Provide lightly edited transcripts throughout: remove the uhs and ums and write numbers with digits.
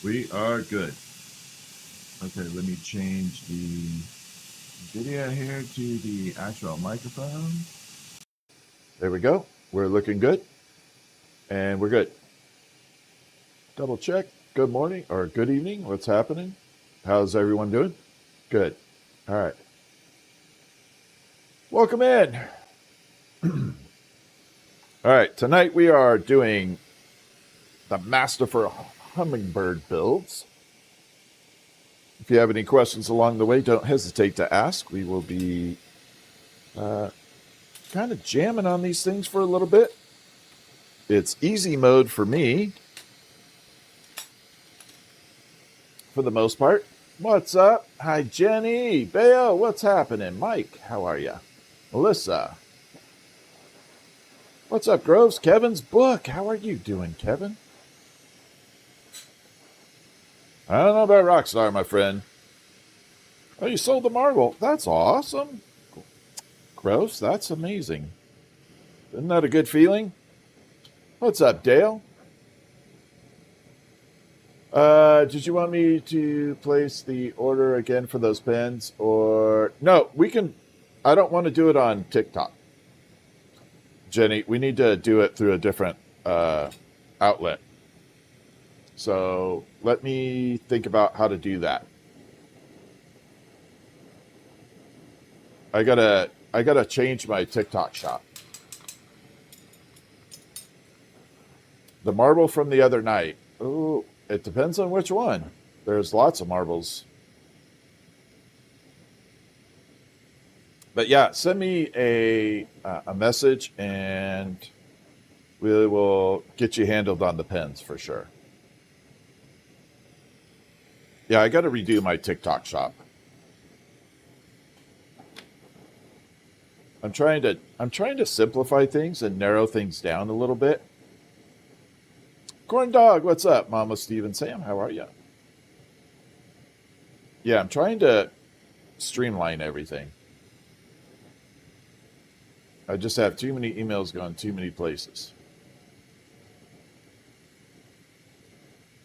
We are good. Okay, let me change the video here to the actual microphone. There we go. We're looking good. And we're good. Double check. Good morning or good evening. What's happening? How's everyone doing? Good. All right. Welcome in. All right. Tonight we are doing the Masterful Hummingbird builds. If you have any questions along the way, don't hesitate to ask. We will be kind of jamming on these things for a little bit. It's easy mode for me, for the most part. What's up? Hi, Jenny. Beo, what's happening? Mike, how are you? Melissa. What's up, Groves? Kevin's book. How are you doing, Kevin? I don't know about Rockstar, my friend. Oh, you sold the marble. That's awesome. Groves, that's amazing. Isn't that a good feeling? What's up, Dale? Did you want me to place the order again for those pens? Or no, we can. I don't want to do it on TikTok. Jenny, we need to do it through a different outlet. So let me think about how to do that. I gotta change my TikTok shop. The marble from the other night. Oh, it depends on which one. There's lots of marbles. But yeah, send me a message and we will get you handled on the pens for sure. Yeah, I got to redo my TikTok shop. I'm trying to simplify things and narrow things down a little bit. Corn Dog, what's up? Mama, Steve, and Sam, how are you? Yeah, I'm trying to streamline everything. I just have too many emails going too many places.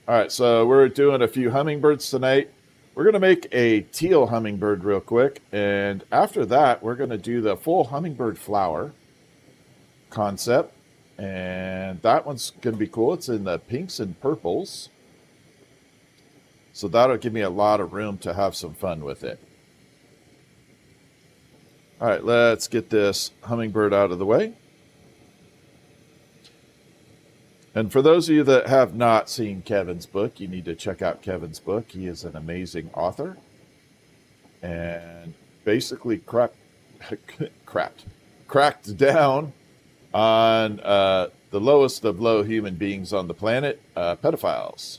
All right, so we're doing a few hummingbirds tonight. We're going to make a teal hummingbird real quick. And after that, we're going to do the full hummingbird flower concept. And that one's going to be cool. It's in the pinks and purples. So that'll give me a lot of room to have some fun with it. All right, let's get this hummingbird out of the way. And for those of you that have not seen Kevin's book, you need to check out Kevin's book. He is an amazing author. And basically cracked down on the lowest of low human beings on the planet, pedophiles,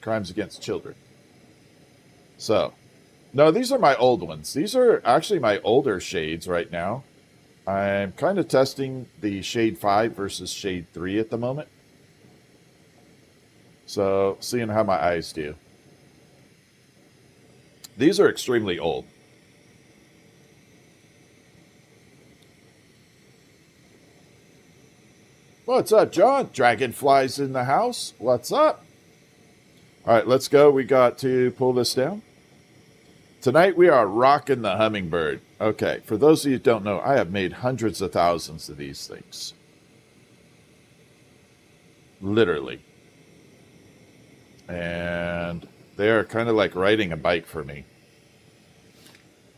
crimes against children. So, no, these are my old ones. These are actually my older shades right now. I'm kind of testing the shade 5 versus shade 3 at the moment. So, seeing how my eyes do. These are extremely old. What's up, John? Dragonflies in the house. What's up? All right, let's go. We got to pull this down. Tonight we are rocking the hummingbird. Okay, for those of you who don't know, I have made hundreds of thousands of these things. Literally. And they are kind of like riding a bike for me.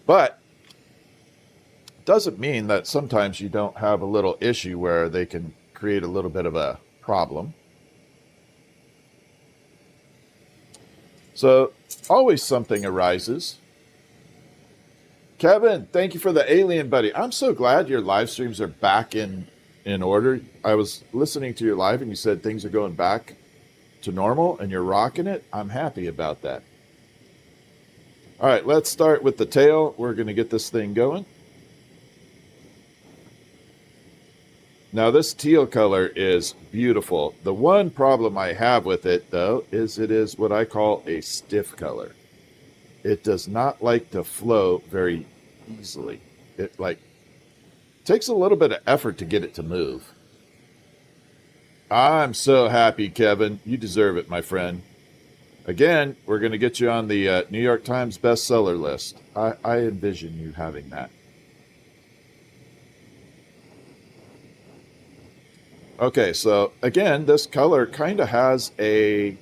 But it doesn't mean that sometimes you don't have a little issue where they can create a little bit of a problem. So always something arises. Kevin, thank you for the alien buddy. I'm so glad your live streams are back in order. I was listening to your live and you said things are going back to normal and you're rocking it. I'm happy about that. All right, let's start with the tail. We're going to get this thing going. Now, this teal color is beautiful. The one problem I have with it, though, is it is what I call a stiff color. It does not like to flow very easily. It takes a little bit of effort to get it to move. I'm so happy, Kevin. You deserve it, my friend. Again, we're going to get you on the New York Times bestseller list. I envision you having that. Okay, so again, this color kind of has a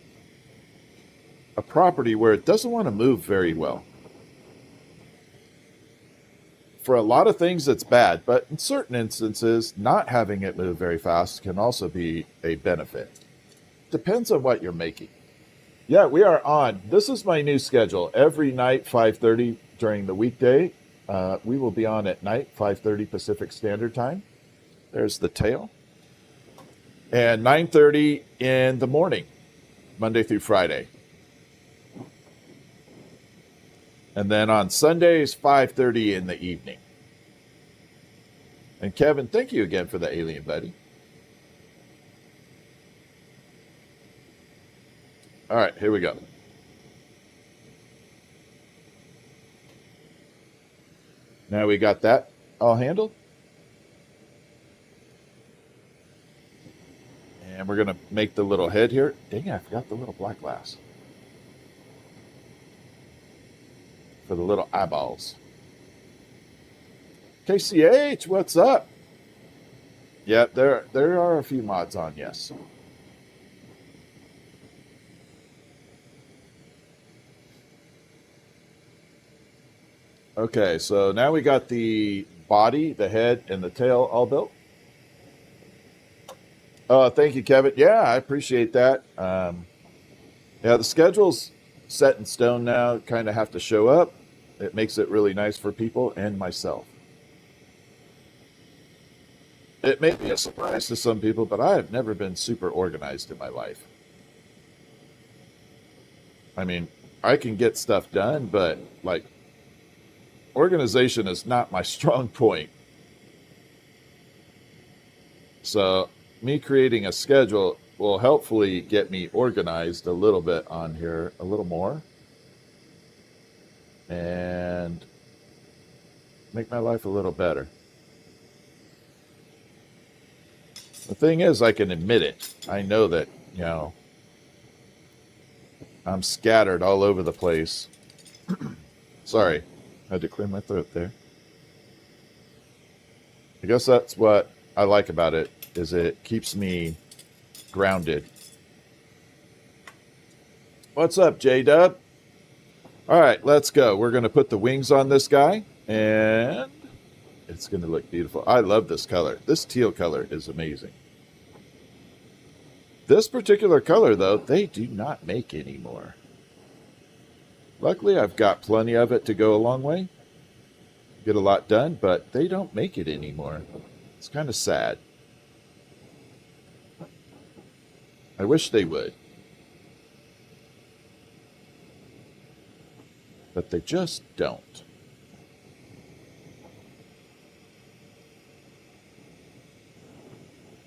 property where it doesn't want to move very well. For a lot of things, it's bad, but in certain instances, not having it move very fast can also be a benefit. Depends on what you're making. Yeah, we are on. This is my new schedule. Every night, 5:30 during the weekday. We will be on at night, 5:30 Pacific Standard Time. There's the tail. And 9:30 in the morning, Monday through Friday. And then on Sundays, 5:30 in the evening. And Kevin, thank you again for the alien buddy. All right, here we go. Now we got that all handled. And we're going to make the little head here. Dang it, I forgot the little black glass. For the little eyeballs. KCH, what's up? Yeah, there are a few mods on, yes. Okay, so now we got the body, the head, and the tail all built. Oh, thank you, Kevin. Yeah, I appreciate that. Yeah, the schedule's set in stone now. Kind of have to show up. It makes it really nice for people and myself. It may be a surprise to some people, but I have never been super organized in my life. I mean, I can get stuff done, but like, organization is not my strong point. So me creating a schedule will hopefully get me organized a little bit on here, a little more, and make my life a little better. The thing is, I can admit it. I know that, you know, I'm scattered all over the place. Sorry, I had to clear my throat there. I guess that's what I like about it, is it keeps me grounded. What's up, J-Dub? All right, let's go. We're going to put the wings on this guy, and it's going to look beautiful. I love this color. This teal color is amazing. This particular color, though, they do not make anymore. Luckily, I've got plenty of it to go a long way. Get a lot done, but they don't make it anymore. It's kind of sad. I wish they would. But they just don't.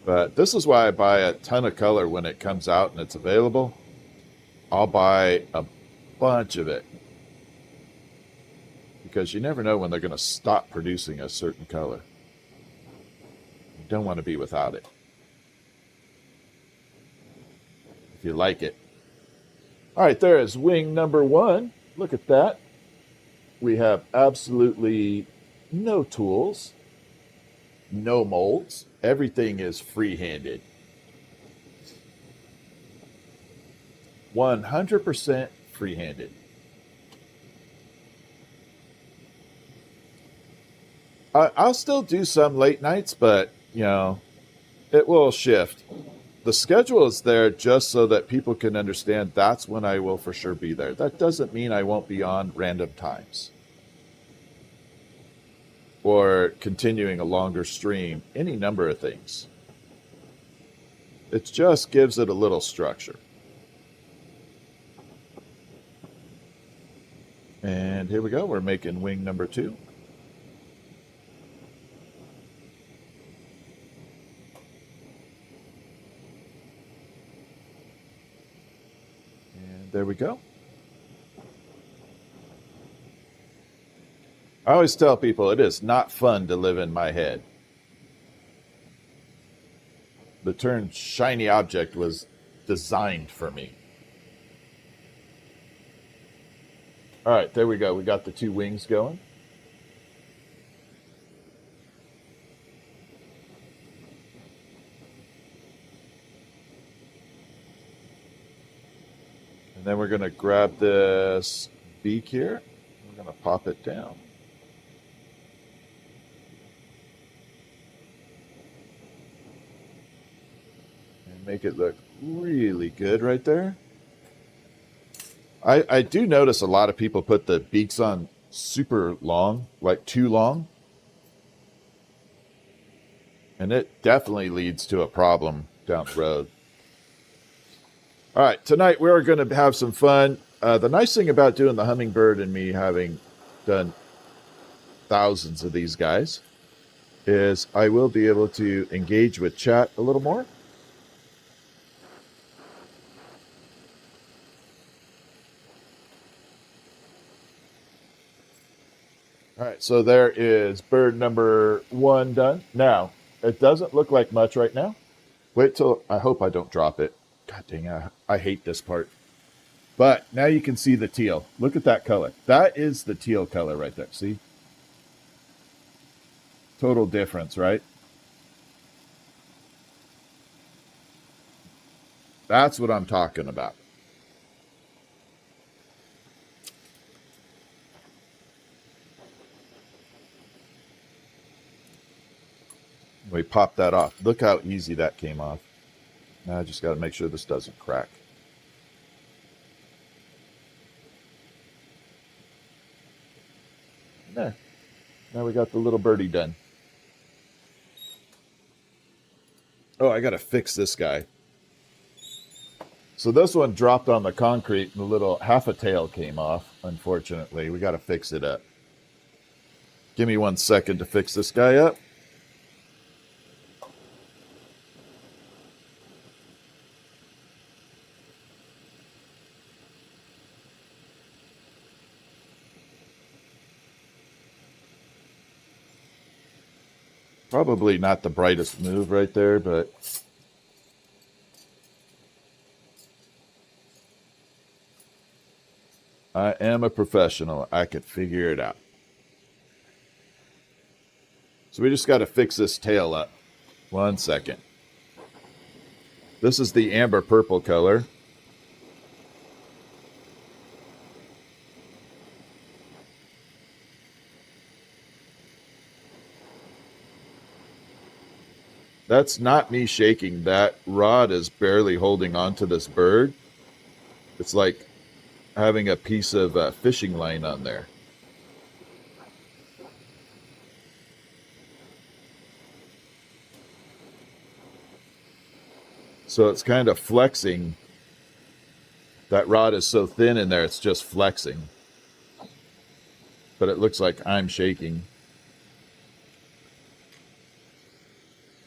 But this is why I buy a ton of color when it comes out and it's available. I'll buy a bunch of it. Because you never know when they're going to stop producing a certain color. You don't want to be without it. If you like it. All right, there is wing number 1. Look at that. We have absolutely no tools, no molds. Everything is free-handed. 100% free-handed. I'll still do some late nights, but, you know, it will shift. The schedule is there just so that people can understand that's when I will for sure be there. That doesn't mean I won't be on random times. Or continuing a longer stream, any number of things. It just gives it a little structure. And here we go, we're making wing number 2. And there we go. I always tell people it is not fun to live in my head. The term shiny object was designed for me. All right, there we go. We got the two wings going. And then we're going to grab this beak here. We're going to pop it down. And make it look really good right there. I do notice a lot of people put the beaks on super long, like too long. And it definitely leads to a problem down the road. All right, tonight we're going to have some fun. The nice thing about doing the Hummingbird and me having done thousands of these guys is I will be able to engage with chat a little more. All right, so there is bird number 1 done. Now, it doesn't look like much right now. Wait till, I hope I don't drop it. God dang, I hate this part. But now you can see the teal. Look at that color. That is the teal color right there. See? Total difference, right? That's what I'm talking about. We pop that off. Look how easy that came off. Now I just got to make sure this doesn't crack. There. Now we got the little birdie done. Oh, I got to fix this guy. So this one dropped on the concrete and the little half a tail came off, unfortunately. We got to fix it up. Give me 1 second to fix this guy up. Probably not the brightest move right there, but I am a professional. I could figure it out. So we just got to fix this tail up. 1 second. This is the amber purple color. That's not me shaking. That rod is barely holding on to this bird. It's like having a piece of fishing line on there. So it's kind of flexing. That rod is so thin in there, it's just flexing. But it looks like I'm shaking.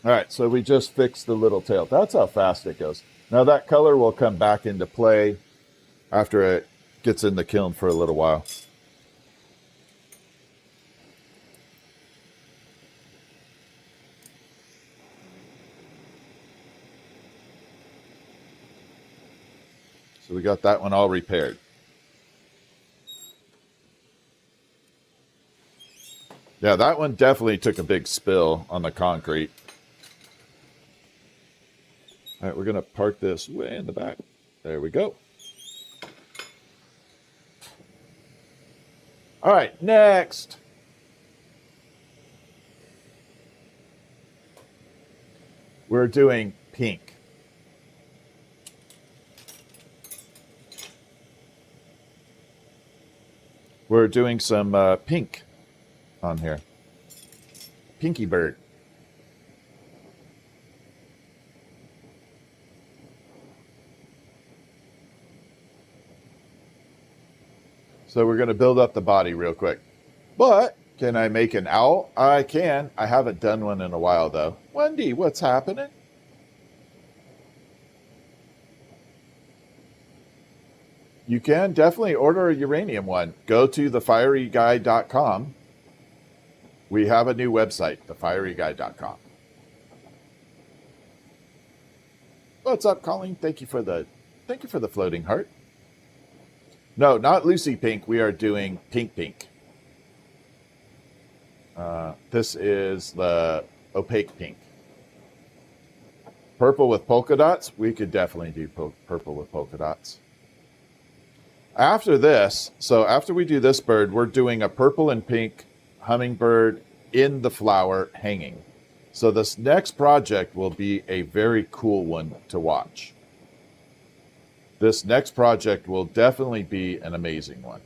All right, so we just fixed the little tail. That's how fast it goes. Now that color will come back into play after it gets in the kiln for a little while. So we got that one all repaired. Yeah, that one definitely took a big spill on the concrete. All right, we're going to park this way in the back. There we go. All right, next. We're doing pink. We're doing some pink on here. Pinky bird. So we're going to build up the body real quick. But can I make an owl? I can. I haven't done one in a while, though. Wendy, what's happening? You can definitely order a uranium one. Go to thefieryguy.com. We have a new website, thefieryguy.com. What's up, Colleen? Thank you for the floating heart. No, not Lucy Pink. We are doing Pink Pink. This is the opaque pink. Purple with polka dots. We could definitely do purple with polka dots. After this, so after we do this bird, we're doing a purple and pink hummingbird in the flower hanging. So this next project will be a very cool one to watch. This next project will definitely be an amazing one.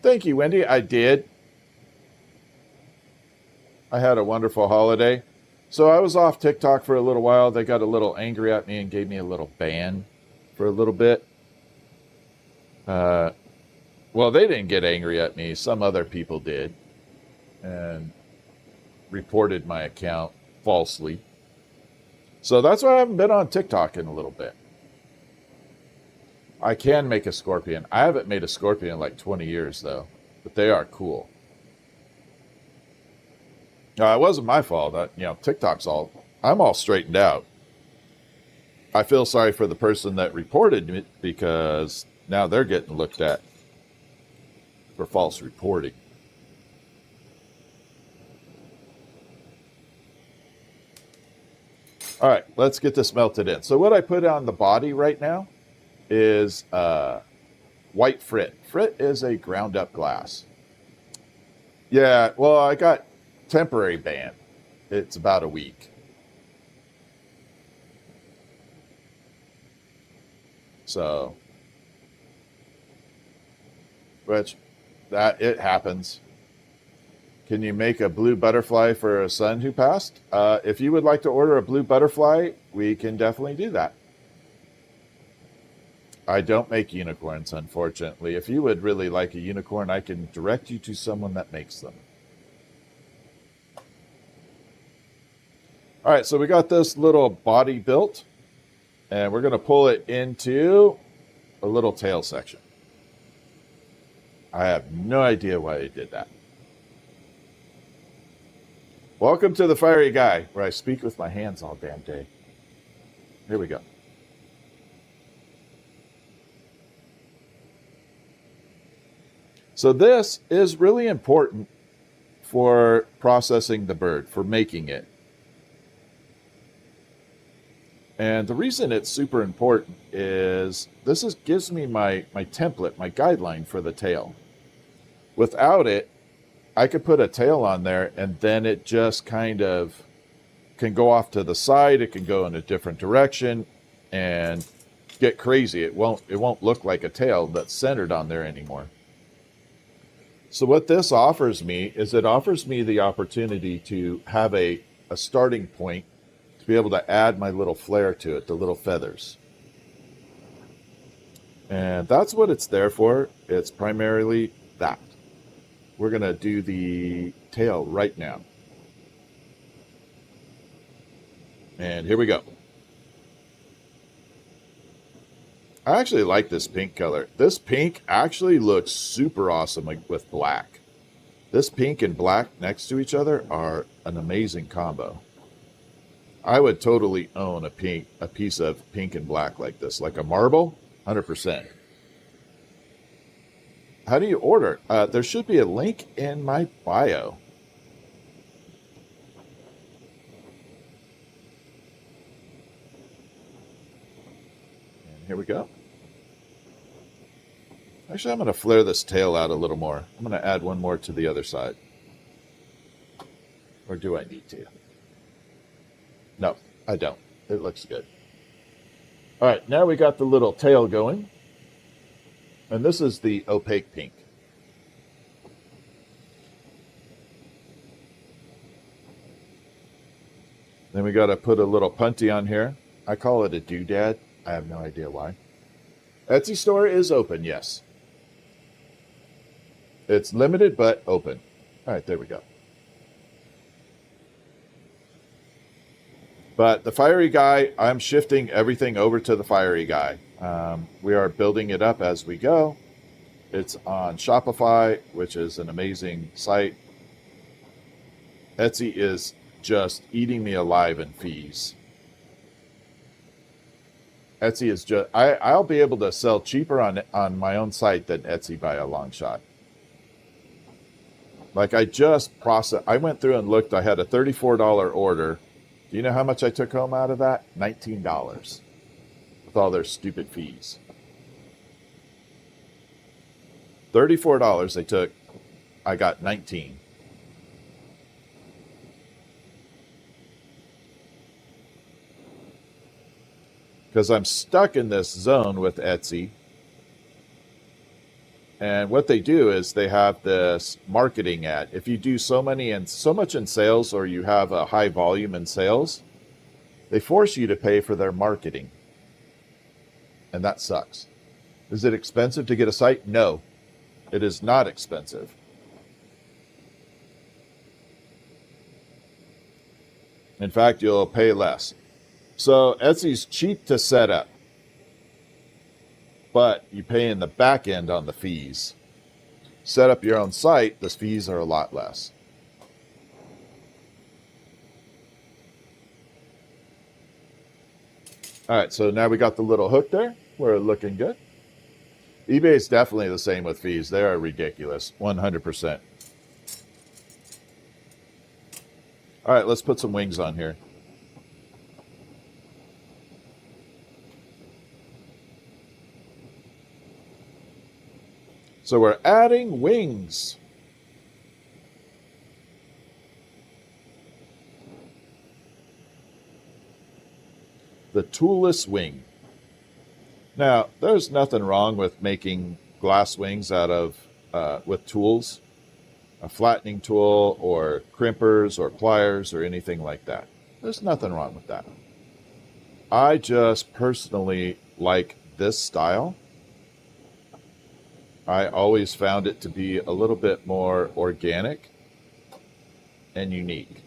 Thank you, Wendy. I did. I had a wonderful holiday. So I was off TikTok for a little while. They got a little angry at me and gave me a little ban for a little bit. Well, they didn't get angry at me. Some other people did and reported my account falsely. So that's why I haven't been on TikTok in a little bit. I can make a scorpion. I haven't made a scorpion in like 20 years, though. But they are cool. No, it wasn't my fault. TikTok's I'm all straightened out. I feel sorry for the person that reported it because now they're getting looked at for false reporting. All right, let's get this melted in. So what I put on the body right now is white frit. Frit is a ground up glass. Yeah, well, I got temporary ban. It's about a week. So, which that it happens. Can you make a blue butterfly for a son who passed? If you would like to order a blue butterfly, we can definitely do that. I don't make unicorns, unfortunately. If you would really like a unicorn, I can direct you to someone that makes them. All right, so we got this little body built, and we're going to pull it into a little tail section. I have no idea why they did that. Welcome to the Fiery Guy, where I speak with my hands all damn day. Here we go. So this is really important for processing the bird, for making it. And the reason it's super important is this gives me my template, my guideline for the tail. Without it, I could put a tail on there and then it just kind of can go off to the side. It can go in a different direction and get crazy. It won't look like a tail that's centered on there anymore. So what this offers me is it offers me the opportunity to have a starting point to be able to add my little flair to it, the little feathers. And that's what it's there for. It's primarily that. We're going to do the tail right now. And here we go. I actually like this pink color. This pink actually looks super awesome with black. This pink and black next to each other are an amazing combo. I would totally own a piece of pink and black like this, like a marble, 100%. How do you order? There should be a link in my bio. And here we go. Actually, I'm going to flare this tail out a little more. I'm going to add one more to the other side. Or do I need to? No, I don't. It looks good. All right, now we got the little tail going. And this is the opaque pink. Then we got to put a little punty on here. I call it a doodad. I have no idea why. Etsy store is open, yes. It's limited, but open. All right, there we go. But the Fiery Guy, I'm shifting everything over to the Fiery Guy. We are building it up as we go. It's on Shopify, which is an amazing site. Etsy is just eating me alive in fees. Etsy is just, I'll be able to sell cheaper on my own site than Etsy by a long shot. Like I went through and looked, I had a $34 order. Do you know how much I took home out of that? $19 with all their stupid fees. $34 they took, I got 19. Because I'm stuck in this zone with Etsy. And what they do is they have this marketing ad. If you do so much in sales, or you have a high volume in sales, they force you to pay for their marketing. And that sucks. Is it expensive to get a site? No, it is not expensive. In fact, you'll pay less. So Etsy's cheap to set up, but you pay in the back end on the fees. Set up your own site, the fees are a lot less. All right, so now we got the little hook there. We're looking good. eBay is definitely the same with fees. They are ridiculous, 100%. All right, let's put some wings on here. So we're adding wings. The toolless wing. Now, there's nothing wrong with making glass wings out of with tools, a flattening tool or crimpers or pliers or anything like that. There's nothing wrong with that. I just personally like this style. I always found it to be a little bit more organic and unique.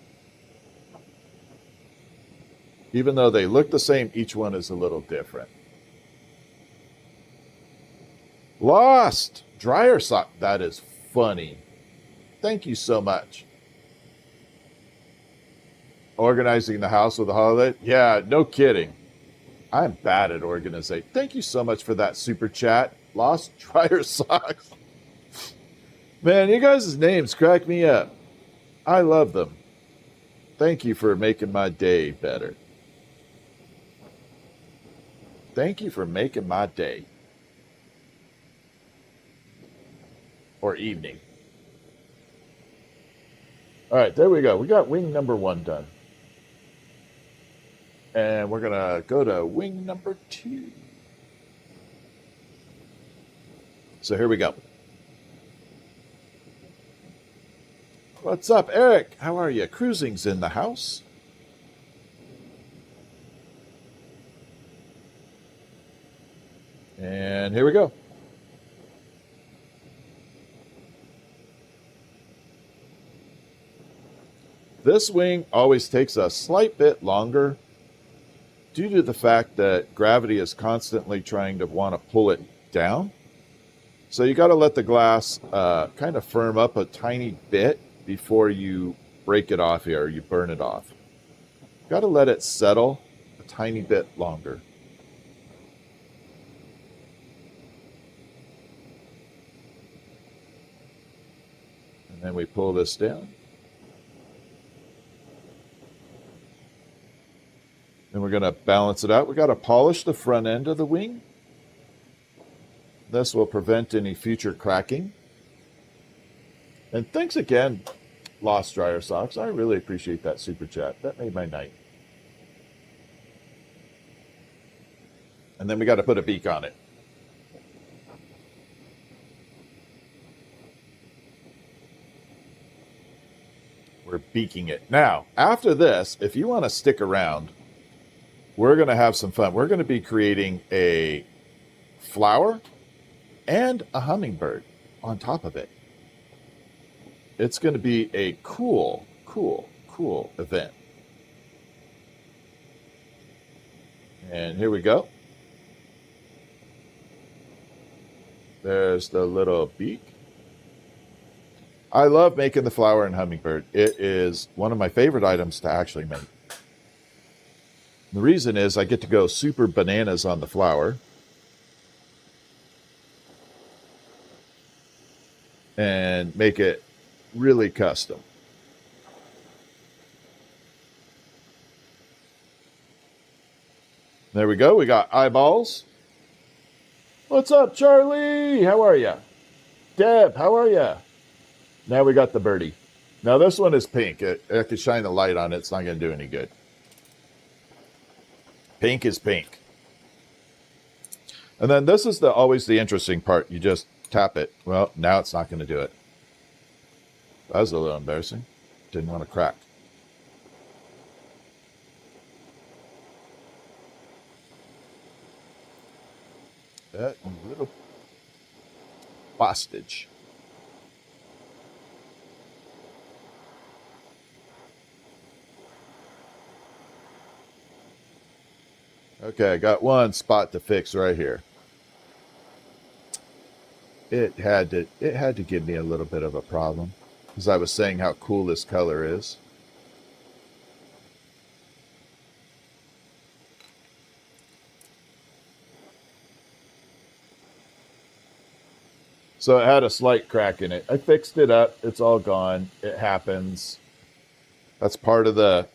Even though they look the same, each one is a little different. Lost dryer sock. That is funny. Thank you so much. Organizing the house with a holiday? Yeah, no kidding. I'm bad at organization. Thank you so much for that super chat. Lost dryer socks. Man, you guys' names crack me up. I love them. Thank you for making my day better. Thank you for making my day. Or evening. All right, there we go. We got wing number 1 done. And we're going to go to wing number 2. So here we go. What's up, Eric? How are you? Cruising's in the house. And here we go. This wing always takes a slight bit longer due to the fact that gravity is constantly trying to want to pull it down. So you got to let the glass kind of firm up a tiny bit before you break it off here, or you burn it off. Got to let it settle a tiny bit longer. And then we pull this down. And we're going to balance it out. We got to polish the front end of the wing. This will prevent any future cracking. And thanks again, Lost Dryer Socks. I really appreciate that super chat. That made my night. And then we got to put a beak on it. We're beaking it. Now, after this, if you want to stick around, we're going to have some fun. We're going to be creating a flower and a hummingbird on top of it. It's going to be a cool event. And here we go. There's the little beak. I love making the flower and hummingbird. It is one of my favorite items to actually make. The reason is I get to go super bananas on the flower and make it really custom. There we go. We got eyeballs. What's up, Charlie? How are you? Deb, how are you? Now we got the birdie. Now this one is pink. I could shine the light on it. It's not going to do any good. Pink is pink. And then this is always the interesting part. You just tap it. Well, now it's not going to do it. That was a little embarrassing. Didn't want to crack. That little hostage. Okay, I got one spot to fix right here. It had to give me a little bit of a problem because I was saying how cool this color is. So it had a slight crack in it. I fixed it up. It's all gone. It happens. That's part of the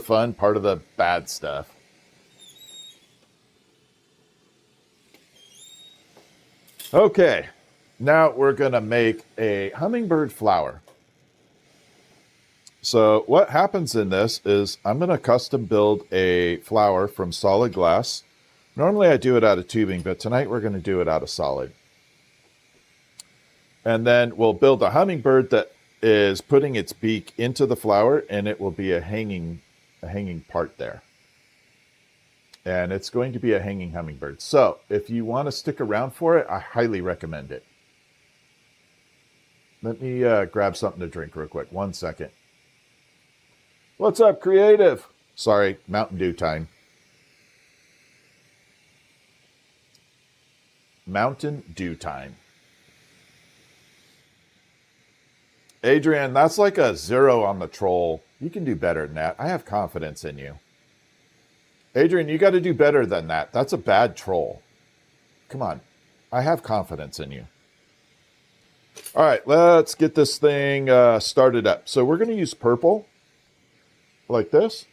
fun, part of the bad stuff. Okay, now we're going to make a hummingbird flower. So what happens in this is I'm going to custom build a flower from solid glass. Normally I do it out of tubing, but tonight we're going to do it out of solid. And then we'll build a hummingbird that is putting its beak into the flower, and it will be a hanging part there. And it's going to be a hanging hummingbird. So if you want to stick around for it, I highly recommend it. Let me grab something to drink real quick. 1 second. What's up, creative? Sorry, Mountain Dew time. Mountain Dew time. Adrian, that's like a 0 on the troll. You can do better than that. I have confidence in you. Adrian, you got to do better than that. That's a bad troll. Come on. I have confidence in you. All right, let's get this thing started up. So we're going to use purple like this.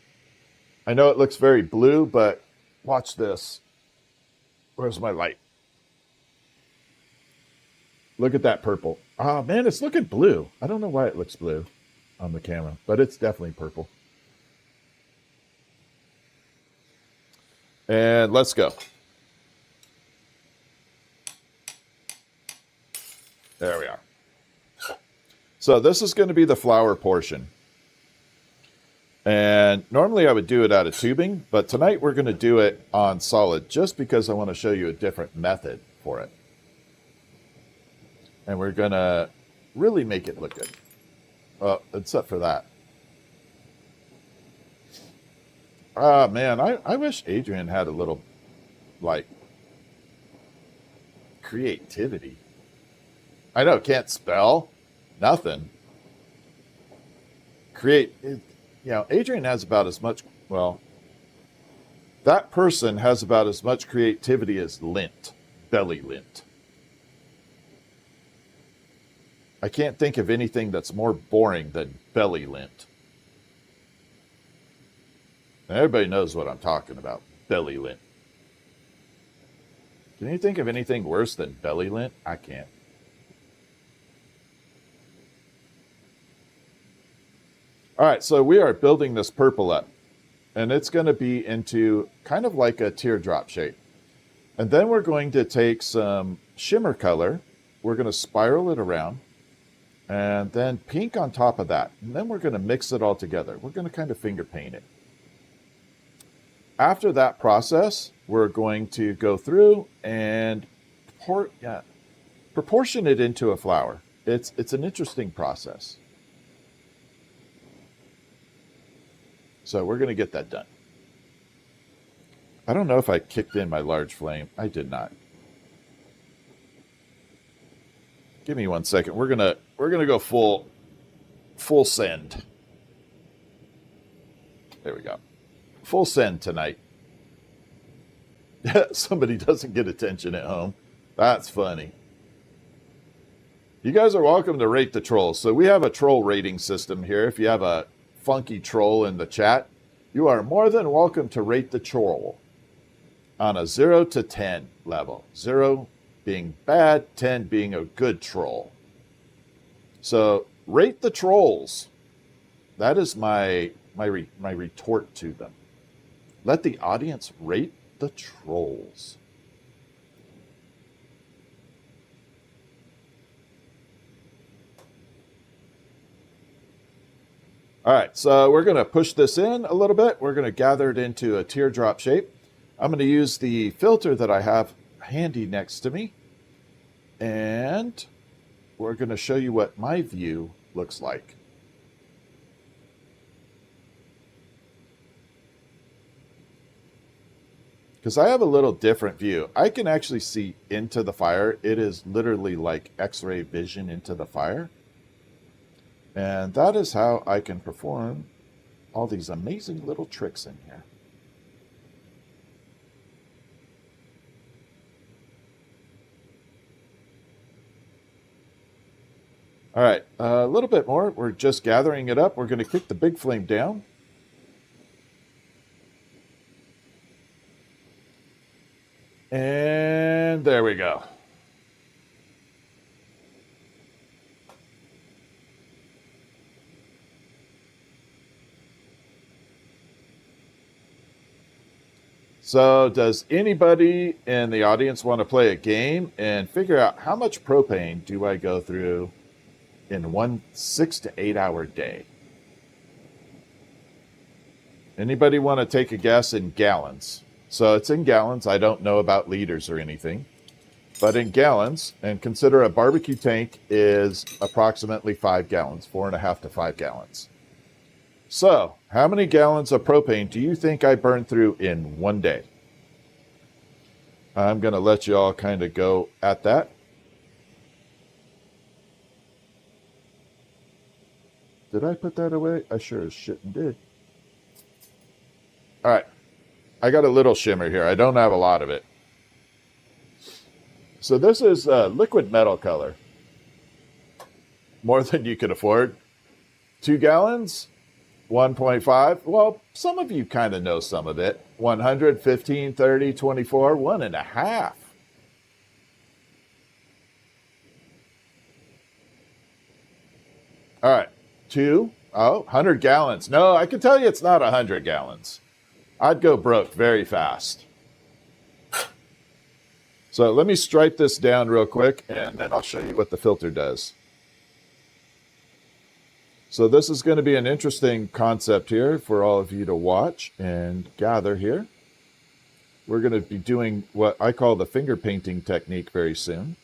I know it looks very blue, but watch this. Where's my light? Look at that purple. Oh, man, it's looking blue. I don't know why it looks blue on the camera, but it's definitely purple. And let's go. There we are. So this is going to be the flower portion. And normally I would do it out of tubing, but tonight we're going to do it on solid just because I want to show you a different method for it. And we're going to really make it look good. Well, except for that. Ah, man, I wish Adrian had a little, like, creativity. I know, can't spell. Nothing. Adrian has about as much, well, that person has about as much creativity as lint, belly lint. I can't think of anything that's more boring than belly lint. Everybody knows what I'm talking about. Belly lint. Can you think of anything worse than belly lint? I can't. All right, so we are building this purple up. And it's going to be into kind of like a teardrop shape. And then we're going to take some shimmer color. We're going to spiral it around. And then pink on top of that. And then we're going to mix it all together. We're going to kind of finger paint it. After that process, we're going to go through and proportion it into a flower. It's an interesting process. So we're going to get that done. I don't know if I kicked in my large flame. I did not. Give me 1 second. We're gonna go full send. There we go. Full send tonight. Somebody doesn't get attention at home. That's funny. You guys are welcome to rate the trolls. So we have a troll rating system here. If you have a funky troll in the chat, you are more than welcome to rate the troll on a 0 to 10 level. 0 being bad, 10 being a good troll. So rate the trolls. That is my retort to them. Let the audience rate the trolls. All right, so we're going to push this in a little bit. We're going to gather it into a teardrop shape. I'm going to use the filter that I have handy next to me. And we're going to show you what my view looks like. Because I have a little different view. I can actually see into the fire. It is literally like X-ray vision into the fire. And that is how I can perform all these amazing little tricks in here. All right, a little bit more. We're just gathering it up. We're going to kick the big flame down. And there we go. So does anybody in the audience want to play a game and figure out how much propane do I go through in one 6 to 8 hour day? Anybody want to take a guess in gallons? So it's in gallons. I don't know about liters or anything, but in gallons, and consider a barbecue tank is approximately 5 gallons, 4.5 to 5 gallons. So how many gallons of propane do you think I burn through in one day? I'm going to let you all kind of go at that. Did I put that away? I sure as shit did. All right. I got a little shimmer here. I don't have a lot of it. So this is liquid metal color. More than you could afford. 2 gallons, 1.5. Well, some of you kind of know some of it. 100, 15, 30, 24, 1.5. All right. 2. Oh, 100 gallons. No, I can tell you it's not 100 gallons. I'd go broke very fast. So let me stripe this down real quick, and then I'll show you what the filter does. So this is going to be an interesting concept here for all of you to watch and gather here. We're going to be doing what I call the finger painting technique very soon.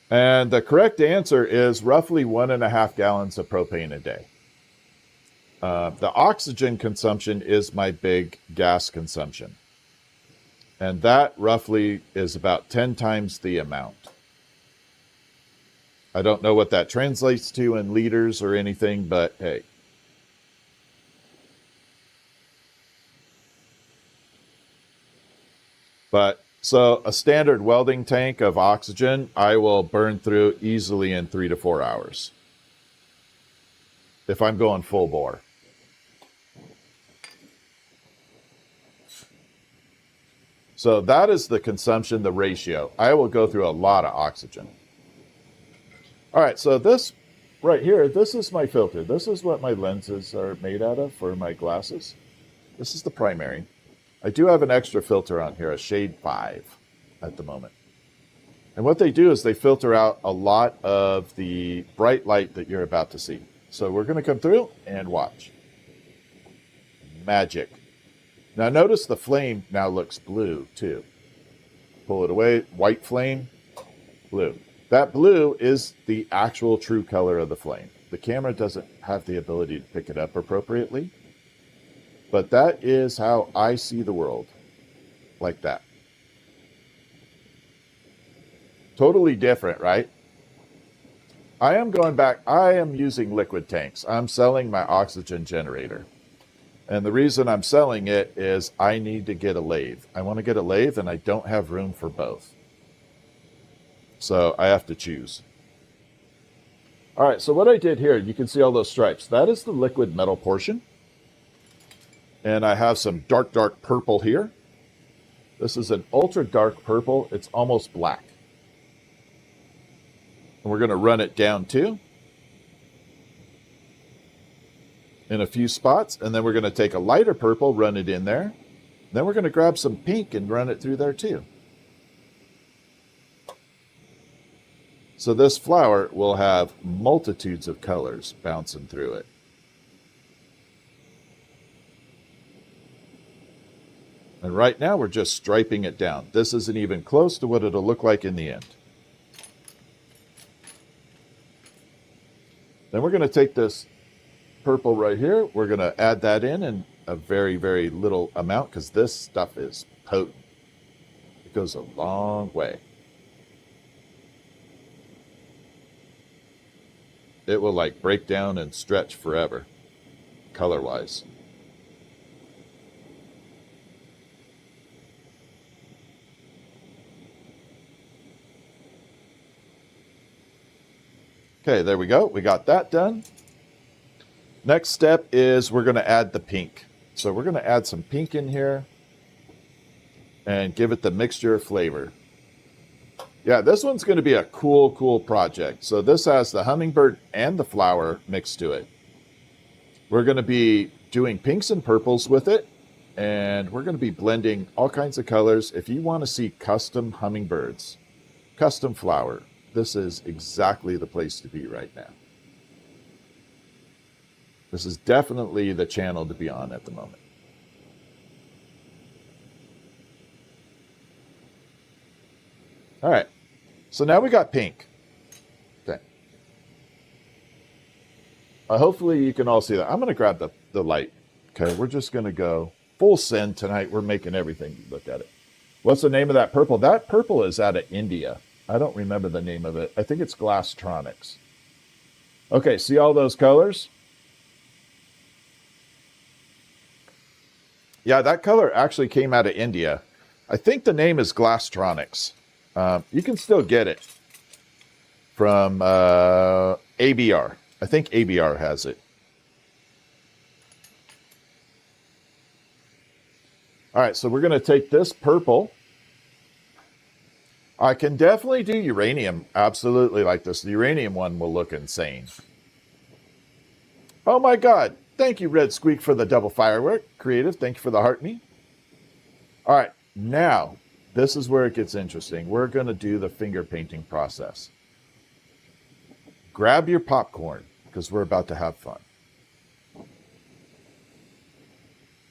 And the correct answer is roughly 1.5 gallons of propane a day. The oxygen consumption is my big gas consumption. And that roughly is about 10 times the amount. I don't know what that translates to in liters or anything, but hey. But so a standard welding tank of oxygen, I will burn through easily in 3 to 4 hours. If I'm going full bore. So that is the consumption, the ratio. I will go through a lot of oxygen. All right, so this right here, this is my filter. This is what my lenses are made out of for my glasses. This is the primary. I do have an extra filter on here, a shade 5 at the moment. And what they do is they filter out a lot of the bright light that you're about to see. So we're going to come through and watch. Magic. Now notice the flame now looks blue too. Pull it away, white flame, blue. That blue is the actual true color of the flame. The camera doesn't have the ability to pick it up appropriately, but that is how I see the world, like that. Totally different, right? I am going back. I am using liquid tanks. I'm selling my oxygen generator. And the reason I'm selling it is I need to get a lathe. I want to get a lathe and I don't have room for both. So I have to choose. All right, so what I did here, you can see all those stripes. That is the liquid metal portion. And I have some dark, dark purple here. This is an ultra dark purple. It's almost black. And we're going to run it down too in a few spots. And then we're going to take a lighter purple, run it in there. Then we're going to grab some pink and run it through there too. So this flower will have multitudes of colors bouncing through it. And right now we're just striping it down. This isn't even close to what it'll look like in the end. Then we're going to take this purple right here. We're going to add that in a very, very little amount because this stuff is potent. It goes a long way. It will like break down and stretch forever, color-wise. Okay, there we go. We got that done. Next step is we're going to add the pink. So we're going to add some pink in here and give it the mixture of flavor. Yeah, this one's going to be a cool project. So this has the hummingbird and the flower mixed to it. We're going to be doing pinks and purples with it, and we're going to be blending all kinds of colors. If you want to see custom hummingbirds, custom flower, this is exactly the place to be right now. This is definitely the channel to be on at the moment. All right, so now we got pink. Okay. Hopefully you can all see that. I'm going to grab the light. Okay, we're just going to go full send tonight. We're making everything. Look at it. What's the name of that purple? That purple is out of India. I don't remember the name of it. I think it's Glasstronics. Okay, see all those colors? Yeah, that color actually came out of India. I think the name is Glasstronics. You can still get it from ABR. I think ABR has it. All right, so we're going to take this purple. I can definitely do uranium absolutely like this. The uranium one will look insane. Oh my God. Thank you, Red Squeak, for the double firework. Creative, thank you for the heart me. All right, now this is where it gets interesting. We're going to do the finger painting process. Grab your popcorn because we're about to have fun.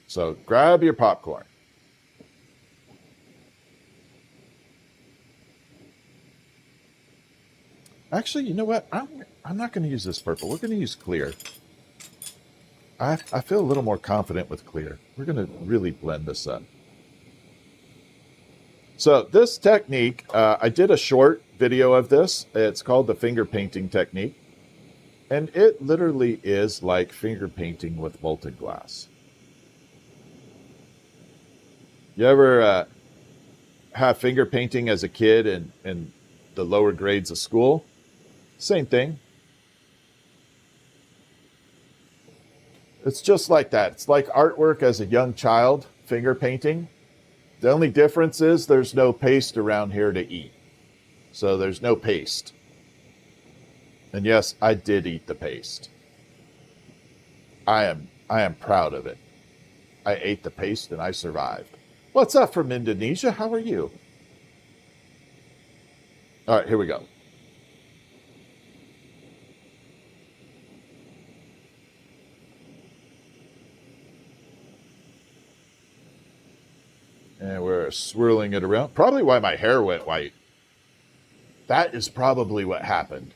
So grab your popcorn. Actually, you know what? I'm not going to use this purple. We're going to use clear. I feel a little more confident with clear. We're going to really blend this up. So this technique, I did a short video of this. It's called the finger painting technique. And it literally is like finger painting with molten glass. You ever have finger painting as a kid in the lower grades of school? Same thing. It's just like that. It's like artwork as a young child, finger painting. The only difference is there's no paste around here to eat. So there's no paste. And yes, I did eat the paste. I am proud of it. I ate the paste and I survived. What's up from Indonesia? How are you? All right, here we go. And we're swirling it around. Probably why my hair went white. That is probably what happened.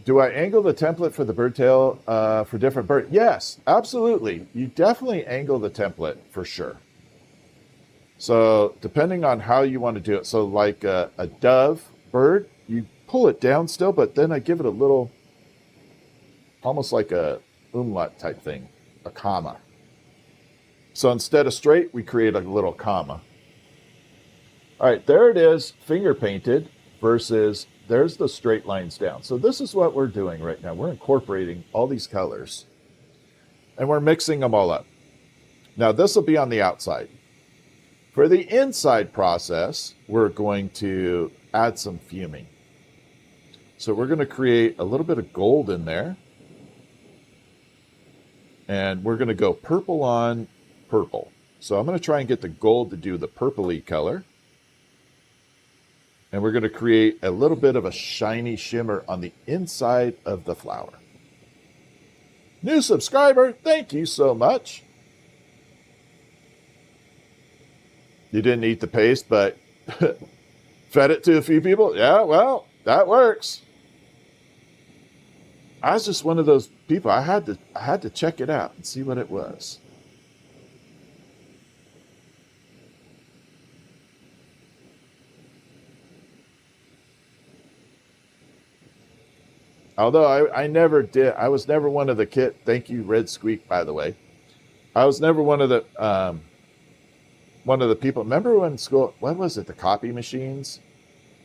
Do I angle the template for the bird tail for different birds? Yes, absolutely. You definitely angle the template for sure. So depending on how you want to do it. So like a dove bird, you pull it down still, but then I give it a little, almost like a umlaut type thing, a comma. So instead of straight, we create a little comma. All right, there it is, finger painted versus there's the straight lines down. So this is what we're doing right now. We're incorporating all these colors and we're mixing them all up. Now this will be on the outside. For the inside process, we're going to add some fuming. So we're going to create a little bit of gold in there. And we're going to go purple on purple. So I'm going to try and get the gold to do the purpley color. And we're going to create a little bit of a shiny shimmer on the inside of the flower. New subscriber, thank you so much. You didn't eat the paste, but fed it to a few people. Yeah, well, that works. I was just one of those people. I had to check it out and see what it was. Although I never did. I was never one of the kid. Thank you, Red Squeak, by the way. I was never one of the people. Remember when school? What was it? The copy machines.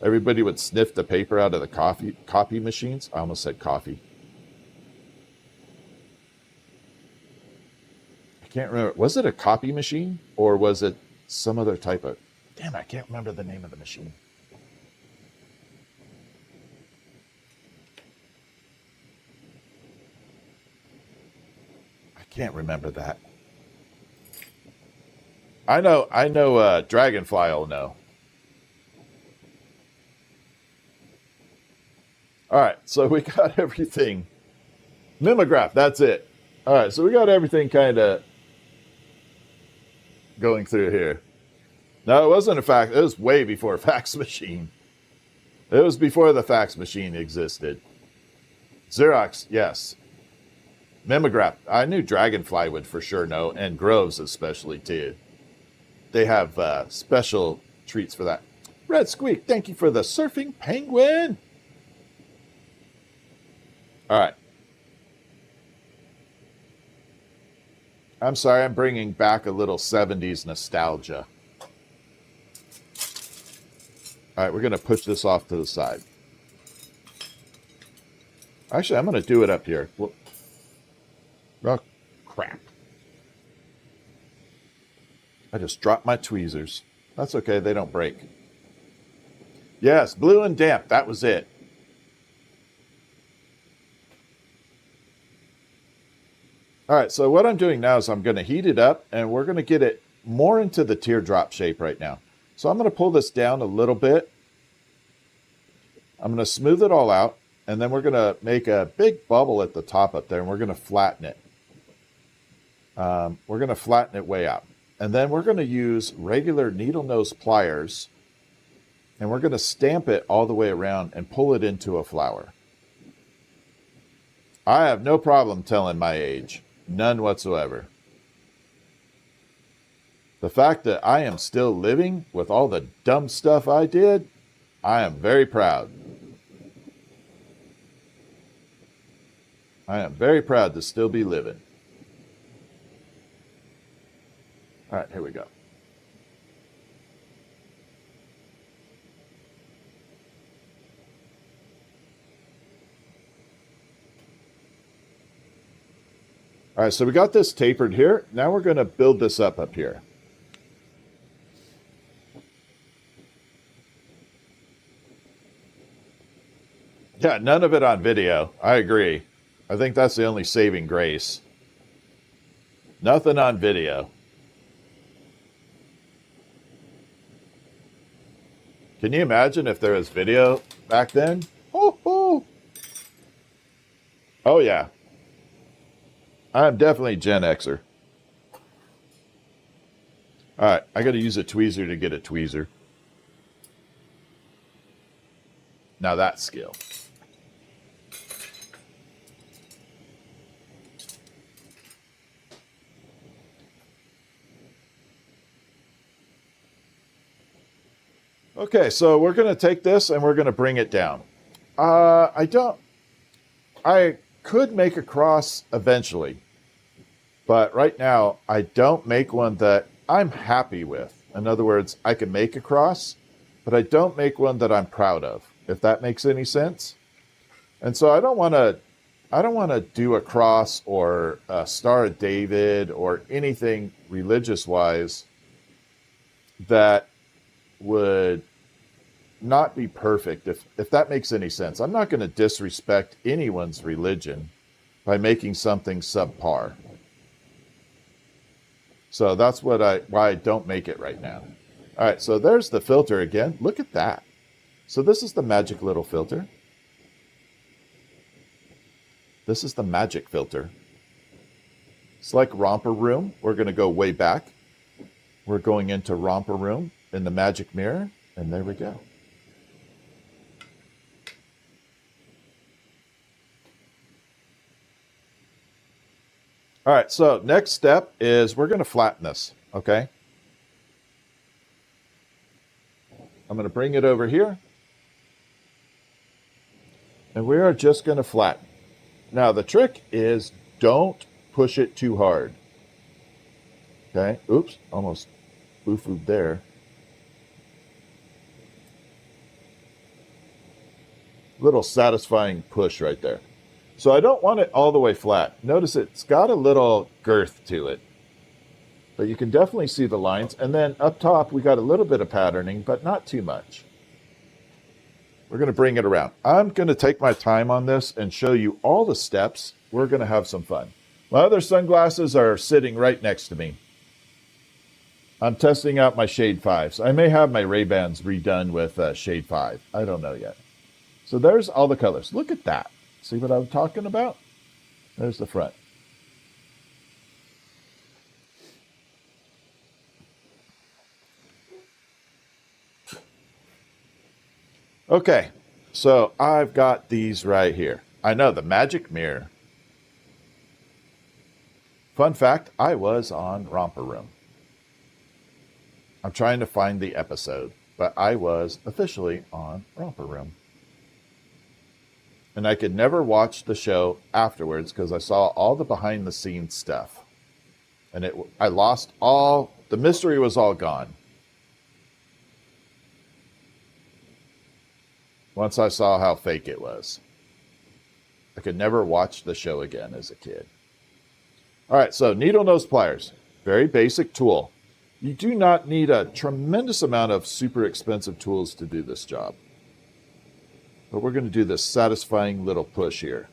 Everybody would sniff the paper out of the copy machines. I almost said coffee. I can't remember. Was it a copy machine or was it some other type of? Damn, I can't remember the name of the machine. I can't remember that. I know Dragonfly will know. All right, so we got everything. Mimeograph, that's it. All right, so we got everything kind of going through here. No, it wasn't a fax. It was way before fax machine. It was before the fax machine existed. Xerox, yes. Mimeograph, I knew Dragonfly would for sure know, and Groves especially too. They have special treats for that. Red Squeak, thank you for the surfing penguin. All right. I'm sorry, I'm bringing back a little 70s nostalgia. All right, we're going to push this off to the side. Actually, I'm going to do it up here. Well, oh, crap. I just dropped my tweezers. That's okay, they don't break. Yes, blue and damp, that was it. All right, so what I'm doing now is I'm going to heat it up, and we're going to get it more into the teardrop shape right now. So I'm going to pull this down a little bit. I'm going to smooth it all out, and then we're going to make a big bubble at the top up there, and we're going to flatten it. We're going to flatten it way out. And then we're going to use regular needle nose pliers, and we're going to stamp it all the way around and pull it into a flower. I have no problem telling my age. None whatsoever. The fact that I am still living with all the dumb stuff I did, I am very proud. I am very proud to still be living. All right, here we go. All right, so we got this tapered here. Now we're going to build this up here. Yeah, none of it on video. I agree. I think that's the only saving grace. Nothing on video. Can you imagine if there was video back then? Oh yeah. I'm definitely Gen Xer. All right, I got to use a tweezer to get a tweezer. Now that's skill. Okay, so we're going to take this and we're going to bring it down. I don't. I could make a cross eventually, but right now I don't make one that I'm happy with. In other words, I can make a cross, but I don't make one that I'm proud of, if that makes any sense. And so I don't want to do a cross or a Star of David or anything religious wise that would not be perfect, if that makes any sense. I'm not going to disrespect anyone's religion by making something subpar. So that's why I don't make it right now. All right, so there's the filter again. Look at that. So this is the magic little filter. This is the magic filter. It's like Romper Room. We're going to go way back. We're going into Romper Room in the magic mirror, and there we go. All right, so next step is we're going to flatten this, okay? I'm going to bring it over here. And we are just going to flatten. Now, the trick is don't push it too hard. Okay, oops, almost boo-fooed there. Little satisfying push right there. So I don't want it all the way flat. Notice it's got a little girth to it. But you can definitely see the lines. And then up top, we got a little bit of patterning, but not too much. We're going to bring it around. I'm going to take my time on this and show you all the steps. We're going to have some fun. My other sunglasses are sitting right next to me. I'm testing out my Shade 5s. I may have my Ray-Bans redone with Shade 5. I don't know yet. So there's all the colors. Look at that. See what I'm talking about? There's the front. Okay, so I've got these right here. I know, the magic mirror. Fun fact, I was on Romper Room. I'm trying to find the episode, but I was officially on Romper Room. And I could never watch the show afterwards because I saw all the behind the scenes stuff. And I lost all, the mystery was all gone. Once I saw how fake it was. I could never watch the show again as a kid. All right, so needle nose pliers. Very basic tool. You do not need a tremendous amount of super expensive tools to do this job. But we're going to do this satisfying little push here.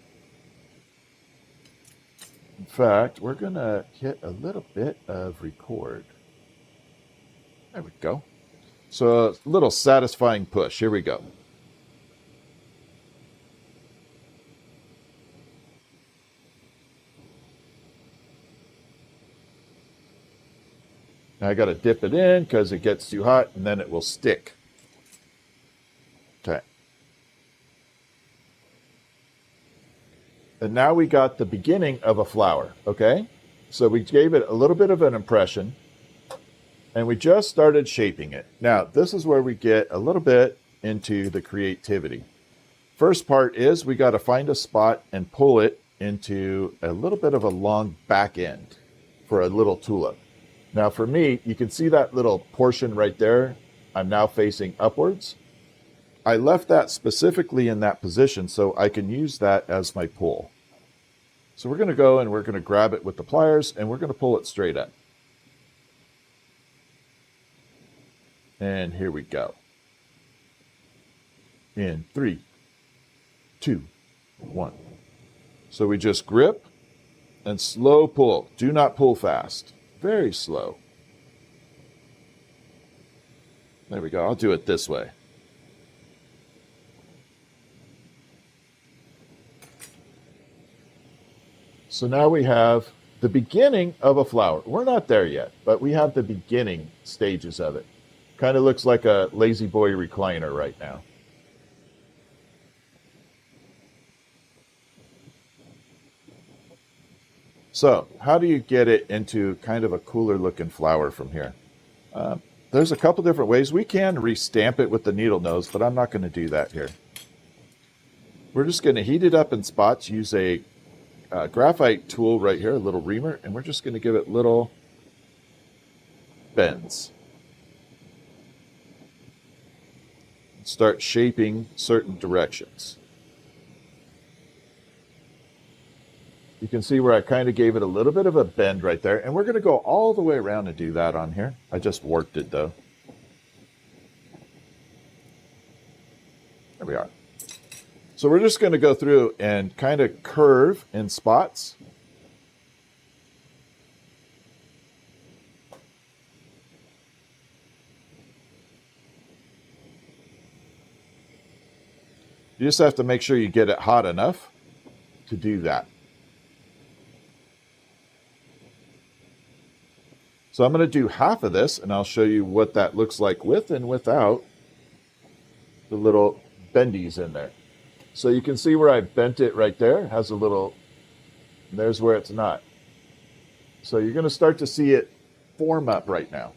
In fact, we're going to hit a little bit of record. There we go. So a little satisfying push. Here we go. Now I got to dip it in because it gets too hot and then it will stick. Okay. And now we got the beginning of a flower, okay? So we gave it a little bit of an impression, and we just started shaping it. Now, this is where we get a little bit into the creativity. First part is we got to find a spot and pull it into a little bit of a long back end for a little tulip. Now, for me, you can see that little portion right there. I'm now facing upwards. I left that specifically in that position so I can use that as my pull. So we're going to go and we're going to grab it with the pliers and we're going to pull it straight up. And here we go. In 3, 2, 1. So we just grip and slow pull. Do not pull fast. Very slow. There we go. I'll do it this way. So now we have the beginning of a flower. We're not there yet, but we have the beginning stages of it. Kind of looks like a lazy boy recliner right now. So how do you get it into kind of a cooler looking flower from here? There's a couple different ways. We can restamp it with the needle nose, but I'm not going to do that here. We're just going to heat it up in spots, use a graphite tool right here, a little reamer, and we're just going to give it little bends. Start shaping certain directions. You can see where I kind of gave it a little bit of a bend right there, and we're going to go all the way around and do that on here. I just warped it though. There we are. So we're just going to go through and kind of curve in spots. You just have to make sure you get it hot enough to do that. So I'm going to do half of this, and I'll show you what that looks like with and without the little bendies in there. So you can see where I bent it right there. It has a little, and there's where it's not. So you're going to start to see it form up right now.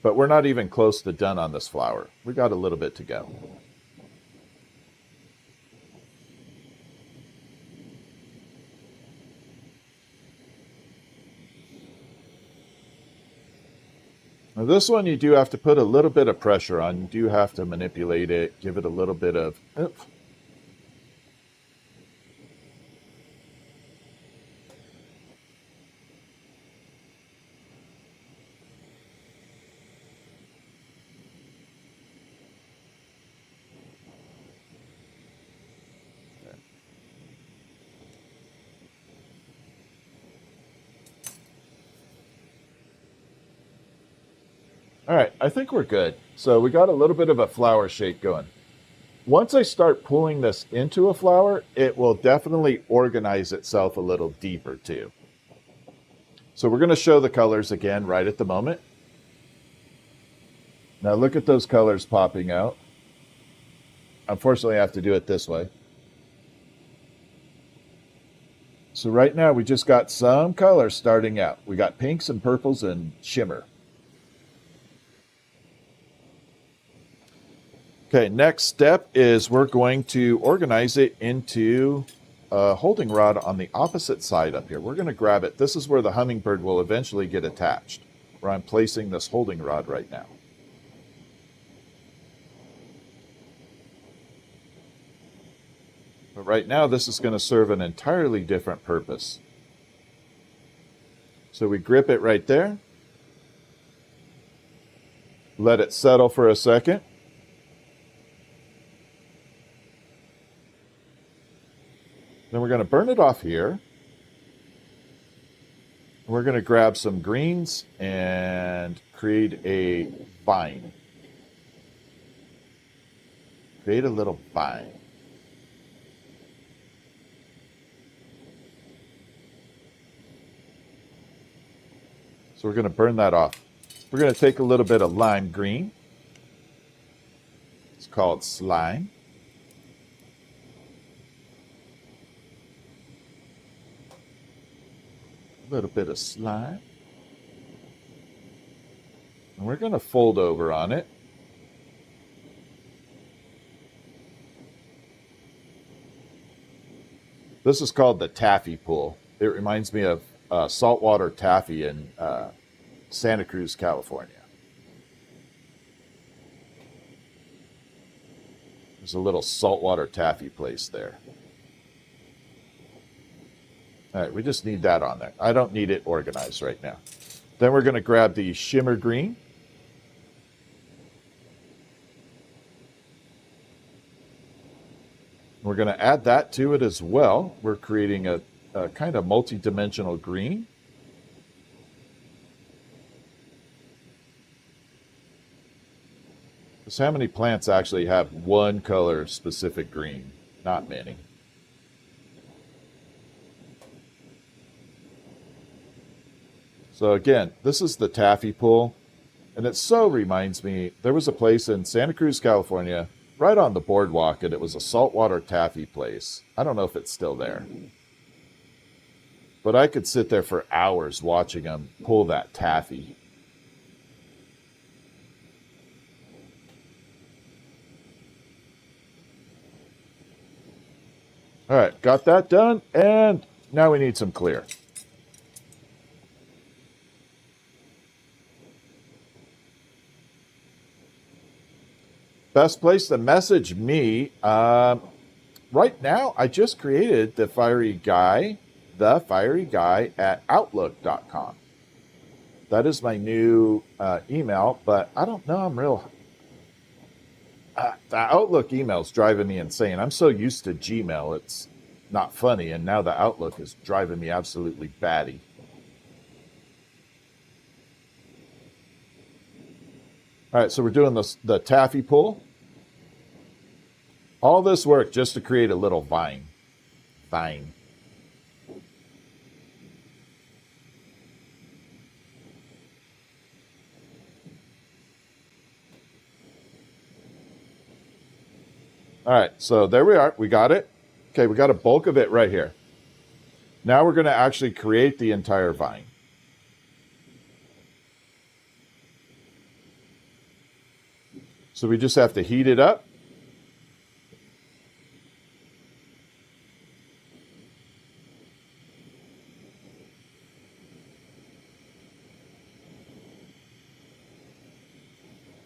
But we're not even close to done on this flower. We got a little bit to go. Now this one you do have to put a little bit of pressure on. You do have to manipulate it, give it a little bit of oomph. All right, I think we're good. So we got a little bit of a flower shape going. Once I start pulling this into a flower, it will definitely organize itself a little deeper too. So we're going to show the colors again right at the moment. Now look at those colors popping out. Unfortunately, I have to do it this way. So right now we just got some colors starting out. We got pinks and purples and shimmer. Okay, next step is we're going to organize it into a holding rod on the opposite side up here. We're going to grab it. This is where the hummingbird will eventually get attached, where I'm placing this holding rod right now. But right now, this is going to serve an entirely different purpose. So we grip it right there. Let it settle for a second. Then we're going to burn it off here. We're going to grab some greens and create a vine. Create a little vine. So we're going to burn that off. We're going to take a little bit of lime green. It's called slime. A little bit of slime. And we're going to fold over on it. This is called the taffy pool. It reminds me of saltwater taffy in Santa Cruz, California. There's a little saltwater taffy place there. All right, we just need that on there. I don't need it organized right now. Then we're going to grab the shimmer green. We're going to add that to it as well. We're creating a kind of multi-dimensional green. Because how many plants actually have one color specific green? Not many. So again, this is the taffy pool, and it so reminds me, there was a place in Santa Cruz, California, right on the boardwalk, and it was a saltwater taffy place. I don't know if it's still there. But I could sit there for hours watching them pull that taffy. All right, got that done, and now we need some clear. Best place to message me. Right now, I just created the fiery guy at outlook.com. That is my new email, but I don't know. The Outlook email's driving me insane. I'm so used to Gmail, it's not funny, and now the Outlook is driving me absolutely batty. All right, so we're doing the taffy pull. All this work just to create a little vine. All right, so there we are. We got it. Okay, we got a bulk of it right here. Now we're going to actually create the entire vine. So we just have to heat it up.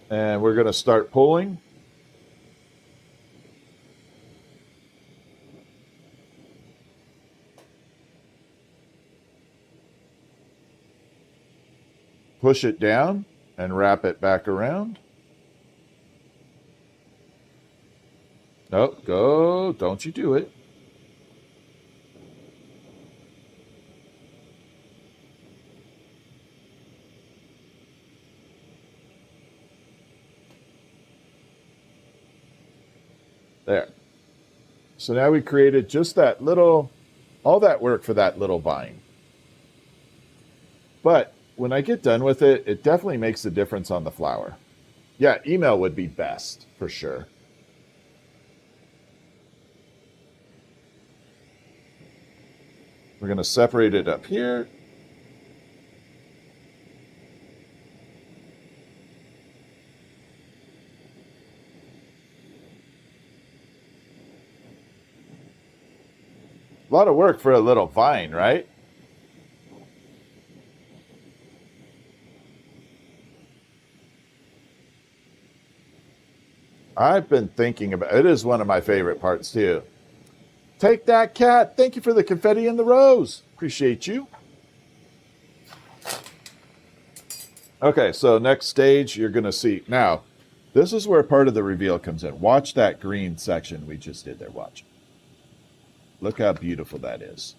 And we're going to start pulling. Push it down and wrap it back around. No, go, don't you do it. There. So now we created just that little, all that work for that little vine. But when I get done with it, it definitely makes a difference on the flower. Yeah, email would be best for sure. We're going to separate it up here. A lot of work for a little vine, right? I've been thinking about it. Is one of my favorite parts too. Take that, cat. Thank you for the confetti and the rose. Appreciate you. Okay, so next stage you're going to see. Now, this is where part of the reveal comes in. Watch that green section we just did there. Watch. Look how beautiful that is.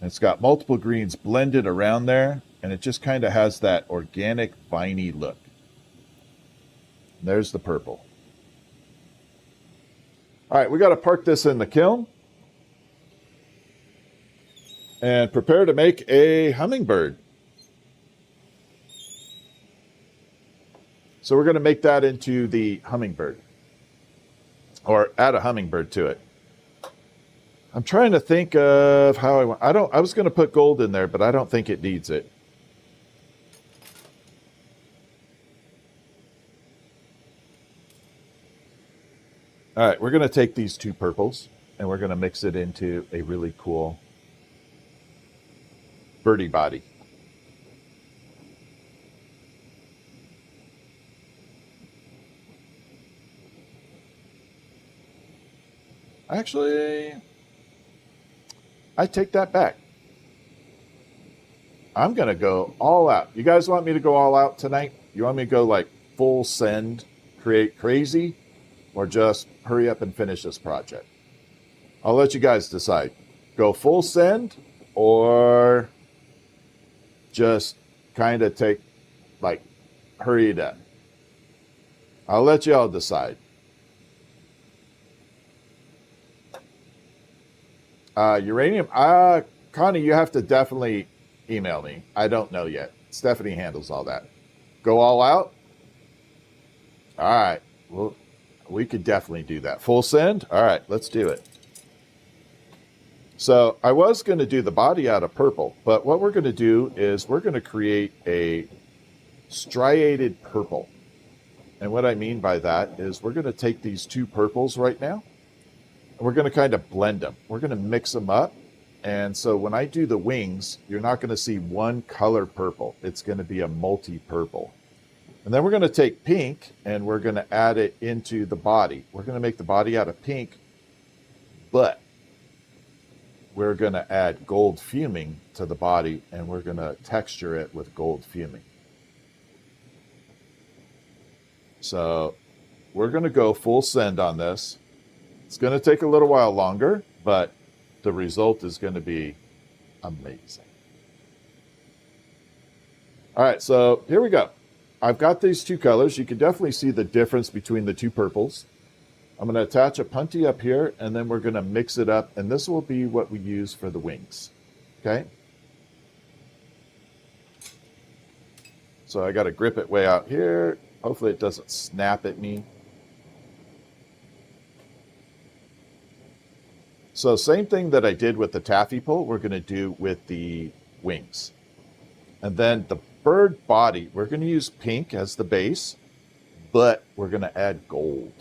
It's got multiple greens blended around there, and it just kind of has that organic, viney look. And there's the purple. All right, we got to park this in the kiln and prepare to make a hummingbird. So we're going to make that into the hummingbird, or add a hummingbird to it. I'm trying to think of how I want. I was going to put gold in there, but I don't think it needs it. All right, we're going to take these two purples and we're going to mix it into a really cool birdie body. Actually, I take that back. I'm going to go all out. You guys want me to go all out tonight? You want me to go like full send, create crazy, or just hurry up and finish this project? I'll let you guys decide. Go full send or just kind of take, like, hurry it up. I'll let you all decide. Uranium, Connie, you have to definitely email me. I don't know yet. Stephanie handles all that. Go all out? All right. Well, we could definitely do that. Full send? All right, let's do it. So I was going to do the body out of purple, but what we're going to do is we're going to create a striated purple. And what I mean by that is we're going to take these two purples right now, We're going to kind of blend them. We're going to mix them up. And so when I do the wings, you're not going to see one color purple. It's going to be a multi-purple. And then we're going to take pink and we're going to add it into the body. We're going to make the body out of pink, but we're going to add gold fuming to the body and we're going to texture it with gold fuming. So we're going to go full send on this. It's going to take a little while longer, but the result is going to be amazing. All right, so here we go. I've got these two colors. You can definitely see the difference between the two purples. I'm going to attach a punty up here, and then we're going to mix it up, and this will be what we use for the wings. Okay? So I got to grip it way out here. Hopefully it doesn't snap at me. So same thing that I did with the taffy pull, we're going to do with the wings. And then the bird body, we're going to use pink as the base, but we're going to add gold.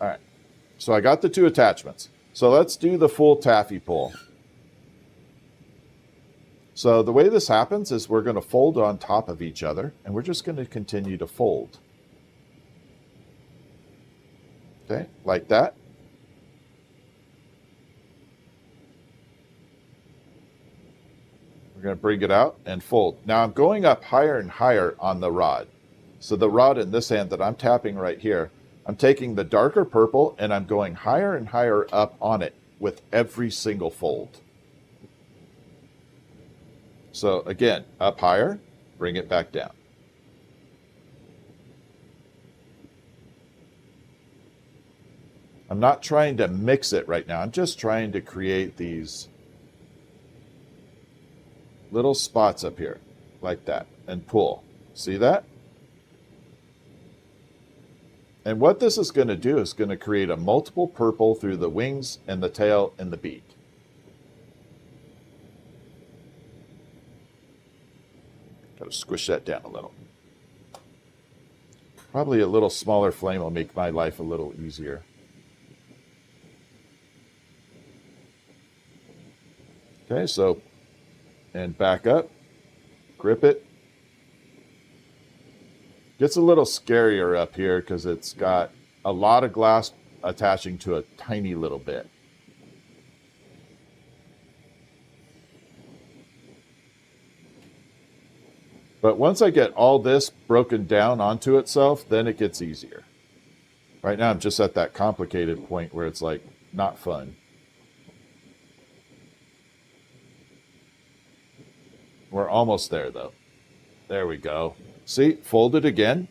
All right, so I got the two attachments. So let's do the full taffy pull. So the way this happens is we're going to fold on top of each other, and we're just going to continue to fold. Okay, like that. We're going to bring it out and fold. Now I'm going up higher and higher on the rod. So the rod in this hand that I'm tapping right here, I'm taking the darker purple and I'm going higher and higher up on it with every single fold. So again, up higher, bring it back down. I'm not trying to mix it right now. I'm just trying to create these little spots up here like that and pull. See that? And what this is going to do is going to create a multiple purple through the wings and the tail and the beak. Got to squish that down a little. Probably a little smaller flame will make my life a little easier. Okay, so, and back up, grip it. Gets a little scarier up here because it's got a lot of glass attaching to a tiny little bit. But once I get all this broken down onto itself, then it gets easier. Right now I'm just at that complicated point where it's like not fun. We're almost there though. There we go. See, fold it again.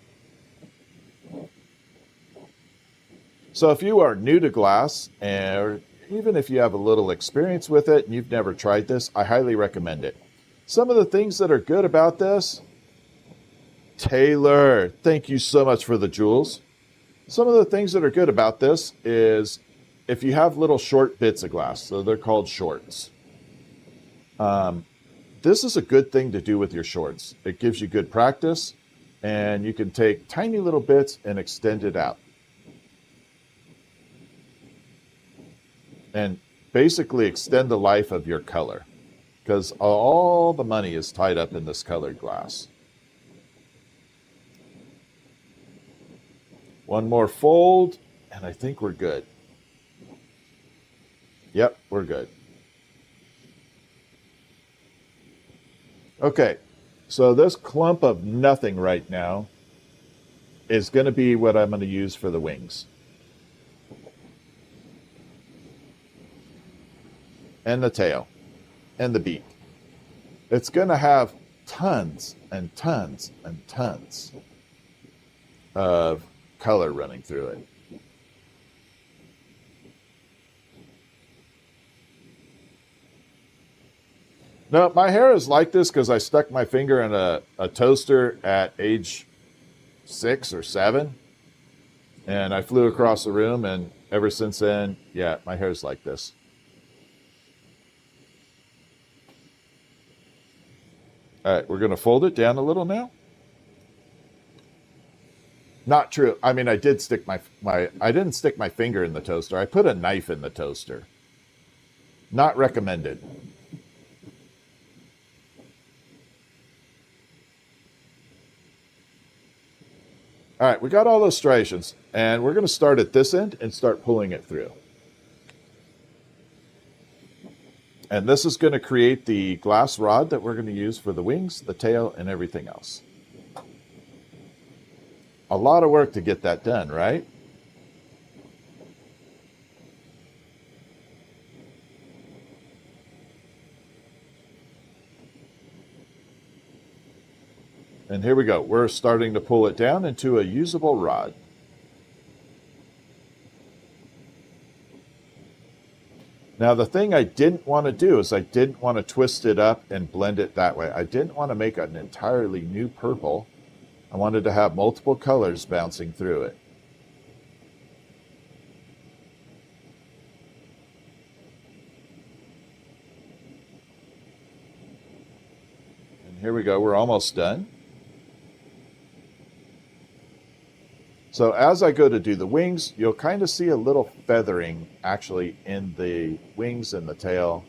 So if you are new to glass, or even if you have a little experience with it and you've never tried this, I highly recommend it. Some of the things that are good about this, Taylor, thank you so much for the jewels. Some of the things that are good about this is if you have little short bits of glass, so they're called shorts. This is a good thing to do with your shorts. It gives you good practice, and you can take tiny little bits and extend it out. And basically extend the life of your color, because all the money is tied up in this colored glass. One more fold, and I think we're good. Yep, we're good. Okay, so this clump of nothing right now is going to be what I'm going to use for the wings. And the tail. And the beak. It's going to have tons and tons and tons of color running through it. No, my hair is like this because I stuck my finger in a toaster at age 6 or 7. And I flew across the room, and ever since then, yeah, my hair is like this. All right, we're going to fold it down a little now. Not true. I mean, I did stick I didn't stick my finger in the toaster. I put a knife in the toaster. Not recommended. All right, we got all those striations, and we're going to start at this end and start pulling it through. And this is going to create the glass rod that we're going to use for the wings, the tail, and everything else. A lot of work to get that done, right? And here we go. We're starting to pull it down into a usable rod. Now, the thing I didn't want to do is I didn't want to twist it up and blend it that way. I didn't want to make an entirely new purple. I wanted to have multiple colors bouncing through it. And here we go. We're almost done. So as I go to do the wings, you'll kind of see a little feathering actually in the wings and the tail,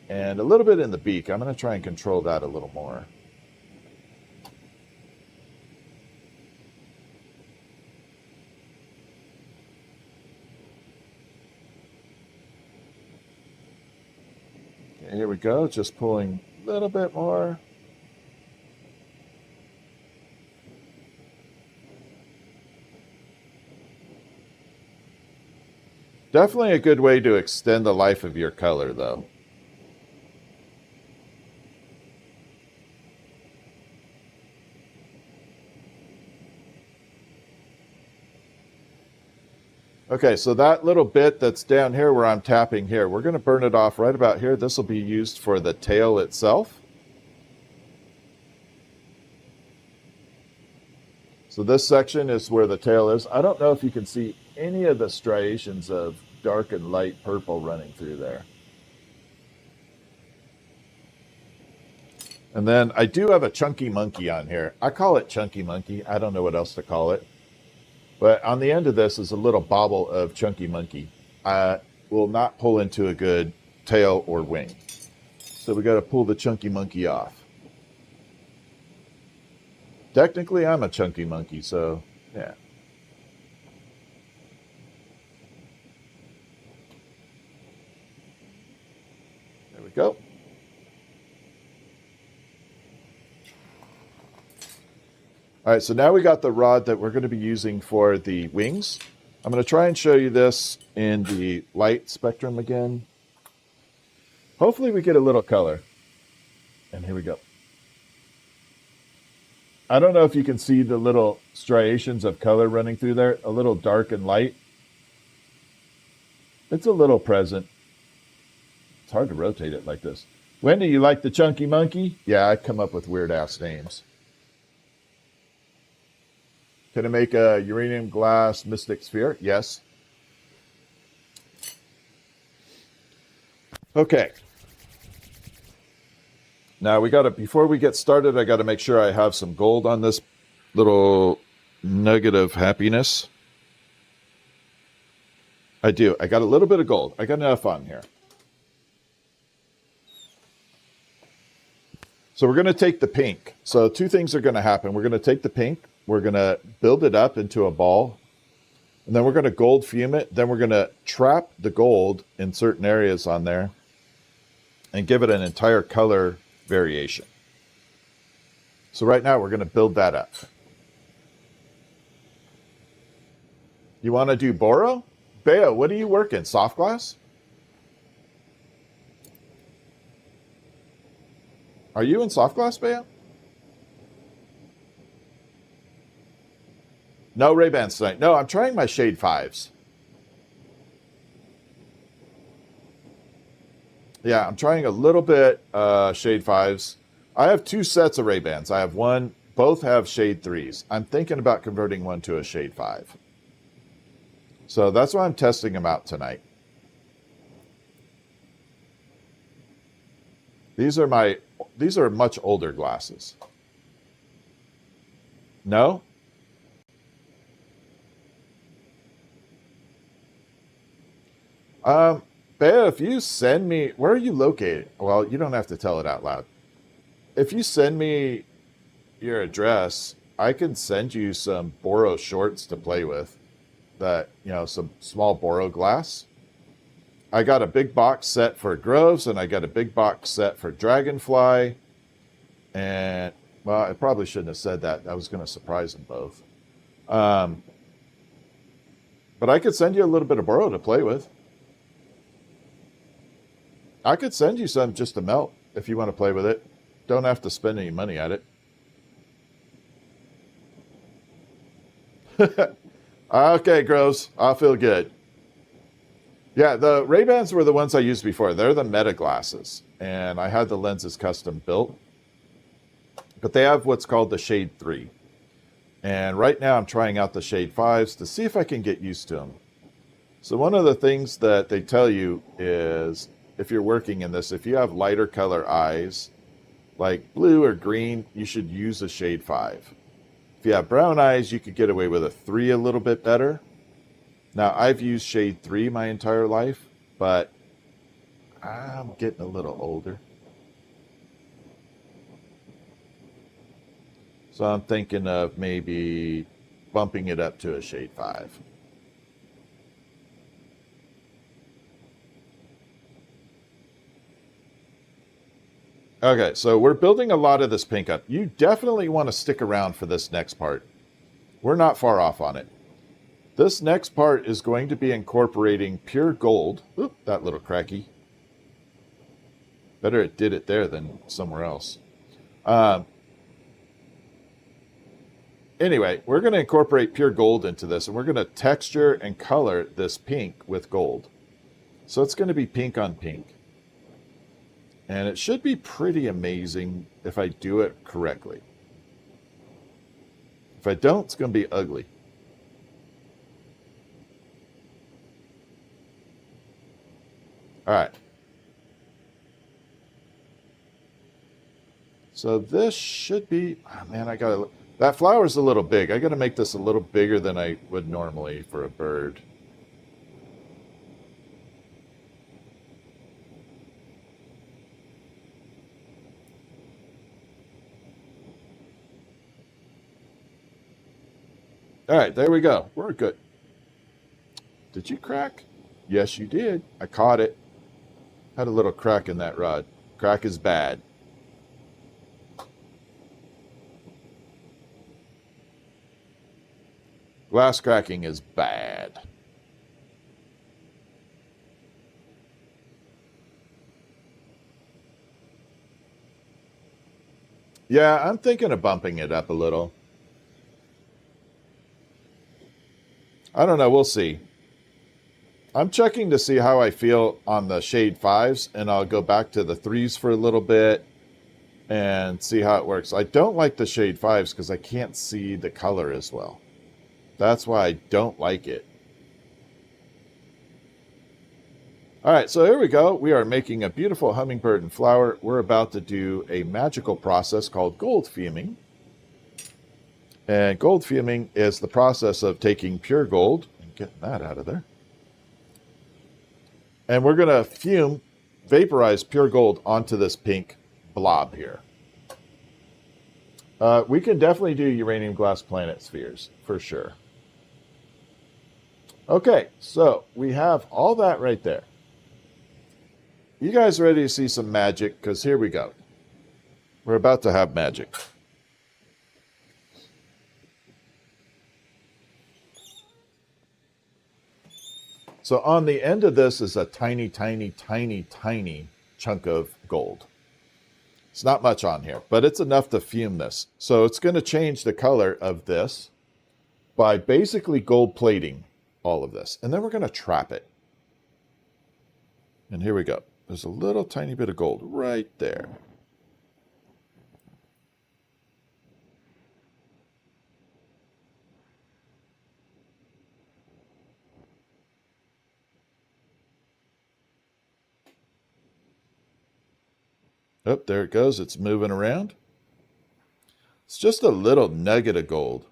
and a little bit in the beak. I'm going to try and control that a little more. Okay, here we go, just pulling a little bit more. Definitely a good way to extend the life of your color, though. Okay, so that little bit that's down here where I'm tapping here, we're going to burn it off right about here. This will be used for the tail itself. So this section is where the tail is. I don't know if you can see any of the striations of dark and light purple running through there. And then I do have a chunky monkey on here. I call it chunky monkey. I don't know what else to call it. But on the end of this is a little bobble of chunky monkey. Will not pull into a good tail or wing. So we got to pull the chunky monkey off. Technically, I'm a chunky monkey, so yeah. There we go. All right, so now we got the rod that we're going to be using for the wings. I'm going to try and show you this in the light spectrum again. Hopefully we get a little color. And here we go. I don't know if you can see the little striations of color running through there, a little dark and light. It's a little present. It's hard to rotate it like this. Wendy, you like the chunky monkey? Yeah, I come up with weird-ass names. Can I make a uranium glass mystic sphere? Yes. Okay. Now we got to, before we get started, I got to make sure I have some gold on this little nugget of happiness. I do. I got a little bit of gold. I got enough on here. So we're going to take the pink. So two things are going to happen. We're going to take the pink. We're going to build it up into a ball. And then we're going to gold fume it. Then we're going to trap the gold in certain areas on there and give it an entire color variation. So right now we're going to build that up. You want to do Boro? Bea, what do you work in? Soft glass? Are you in soft glass, Bea? No Ray-Bans tonight. No, I'm trying my shade 5s. Yeah, I'm trying a little bit shade 5s. I have two sets of Ray-Bans. I have one, both have shade 3s. I'm thinking about converting one to a shade 5. So that's why I'm testing them out tonight. These are much older glasses. No? Um, Bea, if you send me, where are you located? Well, you don't have to tell it out loud. If you send me your address, I can send you some Boro shorts to play with. That, some small Boro glass. I got a big box set for Groves, and I got a big box set for Dragonfly. And, well, I probably shouldn't have said that. I was going to surprise them both. Um, but I could send you a little bit of Boro to play with. I could send you some just to melt if you want to play with it. Don't have to spend any money at it. Okay, Groves. I'll feel good. Yeah, the Ray-Bans were the ones I used before. They're the Meta glasses. And I had the lenses custom built. But they have what's called the Shade 3. And right now I'm trying out the Shade 5s to see if I can get used to them. So one of the things that they tell you is, if you're working in this, if you have lighter color eyes, like blue or green, you should use a Shade 5. If you have brown eyes, you could get away with a 3 a little bit better. Now, I've used Shade 3 my entire life, but I'm getting a little older. So I'm thinking of maybe bumping it up to a Shade 5. Okay, so we're building a lot of this pink up. You definitely want to stick around for this next part. We're not far off on it. This next part is going to be incorporating pure gold. Oop, that little cracky. Better it did it there than somewhere else. Anyway, we're going to incorporate pure gold into this, and we're going to texture and color this pink with gold. So it's going to be pink on pink. And it should be pretty amazing if I do it correctly. If I don't, it's going to be ugly. All right. So this should be, oh man, that flower's a little big. I got to make this a little bigger than I would normally for a bird. All right, there we go. We're good. Did you crack? Yes, you did. I caught it. Had a little crack in that rod. Crack is bad. Glass cracking is bad. Yeah, I'm thinking of bumping it up a little. I don't know. We'll see. I'm checking to see how I feel on the Shade 5s, and I'll go back to the 3s for a little bit and see how it works. I don't like the Shade 5s because I can't see the color as well. That's why I don't like it. All right, so here we go. We are making a beautiful hummingbird and flower. We're about to do a magical process called gold-fuming. And gold-fuming is the process of taking pure gold and getting that out of there. And we're going to vaporize pure gold onto this pink blob here. We can definitely do uranium glass planet spheres, for sure. Okay, so we have all that right there. You guys ready to see some magic? Because here we go. We're about to have magic. So on the end of this is a tiny, tiny, tiny, tiny chunk of gold. It's not much on here, but it's enough to fume this. So it's going to change the color of this by basically gold plating all of this. And then we're going to trap it. And here we go. There's a little tiny bit of gold right there. Oh, there it goes. It's moving around. It's just a little nugget of gold.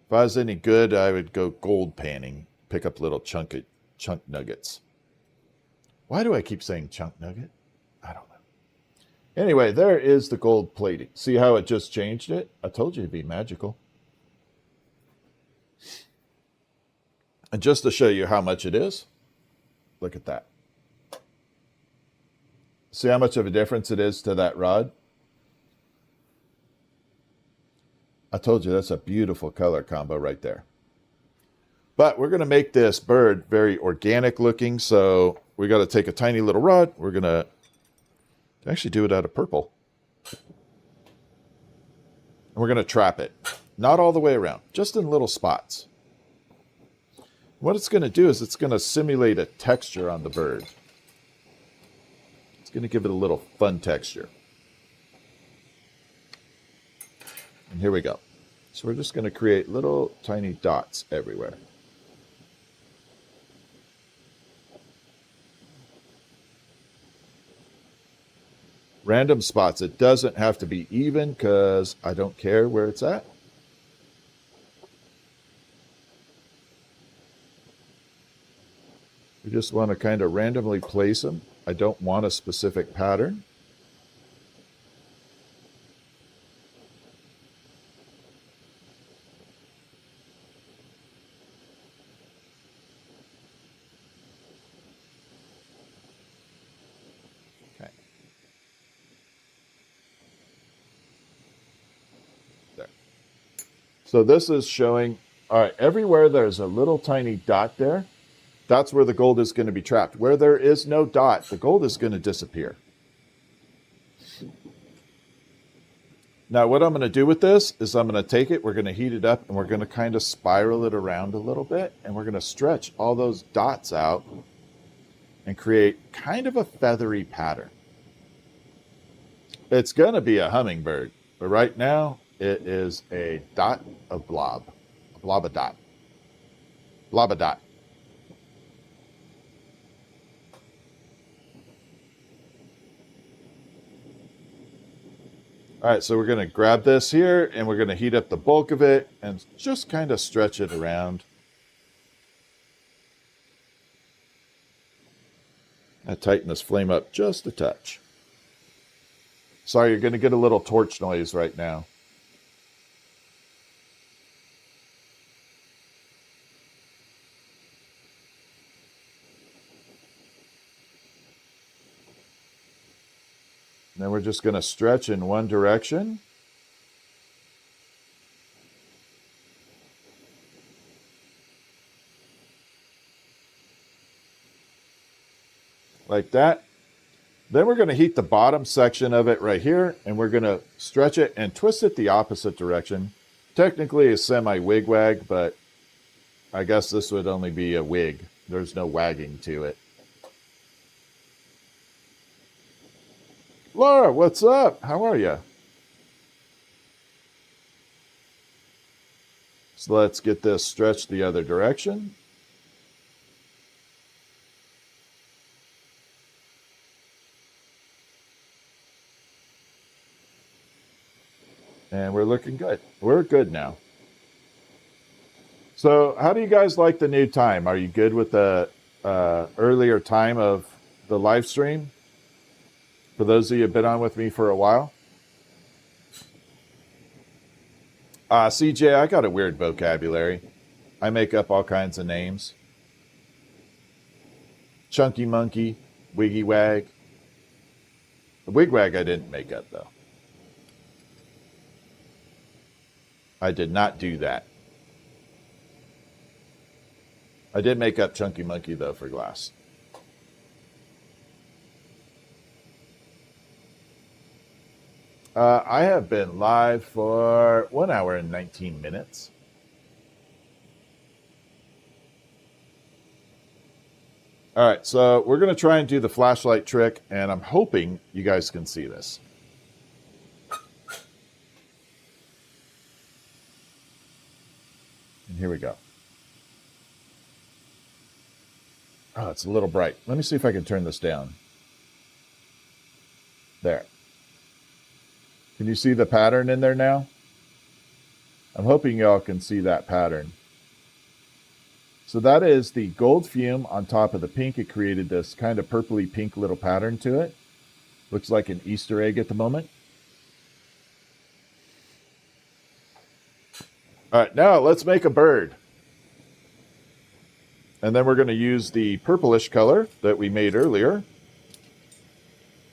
If I was any good, I would go gold panning, pick up little chunk nuggets. Why do I keep saying chunk nugget? I don't know. Anyway, there is the gold plating. See how it just changed it? I told you it'd be magical. And just to show you how much it is, look at that. See how much of a difference it is to that rod? I told you that's a beautiful color combo right there. But we're going to make this bird very organic looking, so we got to take a tiny little rod. We're going to actually do it out of purple. And we're going to trap it. Not all the way around, just in little spots. What it's going to do is it's going to simulate a texture on the bird. It's going to give it a little fun texture. And here we go. So we're just going to create little tiny dots everywhere. Random spots. It doesn't have to be even because I don't care where it's at. We just want to kind of randomly place them. I don't want a specific pattern. Okay. There. So this is showing, all right, everywhere there's a little tiny dot there, that's where the gold is going to be trapped. Where there is no dot, the gold is going to disappear. Now, what I'm going to do with this is I'm going to take it, we're going to heat it up, and we're going to kind of spiral it around a little bit, and we're going to stretch all those dots out and create kind of a feathery pattern. It's going to be a hummingbird, but right now it is a dot of blob. A blob a dot. Blob a dot. All right, so we're going to grab this here, and we're going to heat up the bulk of it and just kind of stretch it around. I tighten this flame up just a touch. Sorry, you're going to get a little torch noise right now. Then we're just going to stretch in one direction. Like that. Then we're going to heat the bottom section of it right here, and we're going to stretch it and twist it the opposite direction. Technically a semi-wig wag, but I guess this would only be a wig. There's no wagging to it. Laura, what's up? How are you? So let's get this stretched the other direction. And we're looking good. We're good now. So how do you guys like the new time? Are you good with the earlier time of the live stream? For those of you who have been on with me for a while. CJ, I got a weird vocabulary. I make up all kinds of names. Chunky monkey, wiggy wag. The wig wag I didn't make up though. I did not do that. I did make up chunky monkey though for glass. I have been live for 1 hour and 19 minutes. All right, so we're going to try and do the flashlight trick, and I'm hoping you guys can see this. And here we go. Oh, it's a little bright. Let me see if I can turn this down. There. Can you see the pattern in there now? I'm hoping y'all can see that pattern. So that is the gold fume on top of the pink. It created this kind of purpley pink little pattern to it. Looks like an Easter egg at the moment. All right, now let's make a bird. And then we're going to use the purplish color that we made earlier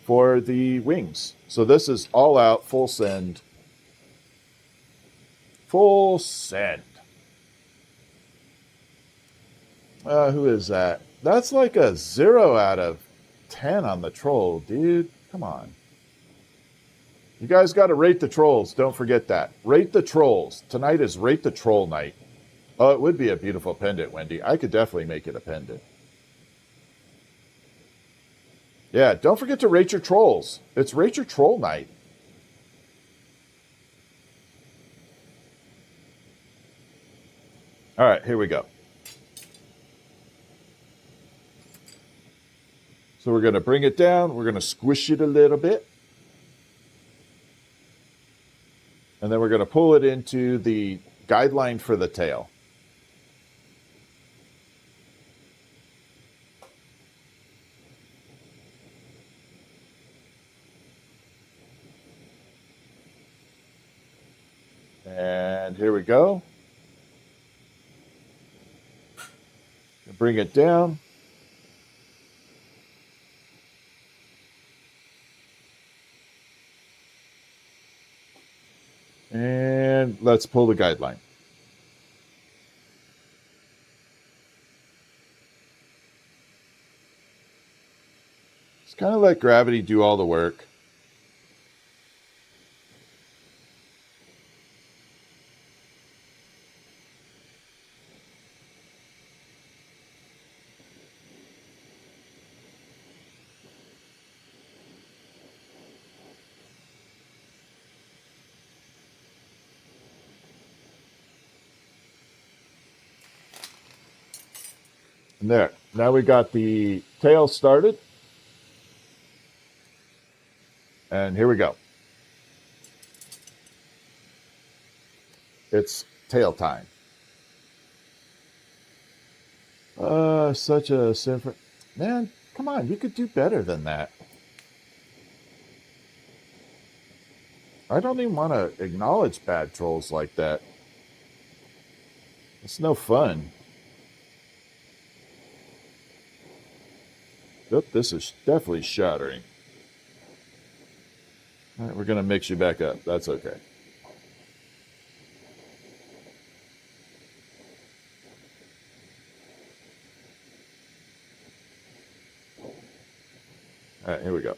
for the wings. So this is all out, full send. Full send. Who is that? That's like a 0 out of 10 on the troll, dude. Come on. You guys got to rate the trolls. Don't forget that. Rate the trolls. Tonight is Rate the Troll night. Oh, it would be a beautiful pendant, Wendy. I could definitely make it a pendant. Yeah, don't forget to rate your trolls. It's Rate Your Troll night. All right, here we go. So we're going to bring it down. We're going to squish it a little bit. And then we're going to pull it into the guideline for the tail. And here we go. Bring it down. And let's pull the guideline. Just kind of let gravity do all the work. And there. Now we got the tail started. And here we go. It's tail time. Such a simple... Man, come on. You could do better than that. I don't even want to acknowledge bad trolls like that. It's no fun. Oop, this is definitely shattering. All right, we're going to mix you back up. That's okay. All right, here we go.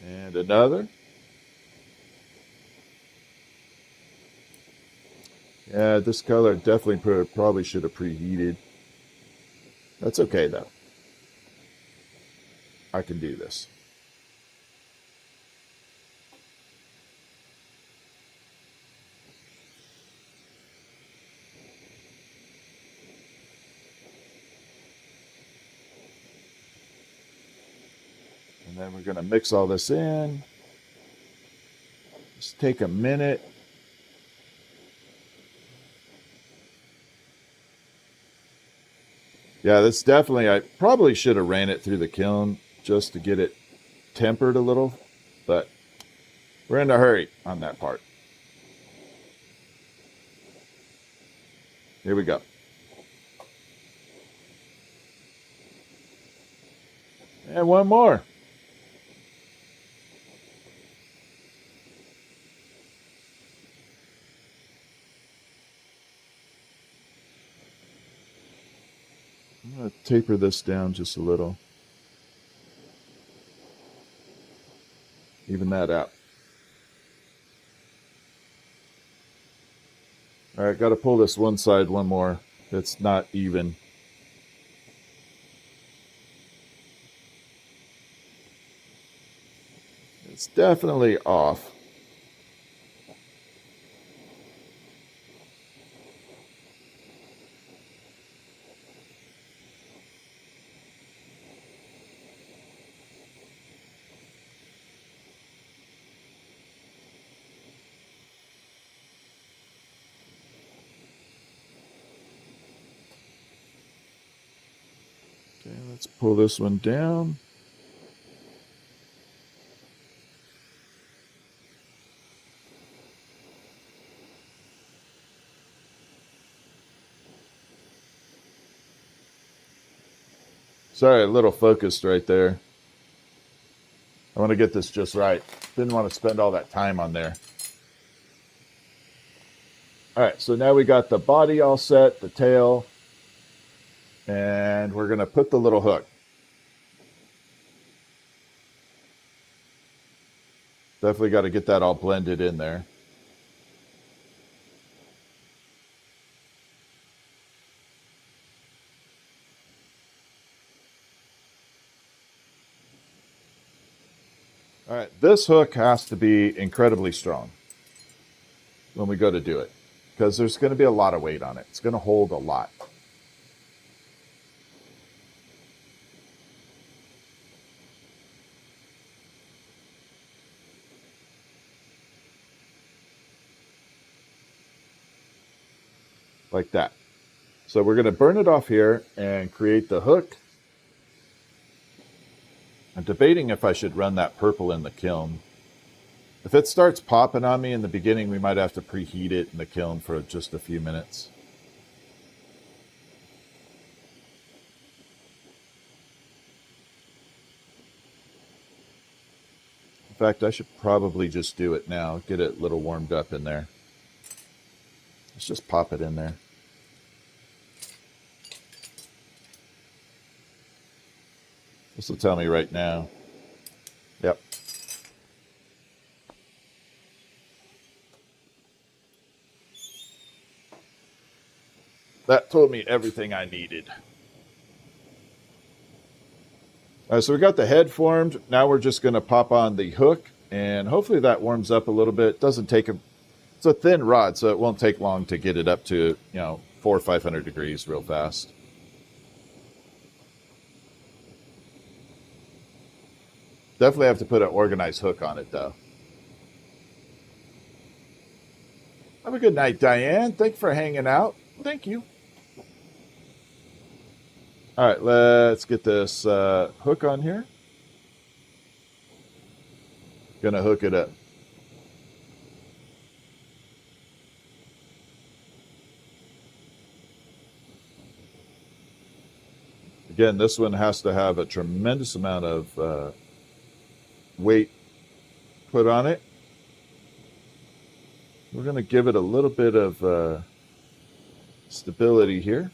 And another. Yeah, this color definitely probably should have preheated. That's okay, though. I can do this. And then we're going to mix all this in. Just take a minute. Yeah, this definitely, I probably should have ran it through the kiln just to get it tempered a little, but we're in a hurry on that part. Here we go. And one more. I'm going to taper this down just a little. Even that out. All right, got to pull this one side one more. It's not even. It's definitely off. Pull this one down. Sorry, a little focused right there. I want to get this just right. Didn't want to spend all that time on there. All right, so now we got the body all set, the tail, and we're going to put the little hook. Definitely got to get that all blended in there. All right, this hook has to be incredibly strong when we go to do it, because there's going to be a lot of weight on it. It's going to hold a lot. Like that. So we're going to burn it off here and create the hook. I'm debating if I should run that purple in the kiln. If it starts popping on me in the beginning, we might have to preheat it in the kiln for just a few minutes. In fact, I should probably just do it now. Get it a little warmed up in there. Let's just pop it in there. This will tell me right now. Yep. That told me everything I needed. So we got the head formed. Now we're just going to pop on the hook, and hopefully that warms up a little bit. Doesn't take it's a thin rod, so it won't take long to get it up to, 400 or 500 degrees real fast. Definitely have to put an organized hook on it, though. Have a good night, Diane. Thanks for hanging out. Thank you. All right, let's get this hook on here. Gonna hook it up. Again, this one has to have a tremendous amount of weight put on it. We're going to give it a little bit of stability here.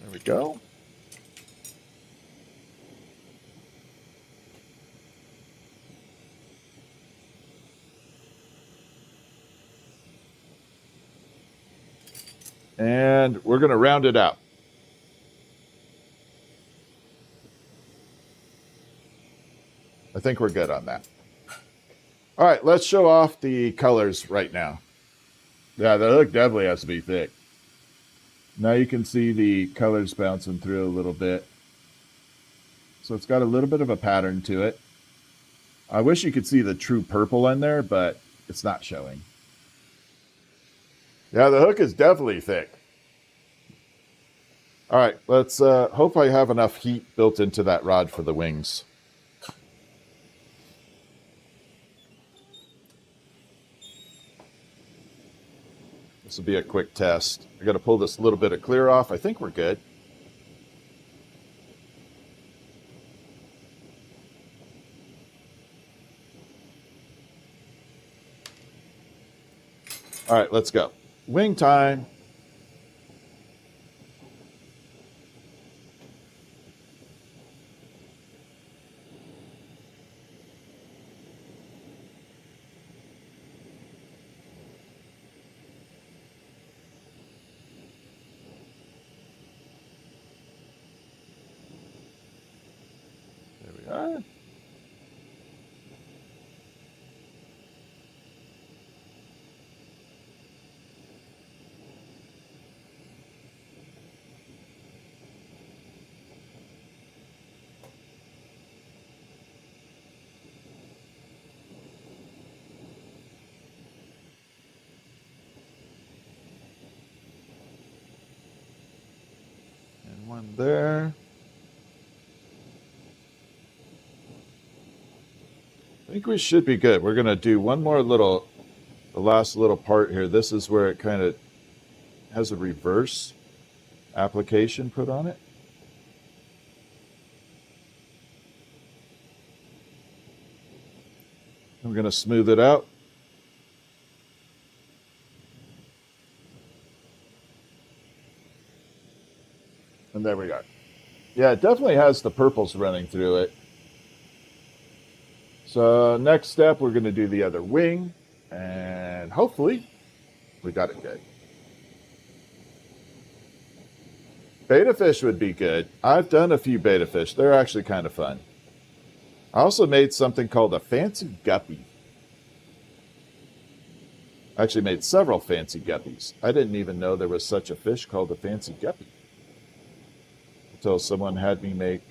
There we go. And we're going to round it out. I think we're good on that. All right, let's show off the colors right now. Yeah, the hook definitely has to be thick. Now you can see the colors bouncing through a little bit. So it's got a little bit of a pattern to it. I wish you could see the true purple in there, but it's not showing. Yeah, the hook is definitely thick. All right, let's hope I have enough heat built into that rod for the wings. This will be a quick test. I got to pull this little bit of clear off. I think we're good. All right, let's go. Wing time. There we are. One there. I think we should be good. We're going to do one more little, the last little part here. This is where it kind of has a reverse application put on it. We're going to smooth it out. And there we go. Yeah, it definitely has the purples running through it. So next step, we're going to do the other wing. And hopefully we got it good. Beta fish would be good. I've done a few beta fish. They're actually kind of fun. I also made something called a fancy guppy. I actually made several fancy guppies. I didn't even know there was such a fish called a fancy guppy until someone had me make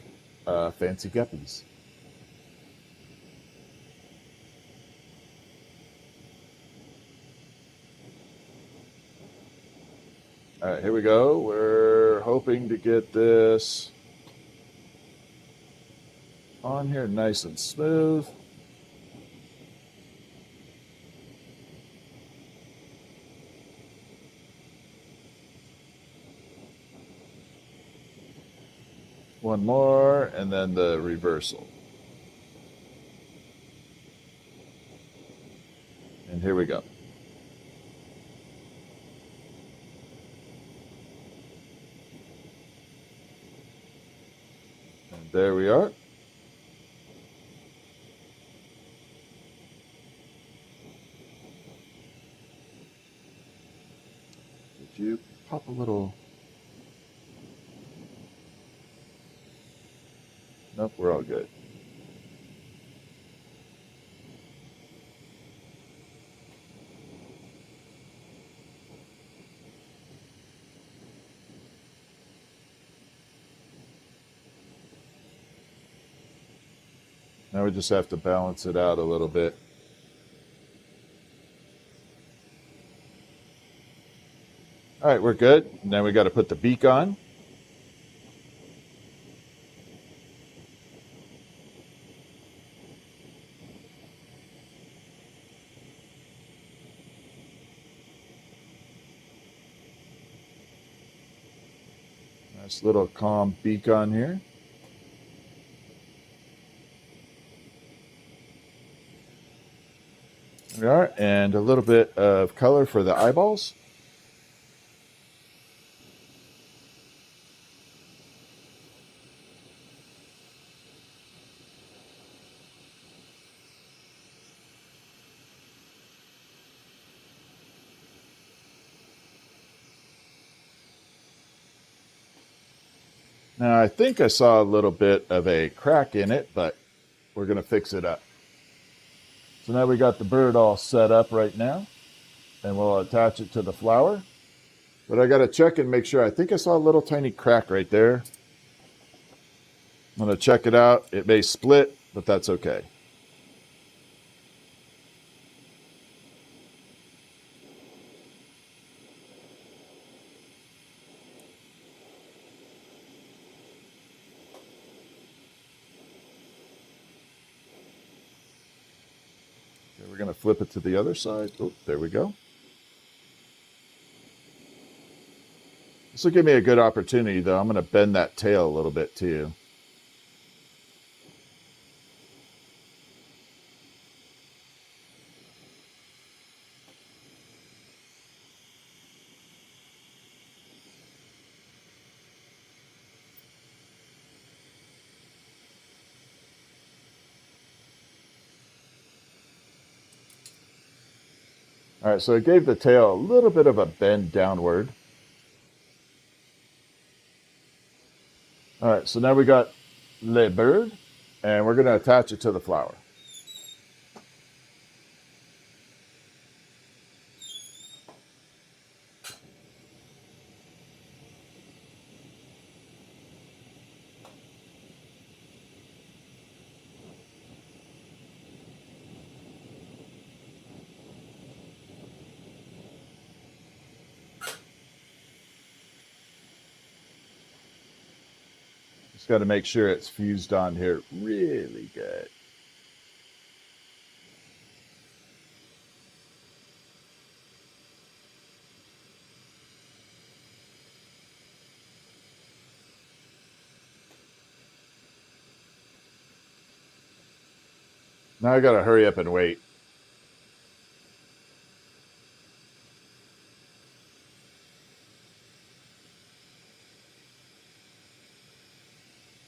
fancy guppies. All right, here we go. We're hoping to get this on here nice and smooth. One more, and then the reversal. And here we go. And there we are. Did you pop a little? Nope, we're all good. Now we just have to balance it out a little bit. All right, we're good. Now we got to put the beak on. Nice little calm beak on here. There we are, and a little bit of color for the eyeballs. Now, I think I saw a little bit of a crack in it, but we're going to fix it up. So now we got the bird all set up right now, and we'll attach it to the flower. But I got to check and make sure. I think I saw a little tiny crack right there. I'm going to check it out. It may split, but that's okay. We're going to flip it to the other side. Oh, there we go. This will give me a good opportunity, though. I'm going to bend that tail a little bit, too. All right, so it gave the tail a little bit of a bend downward. All right, so now we got le bird, and we're going to attach it to the flower. Just got to make sure it's fused on here really good. Now I got to hurry up and wait.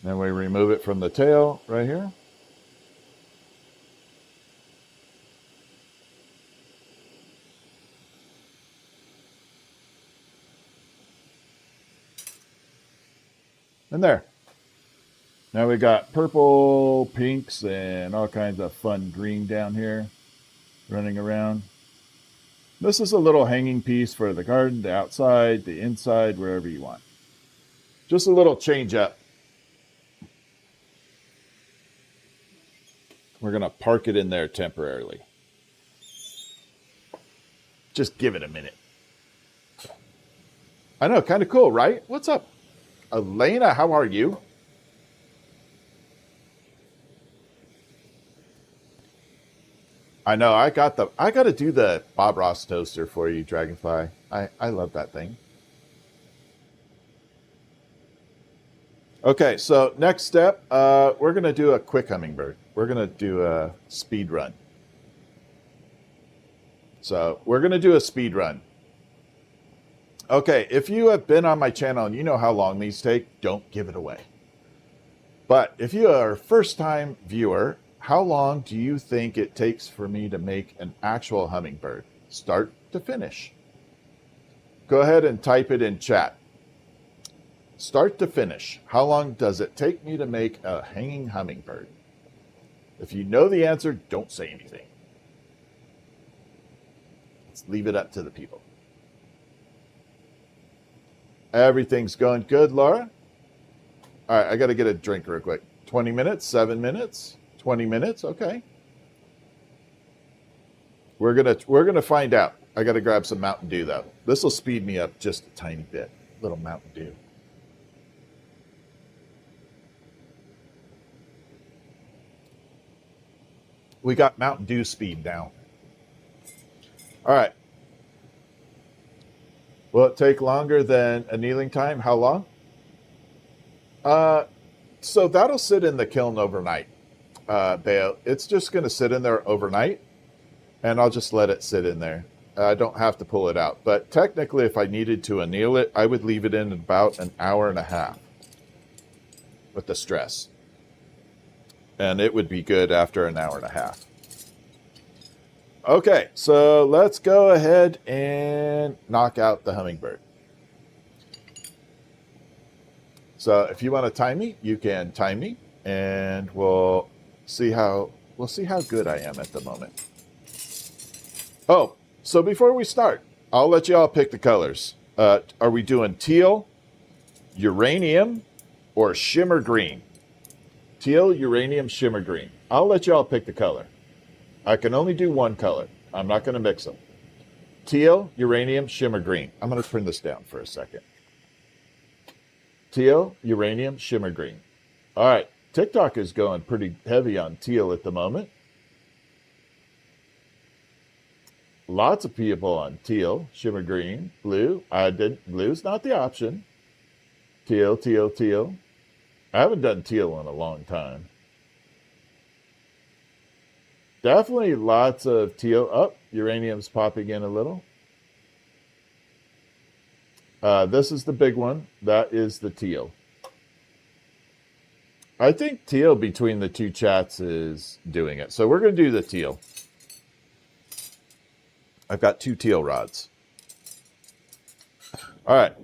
Then we remove it from the tail right here. And there. Now we got purple, pinks, and all kinds of fun green down here running around. This is a little hanging piece for the garden, the outside, the inside, wherever you want. Just a little change up. We're going to park it in there temporarily. Just give it a minute. I know, kind of cool, right? What's up? Elena, how are you? I know, I got to do the Bob Ross toaster for you, Dragonfly. I love that thing. Okay, so next step, we're going to do a quick hummingbird. We're going to do a speed run. So we're going to do a speed run. Okay, if you have been on my channel and you know how long these take, don't give it away. But if you are a first-time viewer, how long do you think it takes for me to make an actual hummingbird, start to finish? Go ahead and type it in chat. Start to finish, how long does it take me to make a hanging hummingbird? If you know the answer, don't say anything. Let's leave it up to the people. Everything's going good, Laura? All right, I got to get a drink real quick. 20 minutes, 7 minutes, 20 minutes, okay. We're gonna find out. I got to grab some Mountain Dew, though. This will speed me up just a tiny bit. Little Mountain Dew. We got Mountain Dew speed now. All right. Will it take longer than annealing time? How long? So that'll sit in the kiln overnight, Bale. It's just going to sit in there overnight, and I'll just let it sit in there. I don't have to pull it out. But technically, if I needed to anneal it, I would leave it in about an hour and a half with the stress. And it would be good after an hour and a half. Okay, so let's go ahead and knock out the hummingbird. So if you want to time me, you can time me, and we'll see how good I am at the moment. Oh, so before we start, I'll let you all pick the colors. Are we doing teal, uranium, or shimmer green? Teal, uranium, shimmer green. I'll let you all pick the color. I can only do one color. I'm not going to mix them. Teal, uranium, shimmer green. I'm going to turn this down for a second. Teal, uranium, shimmer green. All right. TikTok is going pretty heavy on teal at the moment. Lots of people on teal, shimmer green, blue. Blue's not the option. Teal, teal, teal. I haven't done teal in a long time. Definitely lots of teal. Oh, uranium's popping in a little. This is the big one. That is the teal. I think teal between the two chats is doing it. So we're going to do the teal. I've got 2 teal rods. All right.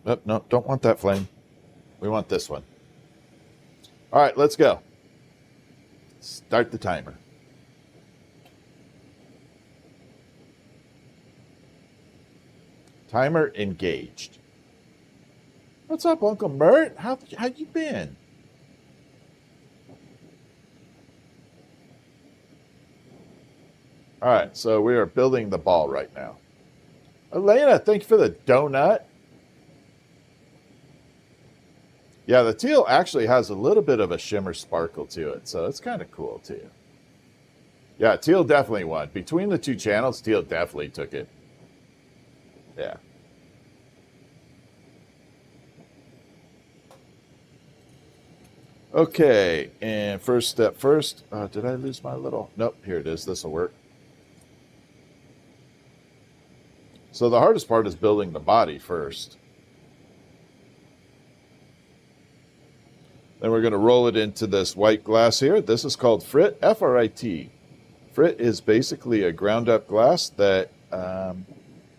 Oh, no, don't want that flame. We want this one. All right, let's go. Start the timer. Timer engaged. What's up, Uncle Mert? How you been? All right, so we are building the ball right now. Elena, thank you for the donut. Yeah, the teal actually has a little bit of a shimmer sparkle to it, so it's kind of cool too. Yeah, teal definitely won. Between the two channels, teal definitely took it. Yeah. Okay, and first step first. Did I lose my little? Nope, here it is. This will work. So the hardest part is building the body first. Then we're going to roll it into this white glass here. This is called frit, F-R-I-T. Frit is basically a ground up glass that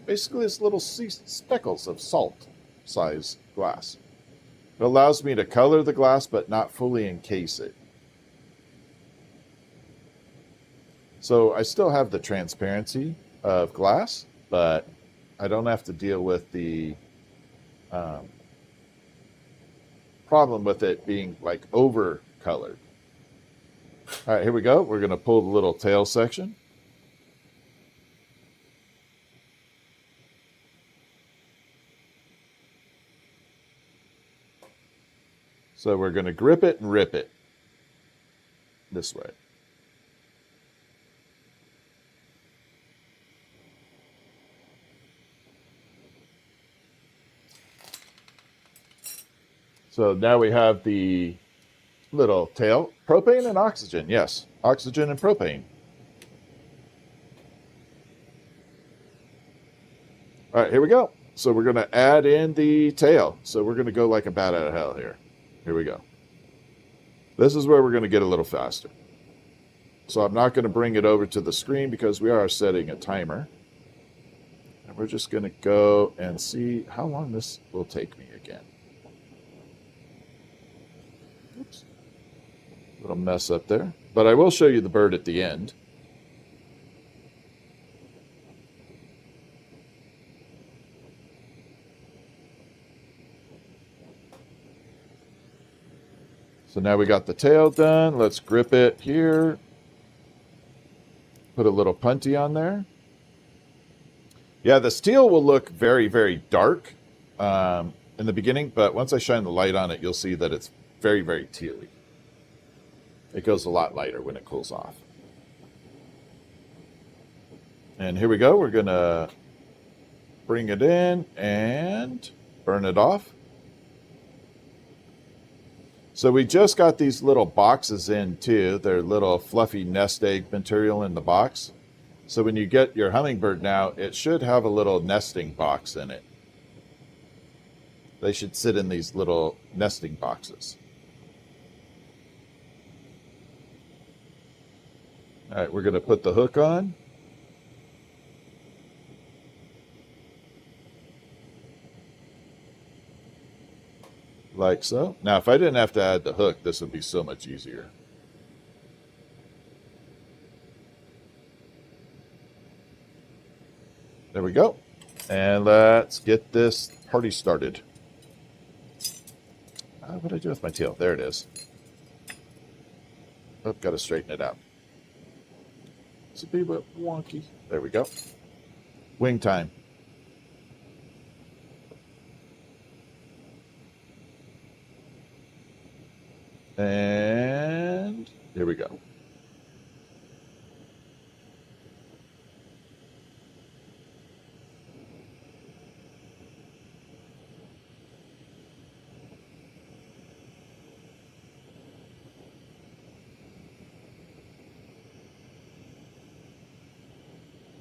basically is little speckles of salt size glass. It allows me to color the glass but not fully encase it. So I still have the transparency of glass, but I don't have to deal with the problem with it being like over colored. All right, here we go. We're going to pull the little tail section. So we're going to grip it and rip it this way. So now we have the little tail. Propane and oxygen. Yes, oxygen and propane. All right, here we go. So we're going to add in the tail. So we're going to go like a bat out of hell here. Here we go. This is where we're going to get a little faster. So I'm not going to bring it over to the screen because we are setting a timer. And we're just going to go and see how long this will take me again. Oops. Little mess up there. But I will show you the bird at the end. So now we got the tail done. Let's grip it here. Put a little punty on there. Yeah, the steel will look very, very dark in the beginning, but once I shine the light on it, you'll see that it's very, very tealy. It goes a lot lighter when it cools off. And here we go. We're going to bring it in and burn it off. So we just got these little boxes in too. They're little fluffy nest egg material in the box. So when you get your hummingbird now, it should have a little nesting box in it. They should sit in these little nesting boxes. All right, we're going to put the hook on. Like so. Now, if I didn't have to add the hook, this would be so much easier. There we go. And let's get this party started. What did I do with my tail? There it is. Oh, got to straighten it out. It's a bit wonky. There we go. Wing time. And here we go.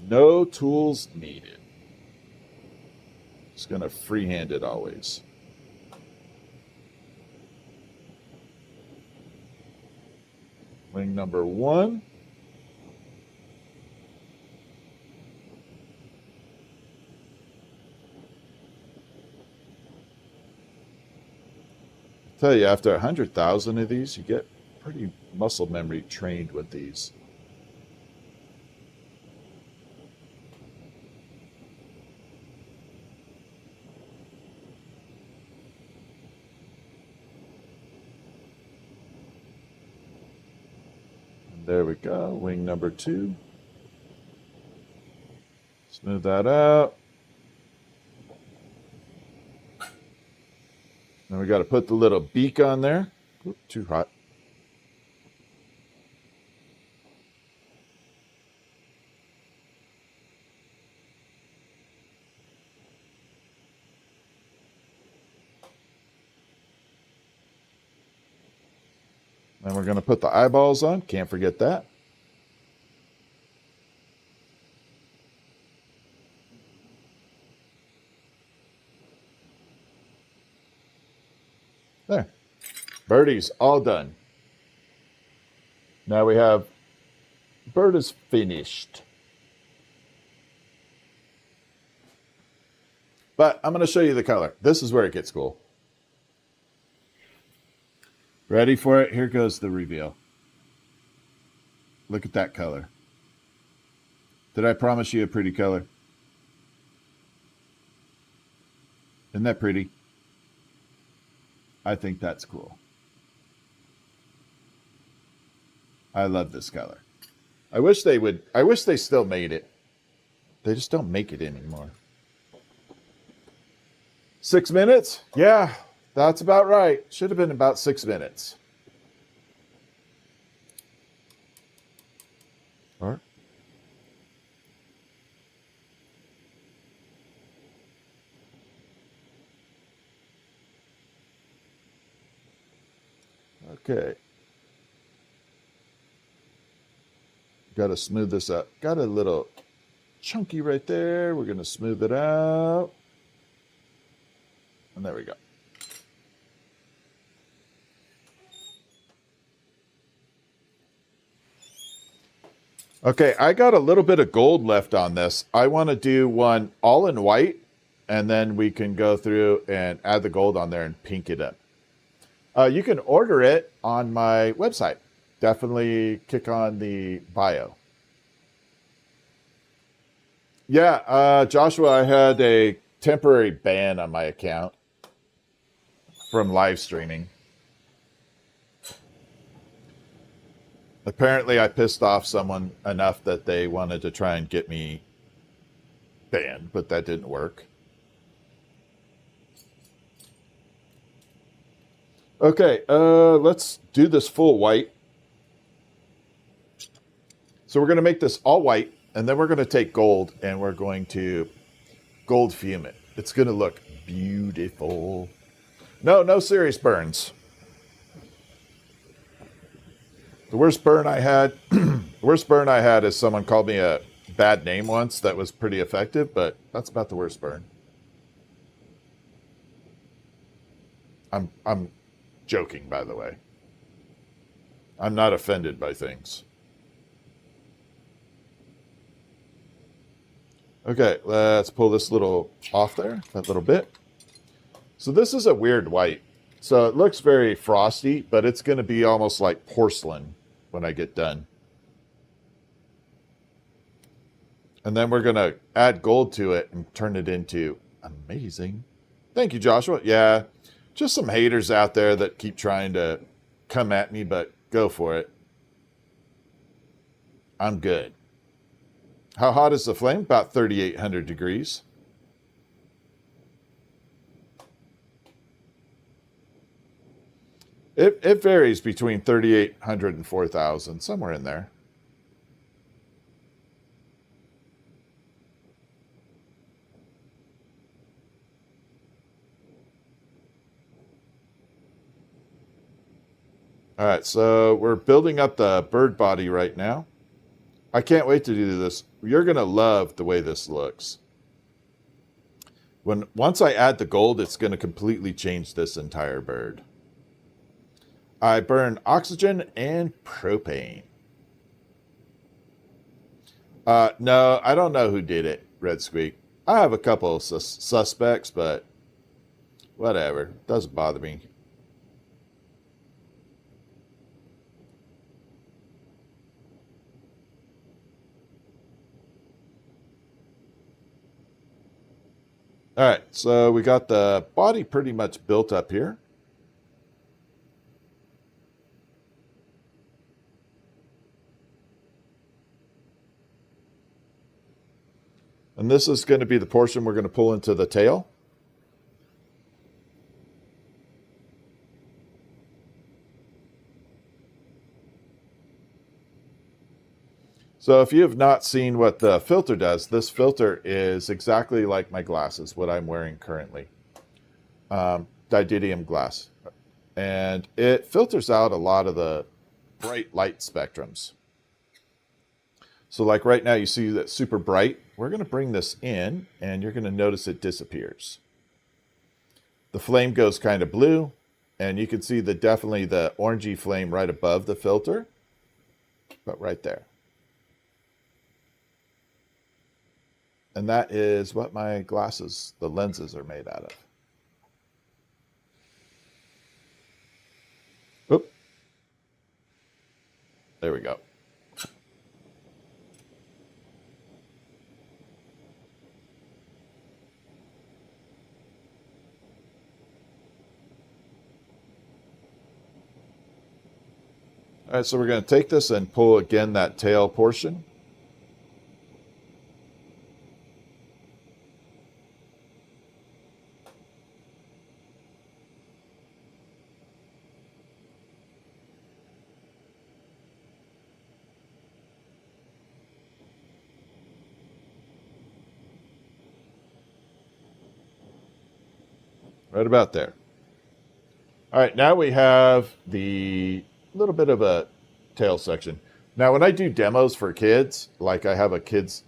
No tools needed. Just going to freehand it always. Wing number 1. I tell you, after 100,000 of these, you get pretty muscle memory trained with these. There we go, wing number 2. Smooth that out. Then And we got to put the little beak on there. Oop, too hot. And we're going to put the eyeballs on. Can't forget that. There. Birdie's all done. Now we have bird is finished. But I'm going to show you the color. This is where it gets cool. Ready for it? Here goes the reveal. Look at that color. Did I promise you a pretty color? Isn't that pretty? I think that's cool. I love this color. I wish they still made it. They just don't make it anymore. 6 minutes? Yeah, that's about right. Should have been about 6 minutes. All right. Okay. Got to smooth this up. Got a little chunky right there. We're going to smooth it out. And there we go. Okay, I got a little bit of gold left on this. I want to do one all in white, and then we can go through and add the gold on there and pink it up. You can order it on my website. Definitely click on the bio. Yeah, Joshua, I had a temporary ban on my account from live streaming. Apparently, I pissed off someone enough that they wanted to try and get me banned, but that didn't work. Okay, let's do this full white. So we're going to make this all white, and then we're going to take gold, and we're going to Gold-fume it. It's going to look beautiful. No serious burns. The worst burn I had, is someone called me a bad name once. That was pretty effective, but that's about the worst burn. I'm joking, by the way. I'm not offended by things. Okay, let's pull this little off there, that little bit. So this is a weird white. So it looks very frosty, but it's going to be almost like porcelain when I get done. And then we're going to add gold to it and turn it into amazing. Thank you, Joshua. Yeah, just some haters out there that keep trying to come at me, but go for it. I'm good. How hot is the flame? About 3,800 degrees. It varies between 3,800 and 4,000, somewhere in there. All right, so we're building up the bird body right now. I can't wait to do this. You're going to love the way this looks. Once I add the gold, it's going to completely change this entire bird. I burn oxygen and propane. No, I don't know who did it, Red Squeak. I have a couple of suspects, but whatever. Doesn't bother me. All right, so we got the body pretty much built up here. And this is going to be the portion we're going to pull into the tail. So if you have not seen what the filter does, this filter is exactly like my glasses, what I'm wearing currently. Didymium glass. And it filters out a lot of the bright light spectrums. So like right now, you see that super bright. We're going to bring this in, and you're going to notice it disappears. The flame goes kind of blue, and you can see definitely the orangey flame right above the filter, but right there. And that is what my glasses, the lenses, are made out of. Oop. There we go. All right, so we're going to take this and pull again that tail portion. Right about there. All right, now we have the little bit of a tail section. Now, when I do demos for kids, like I have a kids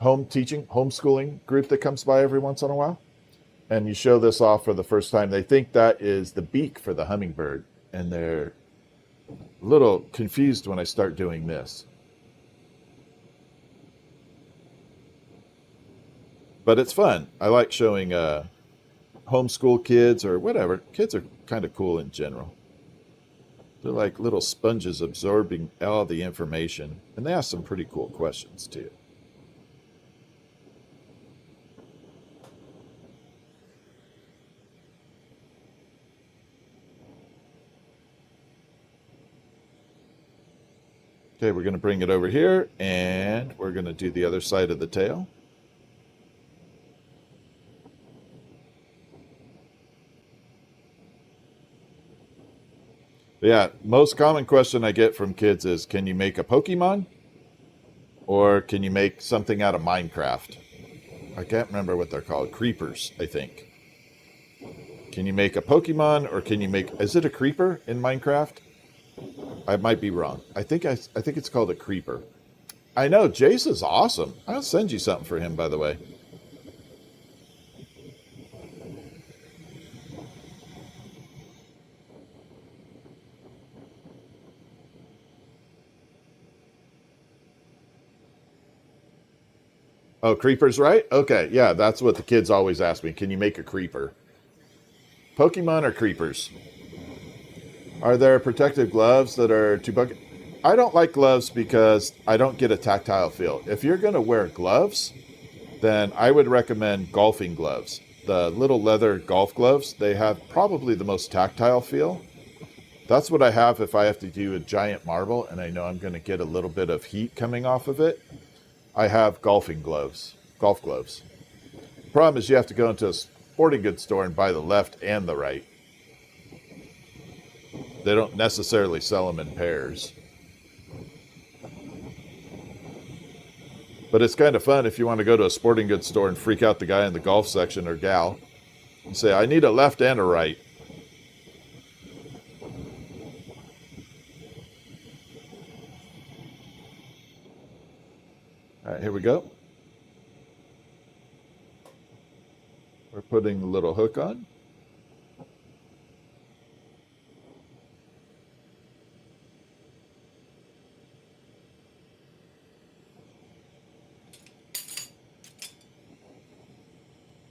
homeschooling group that comes by every once in a while, and you show this off for the first time, they think that is the beak for the hummingbird, and they're a little confused when I start doing this. But it's fun. I like showing homeschool kids or whatever. Kids are kind of cool in general. They're like little sponges absorbing all the information. And they ask some pretty cool questions too. Okay, we're going to bring it over here, and we're going to do the other side of the tail. Yeah, most common question I get from kids is, can you make a Pokemon? Or can you make something out of Minecraft? I can't remember what they're called. Creepers, I think. Can you make a Pokemon, or can you make... Is it a creeper in Minecraft? I might be wrong. I think it's called a creeper. I know, Jace is awesome. I'll send you something for him, by the way. Oh, creepers, right? Okay, yeah, that's what the kids always ask me. Can you make a creeper? Pokemon or creepers? Are there protective gloves that are too buggy? I don't like gloves because I don't get a tactile feel. If you're going to wear gloves, then I would recommend golfing gloves. The little leather golf gloves, they have probably the most tactile feel. That's what I have if I have to do a giant marble and I know I'm going to get a little bit of heat coming off of it. I have golf gloves. The problem is you have to go into a sporting goods store and buy the left and the right. They don't necessarily sell them in pairs. But it's kind of fun if you want to go to a sporting goods store and freak out the guy in the golf section or gal and say, I need a left and a right. All right, here we go. We're putting the little hook on.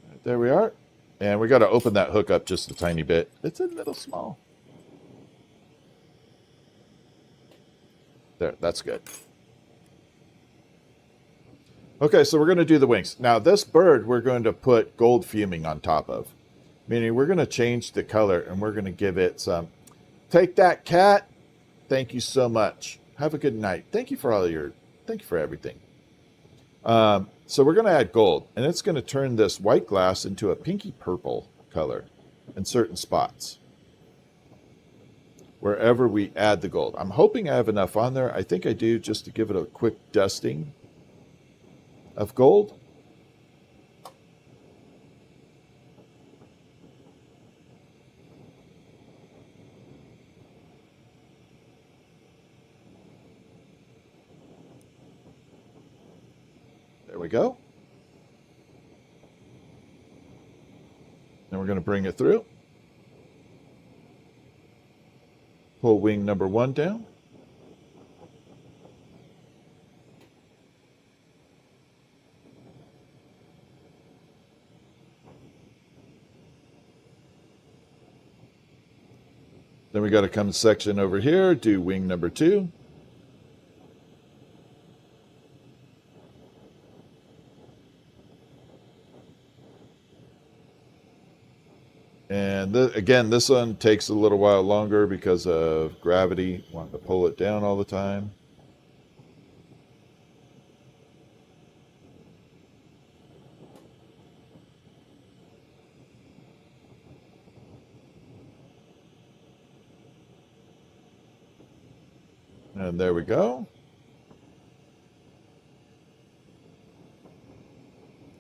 Right, there we are. And we got to open that hook up just a tiny bit. It's a little small. There, that's good. Okay, so we're going to do the wings. Now, this bird we're going to put gold fuming on top of. Meaning we're going to change the color and we're going to give it some... Take that, cat. Thank you so much. Have a good night. Thank you for Thank you for everything. So we're going to add gold. And it's going to turn this white glass into a pinky purple color in certain spots. wherever we add the gold. I'm hoping I have enough on there. I think I do, just to give it a quick dusting of gold. There we go. Then we're going to bring it through. Pull wing number 1 down. Then we got to come section over here, do wing number 2. And again, this one takes a little while longer because of gravity. Want to pull it down all the time. And there we go.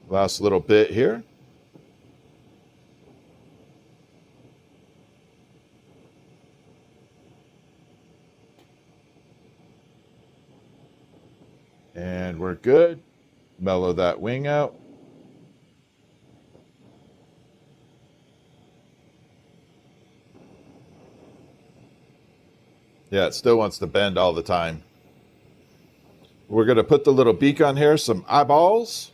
Last little bit here. And we're good. Mellow that wing out. Yeah, it still wants to bend all the time. We're going to put the little beak on here, some eyeballs.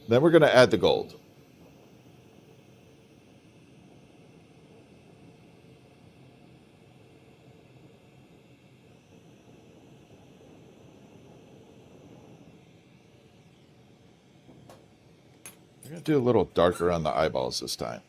Then we're going to add the gold. I'm going to do a little darker on the eyeballs this time.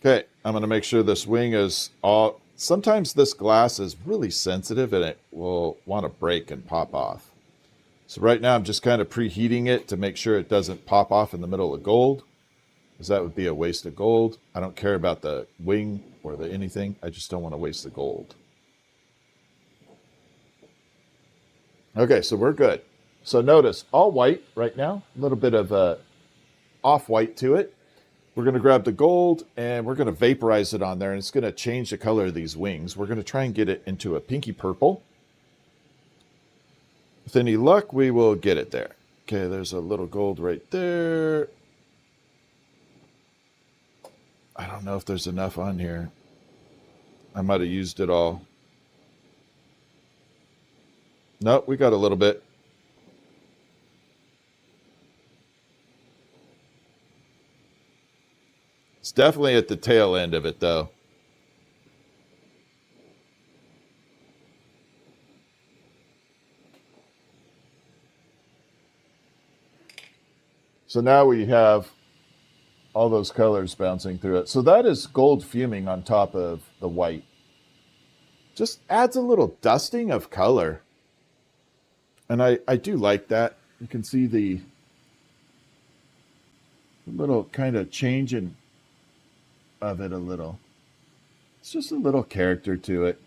Okay, I'm going to make sure this wing is all... Sometimes this glass is really sensitive and it will want to break and pop off. So right now I'm just kind of preheating it to make sure it doesn't pop off in the middle of gold, because that would be a waste of gold. I don't care about the wing or the anything. I just don't want to waste the gold. Okay, so we're good. So notice, all white right now, a little bit of off-white to it. We're going to grab the gold and we're going to vaporize it on there, and it's going to change the color of these wings. We're going to try and get it into a pinky purple. With any luck, we will get it there. Okay, there's a little gold right there. I don't know if there's enough on here. I might have used it all. Nope, we got a little bit. It's definitely at the tail end of it, though. So now we have all those colors bouncing through it. So that is gold fuming on top of the white. Just adds a little dusting of color. And I do like that. You can see the little kind of change in of it a little. It's just a little character to it.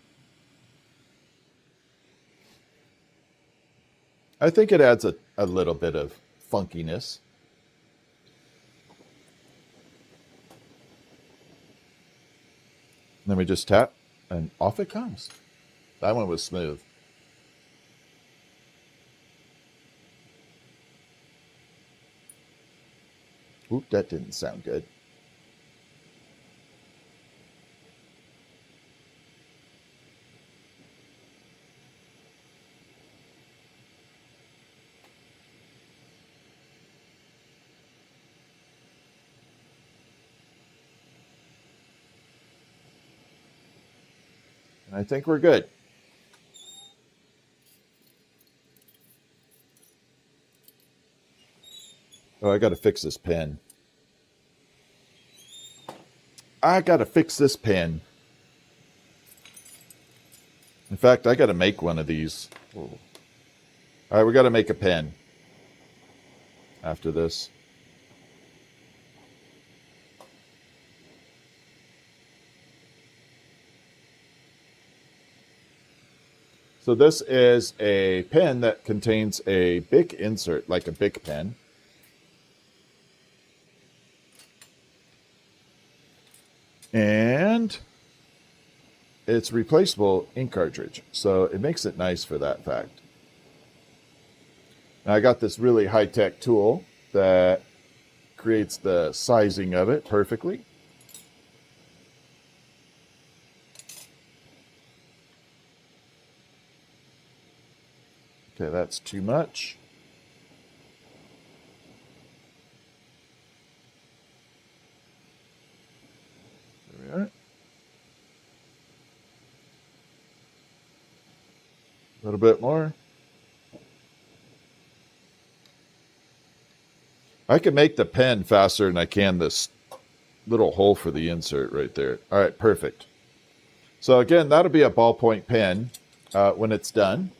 I think it adds a little bit of funkiness. Then we just tap and off it comes. That one was smooth. Oop, that didn't sound good. And I think we're good. Oh, I got to fix this pen. I got to fix this pen. In fact, I got to make one of these. Oh, All right, we got to make a pen after this. So this is a pen that contains a Bic insert, like a Bic pen. And it's replaceable ink cartridge, so it makes it nice for that fact. Now I got this really high-tech tool that creates the sizing of it perfectly. Okay, that's too much. There we are. A little bit more. I can make the pen faster than I can this little hole for the insert right there. All right, perfect. So again, that'll be a ballpoint pen when it's done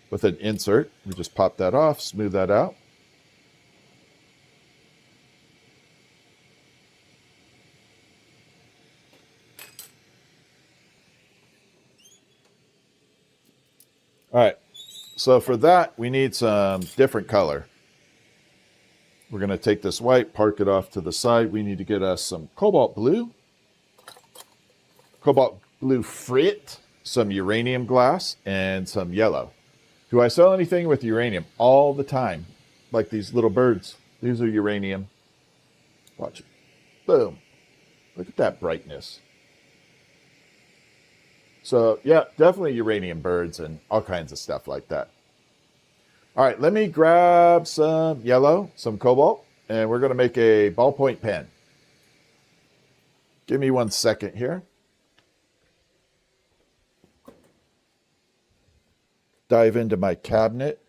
with an insert. We just pop that off, smooth that out. All right, so for that, we need some different color. We're going to take this white, park it off to the side. We need to get us some cobalt blue frit, some uranium glass, and some yellow. Do I sell anything with uranium? All the time. Like these little birds. These are uranium. Watch it. Boom. Look at that brightness. So, yeah, definitely uranium birds and all kinds of stuff like that. All right, let me grab some yellow, some cobalt, and we're going to make a ballpoint pen. Give me 1 second here. Dive into my cabinet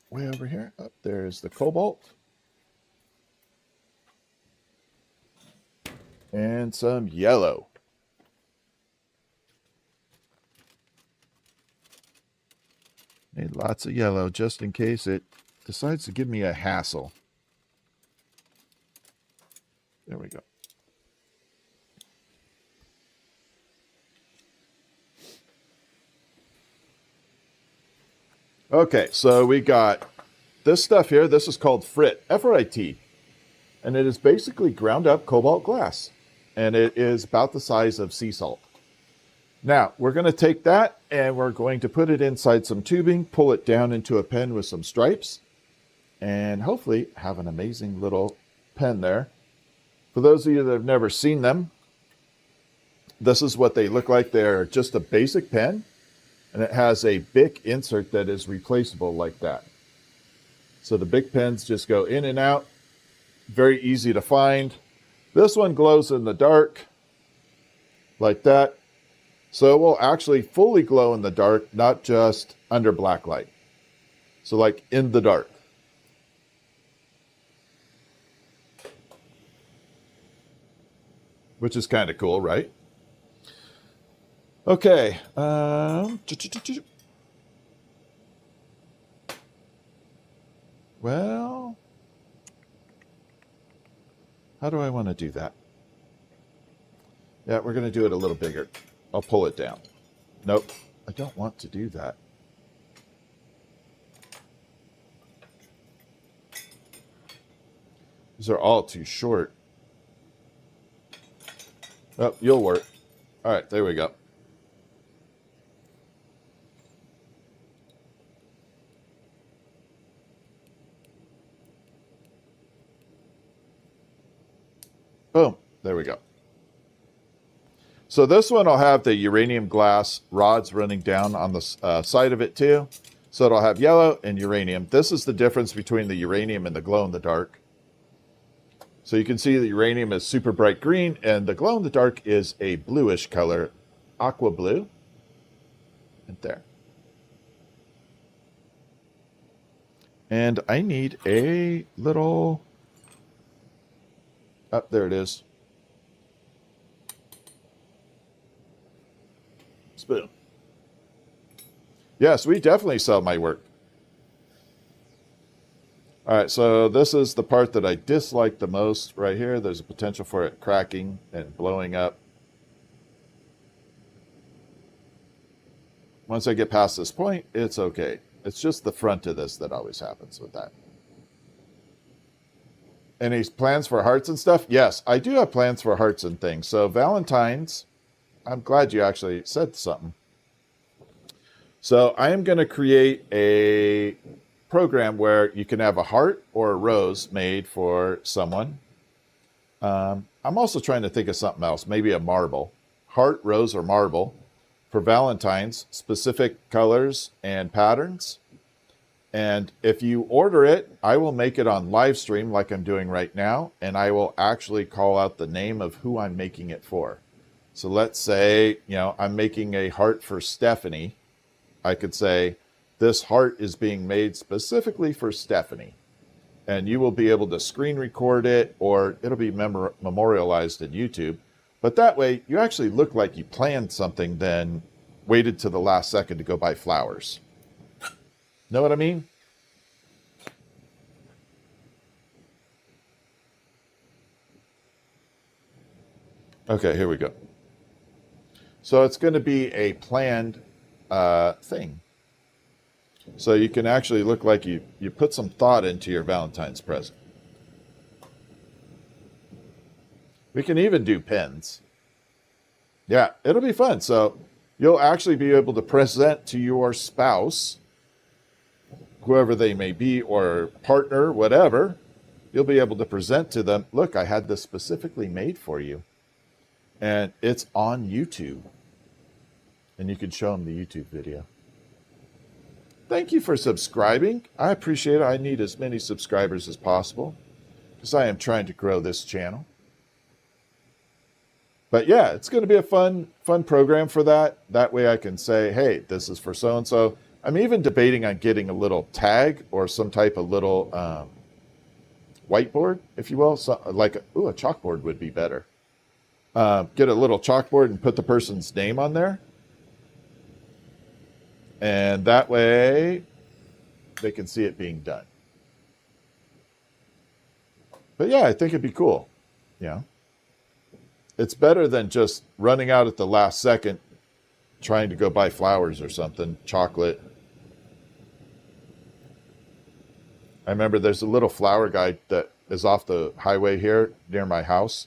way over here. Up there's the cobalt. And some yellow. Need lots of yellow just in case it decides to give me a hassle. There we go. Okay, so we got this stuff here. This is called frit, F-R-I-T. And it is basically ground up cobalt glass. And it is about the size of sea salt. Now, we're going to take that and we're going to put it inside some tubing, pull it down into a pen with some stripes, and hopefully have an amazing little pen there. For those of you that have never seen them, this is what they look like. They're just a basic pen, and it has a Bic insert that is replaceable like that. So the Bic pens just go in and out. Very easy to find. This one glows in the dark like that. So it will actually fully glow in the dark, not just under black light. So like in the dark. Which is kind of cool, right? Okay. Well, how do I want to do that? Yeah, we're going to do it a little bigger. I'll pull it down. Nope, I don't want to do that. These are all too short. Oh, you'll work. All right, there we go. Boom, there we go. So this one will have the uranium glass rods running down on the side of it too. So it'll have yellow and uranium. This is the difference between the uranium and the glow-in-the-dark. So you can see the uranium is super bright green and the glow-in-the-dark is a bluish color, aqua blue. Right there. And I need a little... Oh, there it is. Spoon. Yes, we definitely sell my work. All right, so this is the part that I dislike the most right here. There's a potential for it cracking and blowing up. Once I get past this point, it's okay. It's just the front of this that always happens with that. Any plans for hearts and stuff? Yes, I do have plans for hearts and things. So Valentine's, I'm glad you actually said something. So I am going to create a program where you can have a heart or a rose made for someone. I'm also trying to think of something else, maybe a marble. Heart, rose, or marble for Valentine's, specific colors and patterns. And if you order it, I will make it on live stream like I'm doing right now, and I will actually call out the name of who I'm making it for. So let's say, I'm making a heart for Stephanie. I could say, this heart is being made specifically for Stephanie. And you will be able to screen record it, or it'll be memorialized in YouTube. But that way, you actually look like you planned something, then waited to the last second to go buy flowers. Know what I mean? Okay, here we go. So it's going to be a planned thing. So you can actually look like you put some thought into your Valentine's present. We can even do pens. Yeah, it'll be fun. So you'll actually be able to present to your spouse, whoever they may be, or partner, whatever. You'll be able to present to them, look, I had this specifically made for you. And it's on YouTube. And you can show them the YouTube video. Thank you for subscribing. I appreciate it. I need as many subscribers as possible because I am trying to grow this channel. But yeah, it's going to be a fun program for that. That way I can say, hey, this is for so-and-so. I'm even debating on getting a little tag or some type of little whiteboard, if you will. So, like, a chalkboard would be better. Get a little chalkboard and put the person's name on there. And that way they can see it being done. But yeah, I think it'd be cool. Yeah. It's better than just running out at the last second, trying to go buy flowers or something, chocolate. I remember there's a little flower guy that is off the highway here near my house.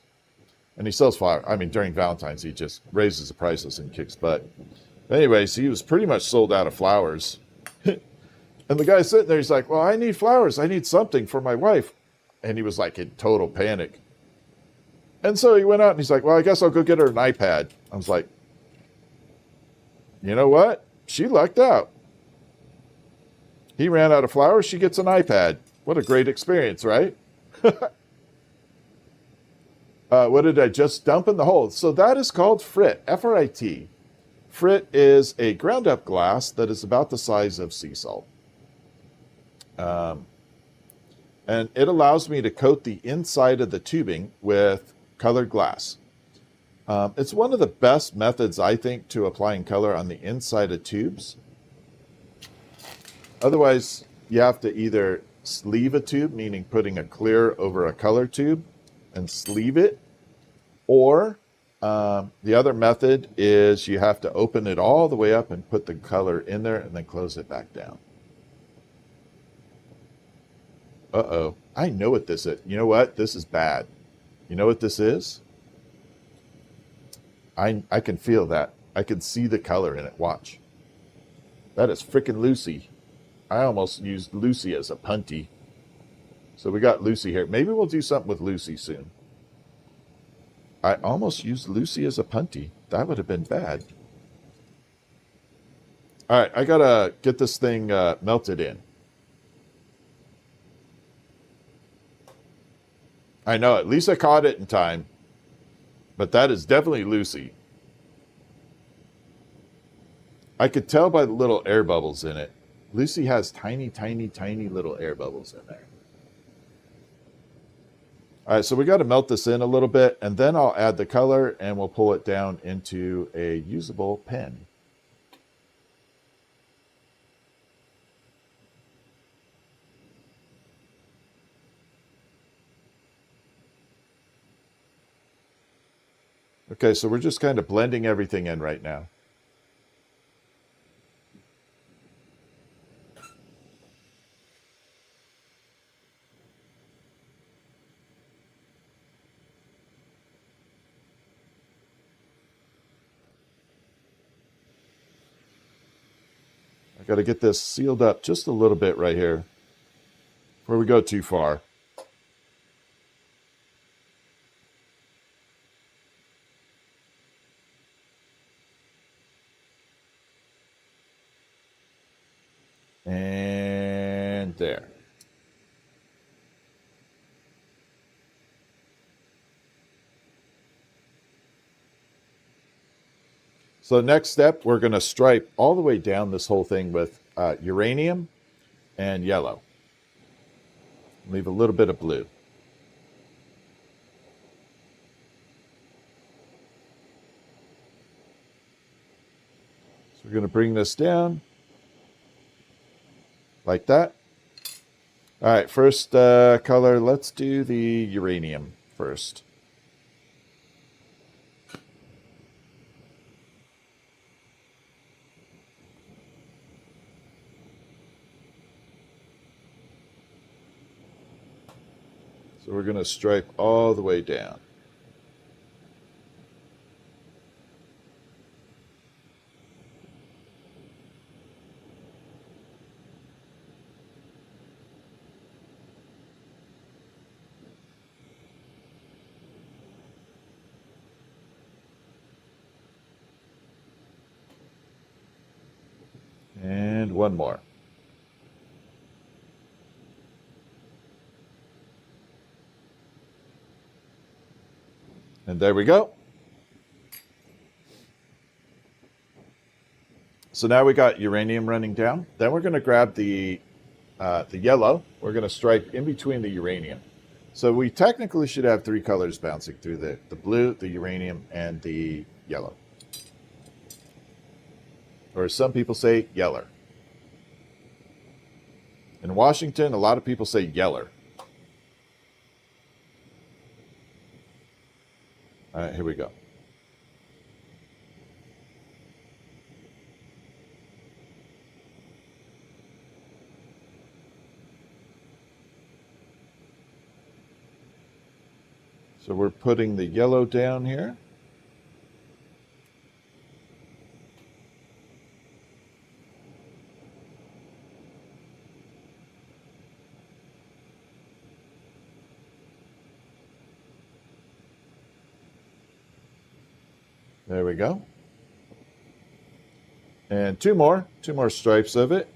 And he sells flowers. I mean, during Valentine's, he just raises the prices and kicks butt. Anyways, he was pretty much sold out of flowers. And the guy's sitting there, he's like, well, I need flowers. I need something for my wife. And he was like in total panic. And so he went out and he's like, well, I guess I'll go get her an iPad. I was like, you know what? She lucked out. He ran out of flowers. She gets an iPad. What a great experience, right? What did I just dump in the hole? So that is called frit, F-R-I-T. Frit is a ground up glass that is about the size of sea salt. And it allows me to coat the inside of the tubing with colored glass. It's one of the best methods, I think, to applying color on the inside of tubes. Otherwise, you have to either sleeve a tube, meaning putting a clear over a color tube and sleeve it, or the other method is you have to open it all the way up and put the color in there and then close it back down. Uh-oh. I know what this is. You know what? This is bad. You know what this is? I can feel that. I can see the color in it. Watch. That is frickin' Lucy. I almost used Lucy as a punty. So we got Lucy here. Maybe we'll do something with Lucy soon. I almost used Lucy as a punty. That would have been bad. All right, I got to get this thing melted in. I know, at least I caught it in time. But that is definitely Lucy. I could tell by the little air bubbles in it. Lucy has tiny, tiny, tiny little air bubbles in there. All right, so we got to melt this in a little bit, and then I'll add the color, and we'll pull it down into a usable pen. Okay, so we're just kind of blending everything in right now. I got to get this sealed up just a little bit right here before we go too far. And there. So next step, we're going to stripe all the way down this whole thing with uranium and yellow. Leave a little bit of blue. So we're going to bring this down like that. All right, first color, let's do the uranium first. So we're going to stripe all the way down. And one more. And there we go. So now we got uranium running down. Then we're going to grab the yellow. We're going to stripe in between the uranium. So we technically should have three colors bouncing through the blue, the uranium, and the yellow. Or some people say yeller. In Washington, a lot of people say yeller. All right, here we go. So we're putting the yellow down here. There we go. And two more stripes of it.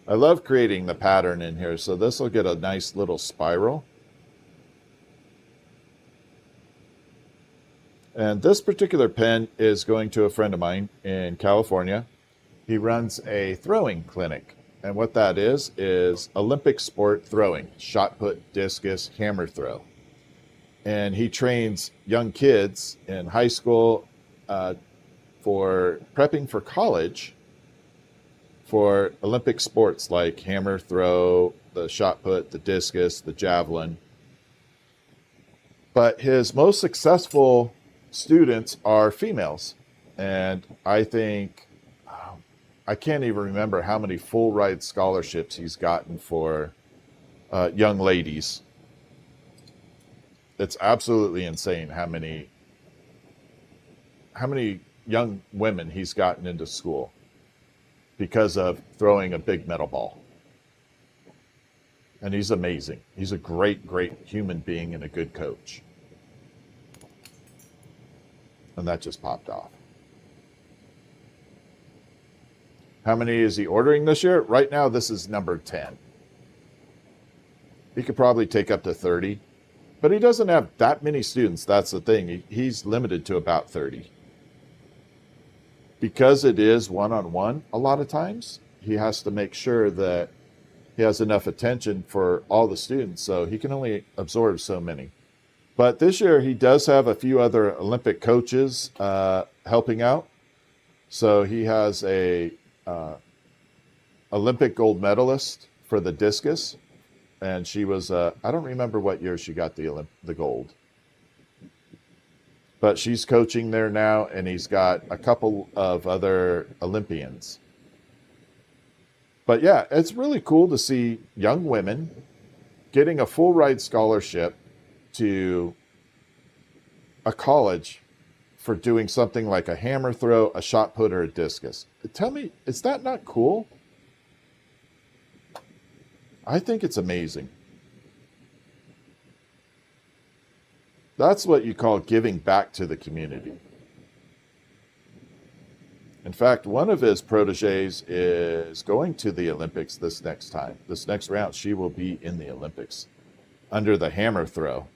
I love creating the pattern in here, so this will get a nice little spiral. And this particular pen is going to a friend of mine in California. He runs a throwing clinic. And what that is Olympic sport throwing, shot put, discus, hammer throw. And he trains young kids in high school for prepping for college for Olympic sports like hammer throw, the shot put, the discus, the javelin. But his most successful students are females. And I think, I can't even remember how many full ride scholarships he's gotten for young ladies. It's absolutely insane how many young women he's gotten into school because of throwing a big metal ball. And he's amazing. He's a great, great human being and a good coach. And that just popped off. How many is he ordering this year? Right now, this is number 10. He could probably take up to 30. But he doesn't have that many students. That's the thing. He's limited to about 30. Because it is one-on-one a lot of times, he has to make sure that he has enough attention for all the students, so he can only absorb so many. But this year, he does have a few other Olympic coaches helping out. So he has a Olympic gold medalist for the discus. And she was, I don't remember what year she got the gold. but she's coaching there now, and he's got a couple of other Olympians. But yeah, it's really cool to see young women getting a full ride scholarship to a college for doing something like a hammer throw, a shot put, or a discus. Tell me, is that not cool? I think it's amazing. That's what you call giving back to the community. In fact, one of his proteges is going to the Olympics this next time. This next round, she will be in the Olympics under the hammer throw.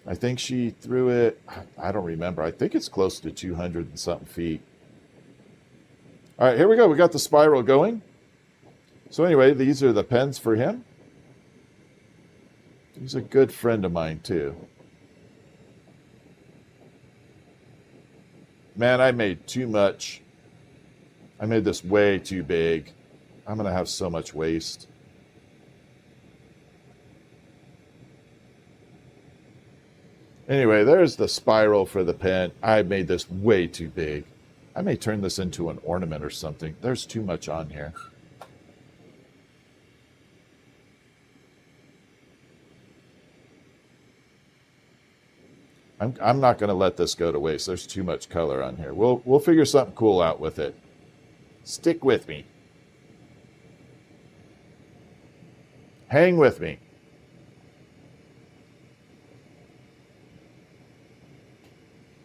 I think she threw it, I don't remember. I think it's close to 200 and something feet. All right, here we go. We got the spiral going. So anyway, these are the pens for him. He's a good friend of mine, too. Man, I made too much. I made this way too big. I'm going to have so much waste. Anyway, there's the spiral for the pen. I made this way too big. I may turn this into an ornament or something. There's too much on here. I'm not going to let this go to waste. There's too much color on here. We'll figure something cool out with it. Stick with me. Hang with me.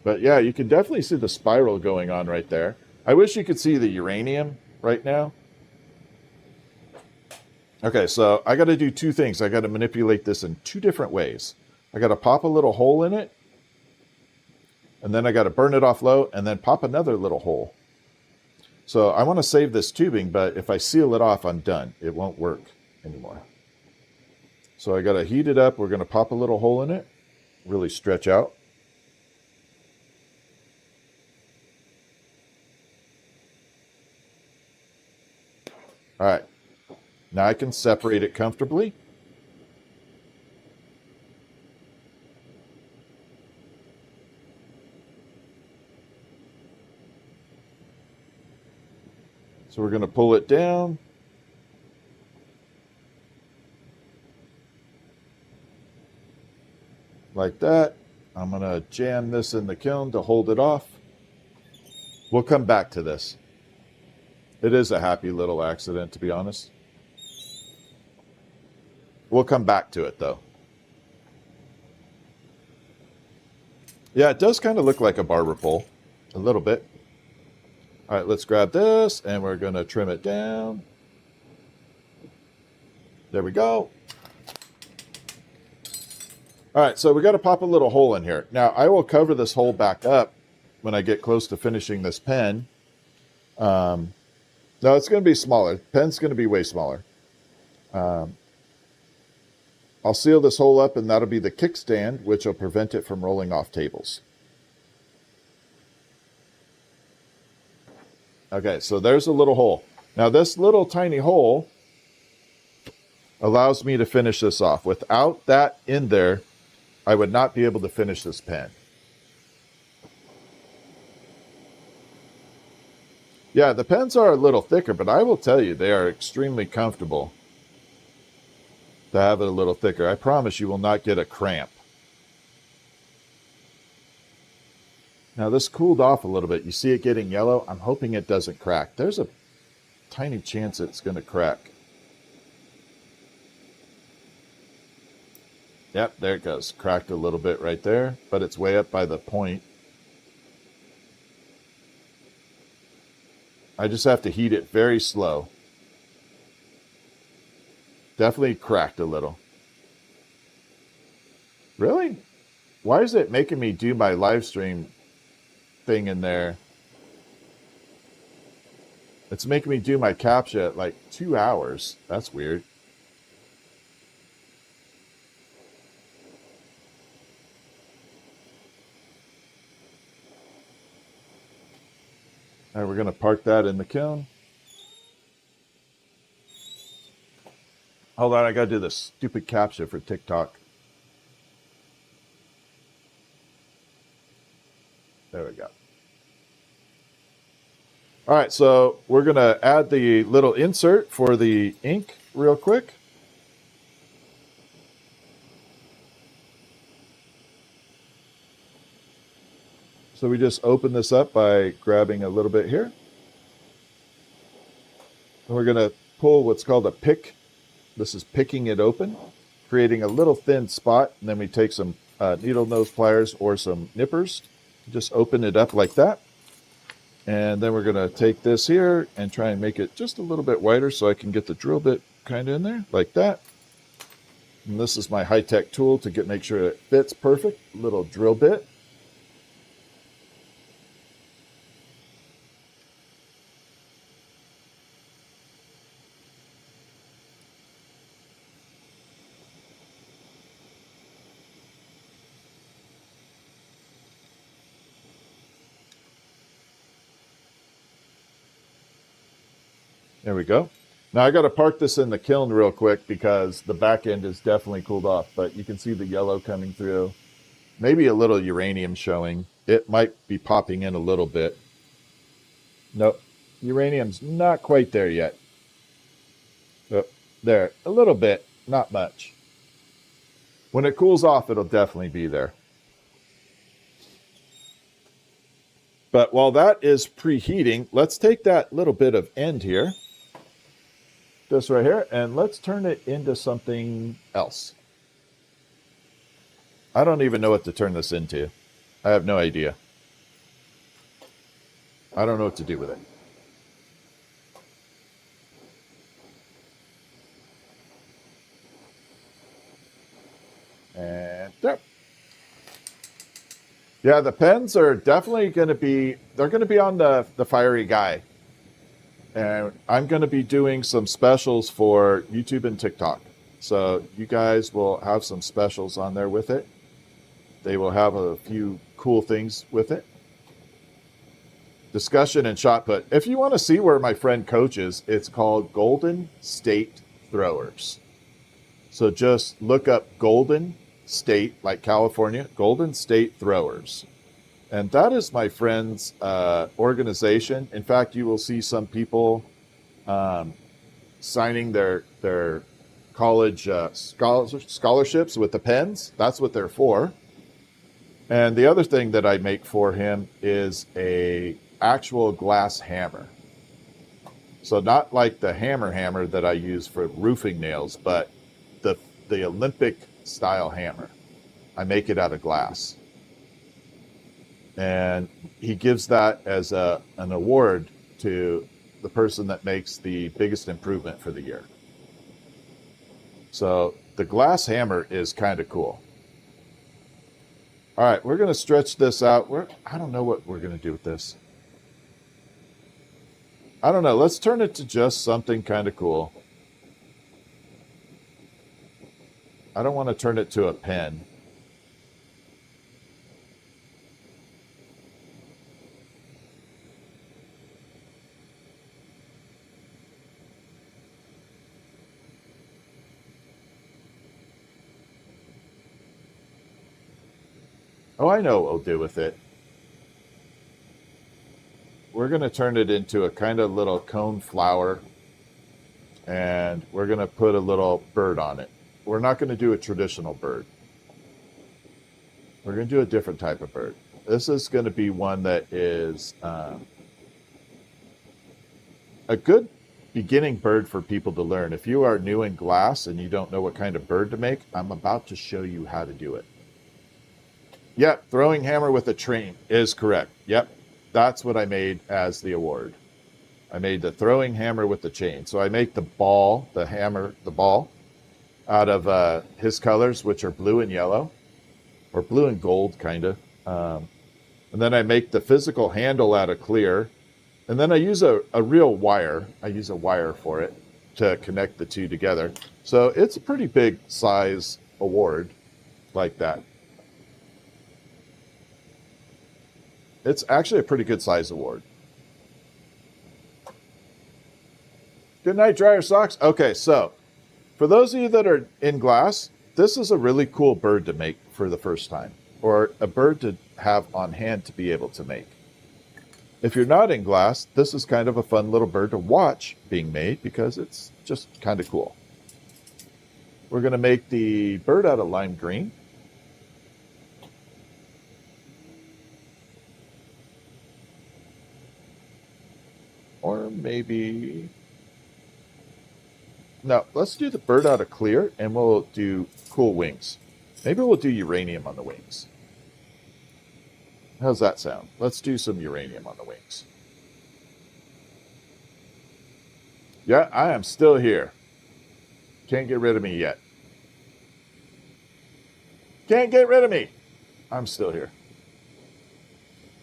But yeah, you can definitely see the spiral going on right there. I wish you could see the uranium right now. Okay, so I got to do two things. I got to manipulate this in two different ways. I got to pop a little hole in it, and then I got to burn it off low, and then pop another little hole. So I want to save this tubing, but if I seal it off, I'm done. It won't work anymore. So I got to heat it up. We're going to pop a little hole in it, really stretch out. All right, now I can separate it comfortably. So we're going to pull it down. Like that. I'm going to jam this in the kiln to hold it off. We'll come back to this. It is a happy little accident, to be honest. We'll come back to it, though. Yeah, it does kind of look like a barber pole. A little bit. All right, let's grab this, and we're going to trim it down. There we go. All right, so we got to pop a little hole in here. Now, I will cover this hole back up when I get close to finishing this pen. No, it's going to be smaller. Pen's going to be way smaller. I'll seal this hole up, and that'll be the kickstand, which will prevent it from rolling off tables. Okay, so there's a little hole. Now, this little tiny hole allows me to finish this off. Without that in there, I would not be able to finish this pen. Yeah, the pens are a little thicker, but I will tell you, they are extremely comfortable to have it a little thicker. I promise you will not get a cramp. Now, this cooled off a little bit. You see it getting yellow? I'm hoping it doesn't crack. There's a tiny chance it's going to crack. Yep, there it goes. Cracked a little bit right there, but it's way up by the point. I just have to heat it very slow. Definitely cracked a little. Really? Why is it making me do my live stream thing in there? It's making me do my captcha at like 2 hours. That's weird. All right, we're going to park that in the kiln. Hold on, I got to do this stupid captcha for TikTok. All right, so we're going to add the little insert for the ink real quick. So we just open this up by grabbing a little bit here. And we're going to pull what's called a pick. This is picking it open, creating a little thin spot. And then we take some needle nose pliers or some nippers, just open it up like that. And then we're going to take this here and try and make it just a little bit wider so I can get the drill bit kind of in there like that. And this is my high-tech tool to make sure it fits perfect, little drill bit. There we go. Now I got to park this in the kiln real quick because the back end is definitely cooled off, but you can see the yellow coming through. Maybe a little uranium showing. It might be popping in a little bit. Nope, uranium's not quite there yet. Oh, there, a little bit, not much. When it cools off, it'll definitely be there. But while that is preheating, let's take that little bit of end here, this right here, and let's turn it into something else. I don't even know what to turn this into. I have no idea. I don't know what to do with it. And there. Yeah, the pens are definitely going to be, they're going to be on the fiery guy. And I'm going to be doing some specials for YouTube and TikTok. So you guys will have some specials on there with it. They will have a few cool things with it. Discussion and shot put. If you want to see where my friend coaches, it's called Golden State Throwers. So just look up Golden State, like California, Golden State Throwers. And that is my friend's organization. In fact, you will see some people signing their college scholarships with the pens. That's what they're for. And the other thing that I make for him is a actual glass hammer. So not like the hammer that I use for roofing nails, but the Olympic style hammer. I make it out of glass. And he gives that as an award to the person that makes the biggest improvement for the year. So the glass hammer is kind of cool. All right, we're going to stretch this out. I don't know what we're going to do with this. I don't know. Let's turn it to just something kind of cool. I don't want to turn it to a pen. Oh, I know what we'll do with it. We're going to turn it into a kind of little cone flower, and we're going to put a little bird on it. We're not going to do a traditional bird. We're going to do a different type of bird. This is going to be one that is a good beginning bird for people to learn. If you are new in glass and you don't know what kind of bird to make, I'm about to show you how to do it. Yep, throwing hammer with a train is correct. Yep, that's what I made as the award. I made the throwing hammer with the chain. So I make the ball, the hammer, the ball, out of his colors, which are blue and yellow, or blue and gold, kind of. And then I make the physical handle out of clear. And then I use a real wire. I use a wire for it to connect the two together. So it's a pretty big size award like that. It's actually a pretty good size award. Good night, dryer socks. Okay, so for those of you that are in glass, this is a really cool bird to make for the first time, or a bird to have on hand to be able to make. If you're not in glass, this is kind of a fun little bird to watch being made because it's just kind of cool. We're going to make the bird out of lime green. Or maybe... No, let's do the bird out of clear and we'll do cool wings. Maybe we'll do uranium on the wings. How's that sound? Let's do some uranium on the wings. Yeah, I am still here. Can't get rid of me yet. Can't get rid of me. I'm still here.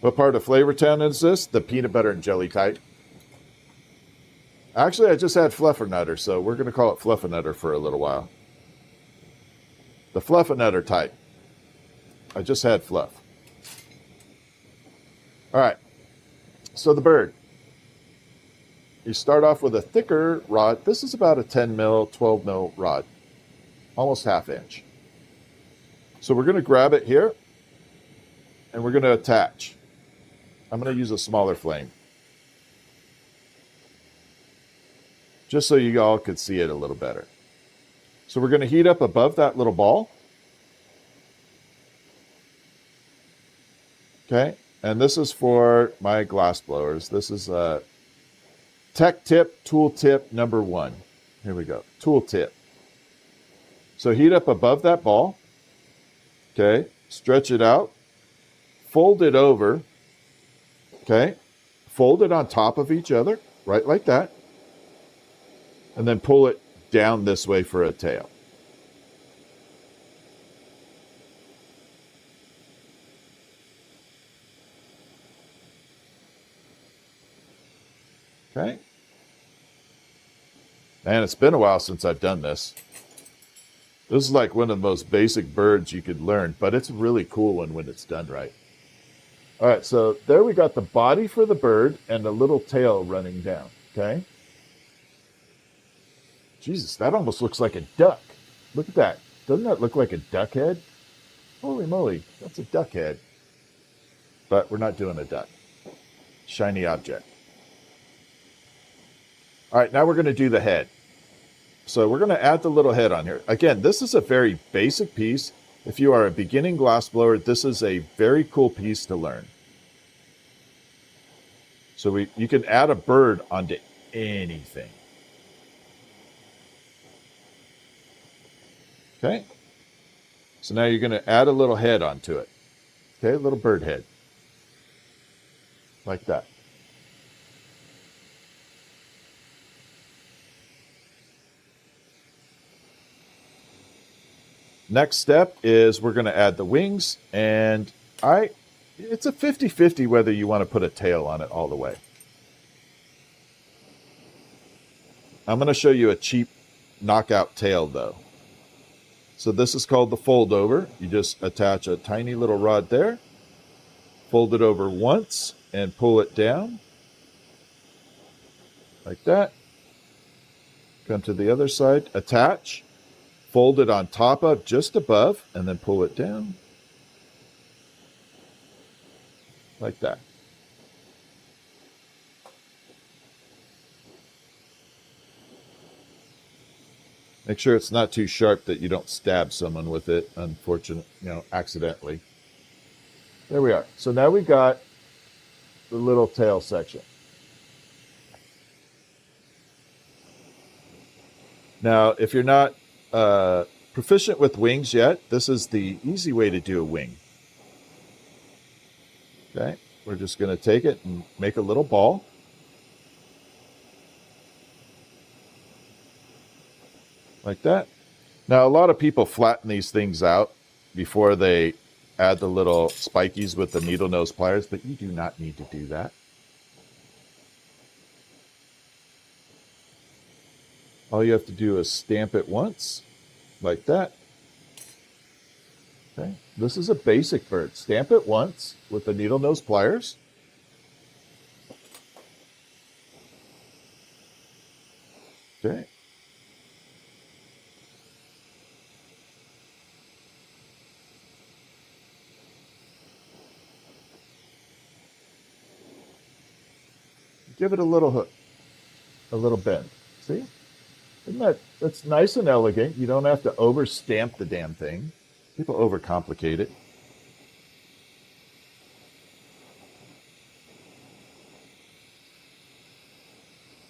What part of Flavortown is this? The peanut butter and jelly type. Actually, I just had Fluffernutter, so we're going to call it Fluffernutter for a little while. The Fluffernutter type. I just had fluff. All right. So the bird. You start off with a thicker rod. This is about a 10 mil, 12 mil rod. Almost ½ inch. So we're going to grab it here. And we're going to attach. I'm going to use a smaller flame. Just so you all could see it a little better. So we're going to heat up above that little ball. Okay. And this is for my glass blowers. This is a Tech Tip Tool Tip number 1. Here we go. Tool Tip. So heat up above that ball. Okay. Stretch it out. Fold it over. Okay. Fold it on top of each other. Right like that. And then pull it down this way for a tail. Okay. Man, it's been a while since I've done this. This is like one of the most basic birds you could learn, but it's a really cool one when it's done right. All right, so there we got the body for the bird and the little tail running down, okay? Jesus, that almost looks like a duck. Look at that. Doesn't that look like a duck head? Holy moly, that's a duck head. But we're not doing a duck. Shiny object. All right, now we're going to do the head. So we're going to add the little head on here. Again, this is a very basic piece. If you are a beginning glassblower, this is a very cool piece to learn. So you can add a bird onto anything. Okay. So now you're going to add a little head onto it. Okay, a little bird head. Like that. Next step is we're going to add the wings, and it's a 50-50 whether you want to put a tail on it all the way. I'm going to show you a cheap knockout tail though. So this is called the fold over. You just attach a tiny little rod there, fold it over once and pull it down like that. Come to the other side, attach. Fold it on top of, just above, and then pull it down. Like that. Make sure it's not too sharp that you don't stab someone with it, accidentally. There we are. So now we got the little tail section. Now, if you're not proficient with wings yet, this is the easy way to do a wing. Okay, we're just going to take it and make a little ball. Like that. Now, a lot of people flatten these things out before they add the little spikies with the needle nose pliers, but you do not need to do that. All you have to do is stamp it once, like that. Okay, this is a basic bird. Stamp it once with the needle nose pliers. Okay. give it a little hook, a little bend. See? That's nice and elegant. You don't have to over stamp the damn thing. People overcomplicate it.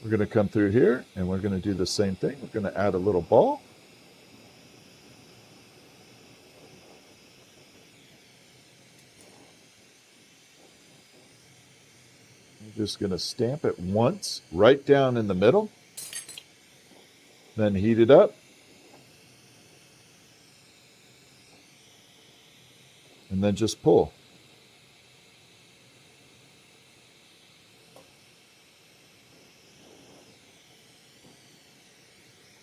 We're going to come through here and we're going to do the same thing. We're going to add a little ball. I'm just going to stamp it once right down in the middle. Then heat it up. And then just pull.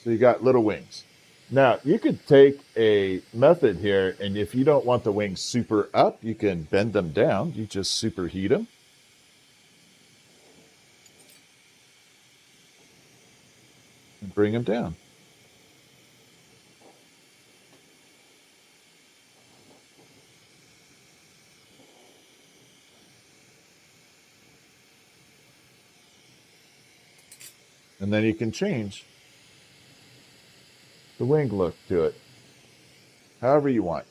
So you got little wings. Now, you could take a method here, and if you don't want the wings super up, you can bend them down. You just superheat them. And bring them down. And then you can change the wing look to it, however you want.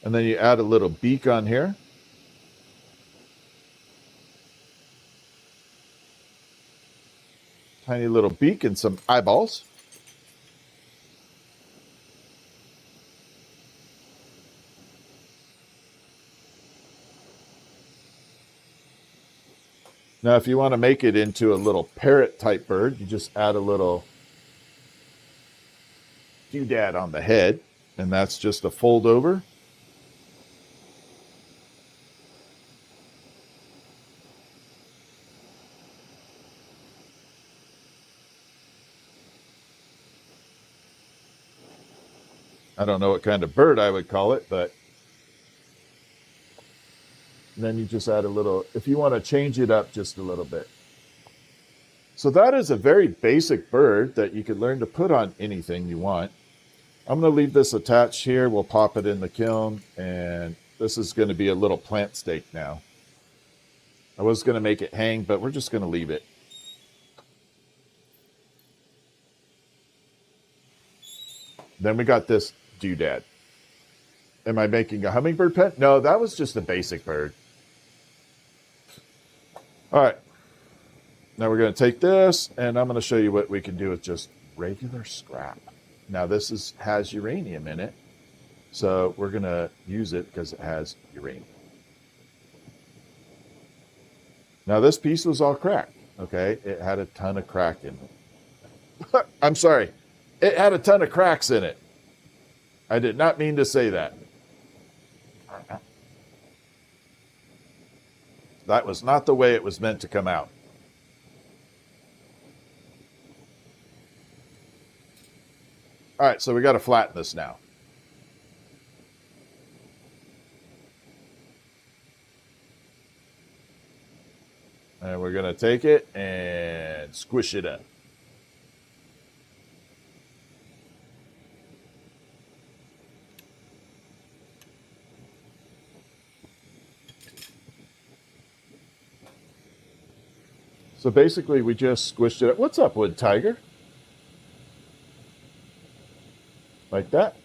And then you add a little beak on here. Tiny little beak and some eyeballs. Now, if you want to make it into a little parrot type bird, you just add a little doodad on the head, and that's just a fold over. I don't know what kind of bird I would call it, but then you just add a little, if you want to change it up just a little bit. So that is a very basic bird that you could learn to put on anything you want. I'm going to leave this attached here. We'll pop it in the kiln, and this is going to be a little plant stake now. I was going to make it hang, but we're just going to leave it. Then we got this doodad. Am I making a hummingbird pen? No, that was just a basic bird. All right. Now we're going to take this, and I'm going to show you what we can do with just regular scrap. Now this has uranium in it, so we're going to use it because it has uranium. Now this piece was all cracked, okay? It had a ton of crack in it. I'm sorry. It had a ton of cracks in it. I did not mean to say that. That was not the way it was meant to come out. All right, so we got to flatten this now. And we're going to take it and squish it up. So basically, we just squished it up. What's up, Wood Tiger? Like that.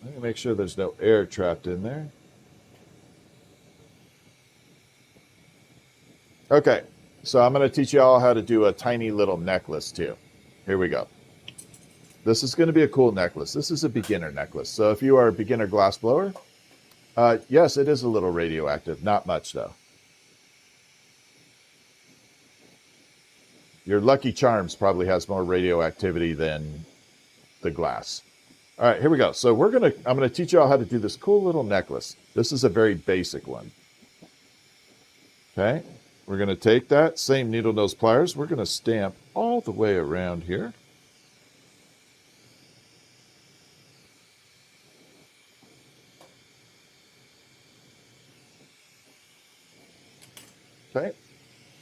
I'm going to make sure there's no air trapped in there. Okay, so I'm going to teach you all how to do a tiny little necklace too. Here we go. This is going to be a cool necklace. This is a beginner necklace. So if you are a beginner glass blower, yes, it is a little radioactive. Not much, though. Your Lucky Charms probably has more radioactivity than the glass. All right, here we go. So I'm going to teach you all how to do this cool little necklace. This is a very basic one. Okay, we're going to take that same needle nose pliers. We're going to stamp all the way around here. Okay,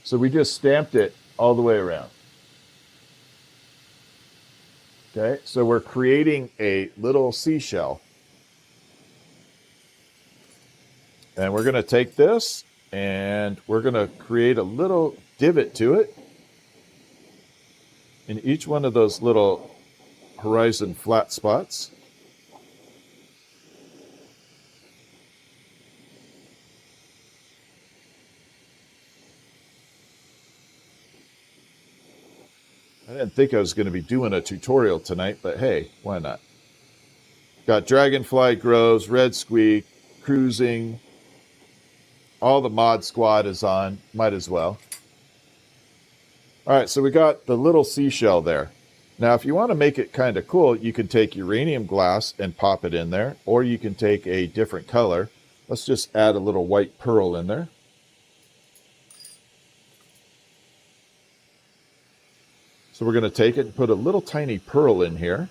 so we just stamped it all the way around. Okay, so we're creating a little seashell. And we're going to take this and we're going to create a little divot to it in each one of those little horizon flat spots. I didn't think I was going to be doing a tutorial tonight, but hey, why not? Got Dragonfly Grows, Red Squeak, Cruising. All the mod squad is on. Might as well. All right, so we got the little seashell there. Now, if you want to make it kind of cool, you can take uranium glass and pop it in there, or you can take a different color. Let's just add a little white pearl in there. So we're going to take it and put a little tiny pearl in here.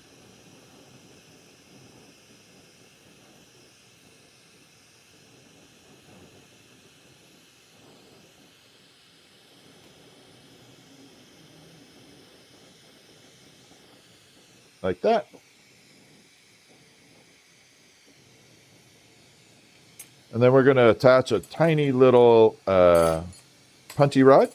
Like that. And then we're going to attach a tiny little punty rod.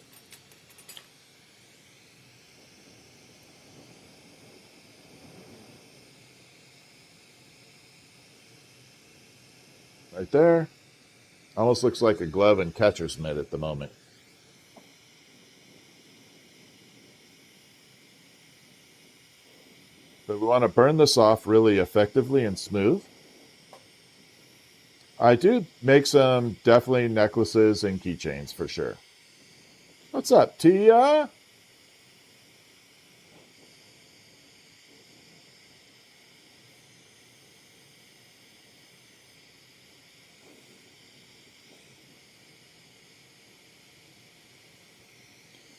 Right there. Almost looks like a glove and catcher's mitt at the moment. But we want to burn this off really effectively and smooth. I do make some definitely necklaces and keychains for sure. What's up, Teal?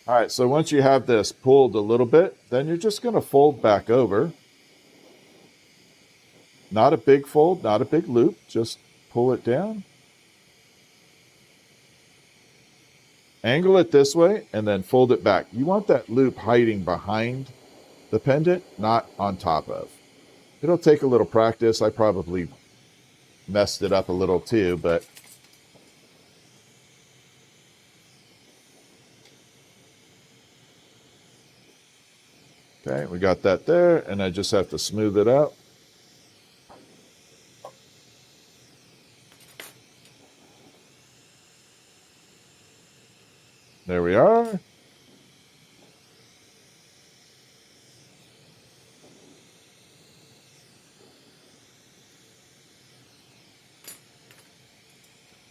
All right, so once you have this pulled a little bit, then you're just going to fold back over. Not a big fold, not a big loop, just pull it down. Angle it this way and then fold it back. You want that loop hiding behind the pendant, not on top of. It'll take a little practice. I probably messed it up a little too, but okay, we got that there, and I just have to smooth it out. There we are.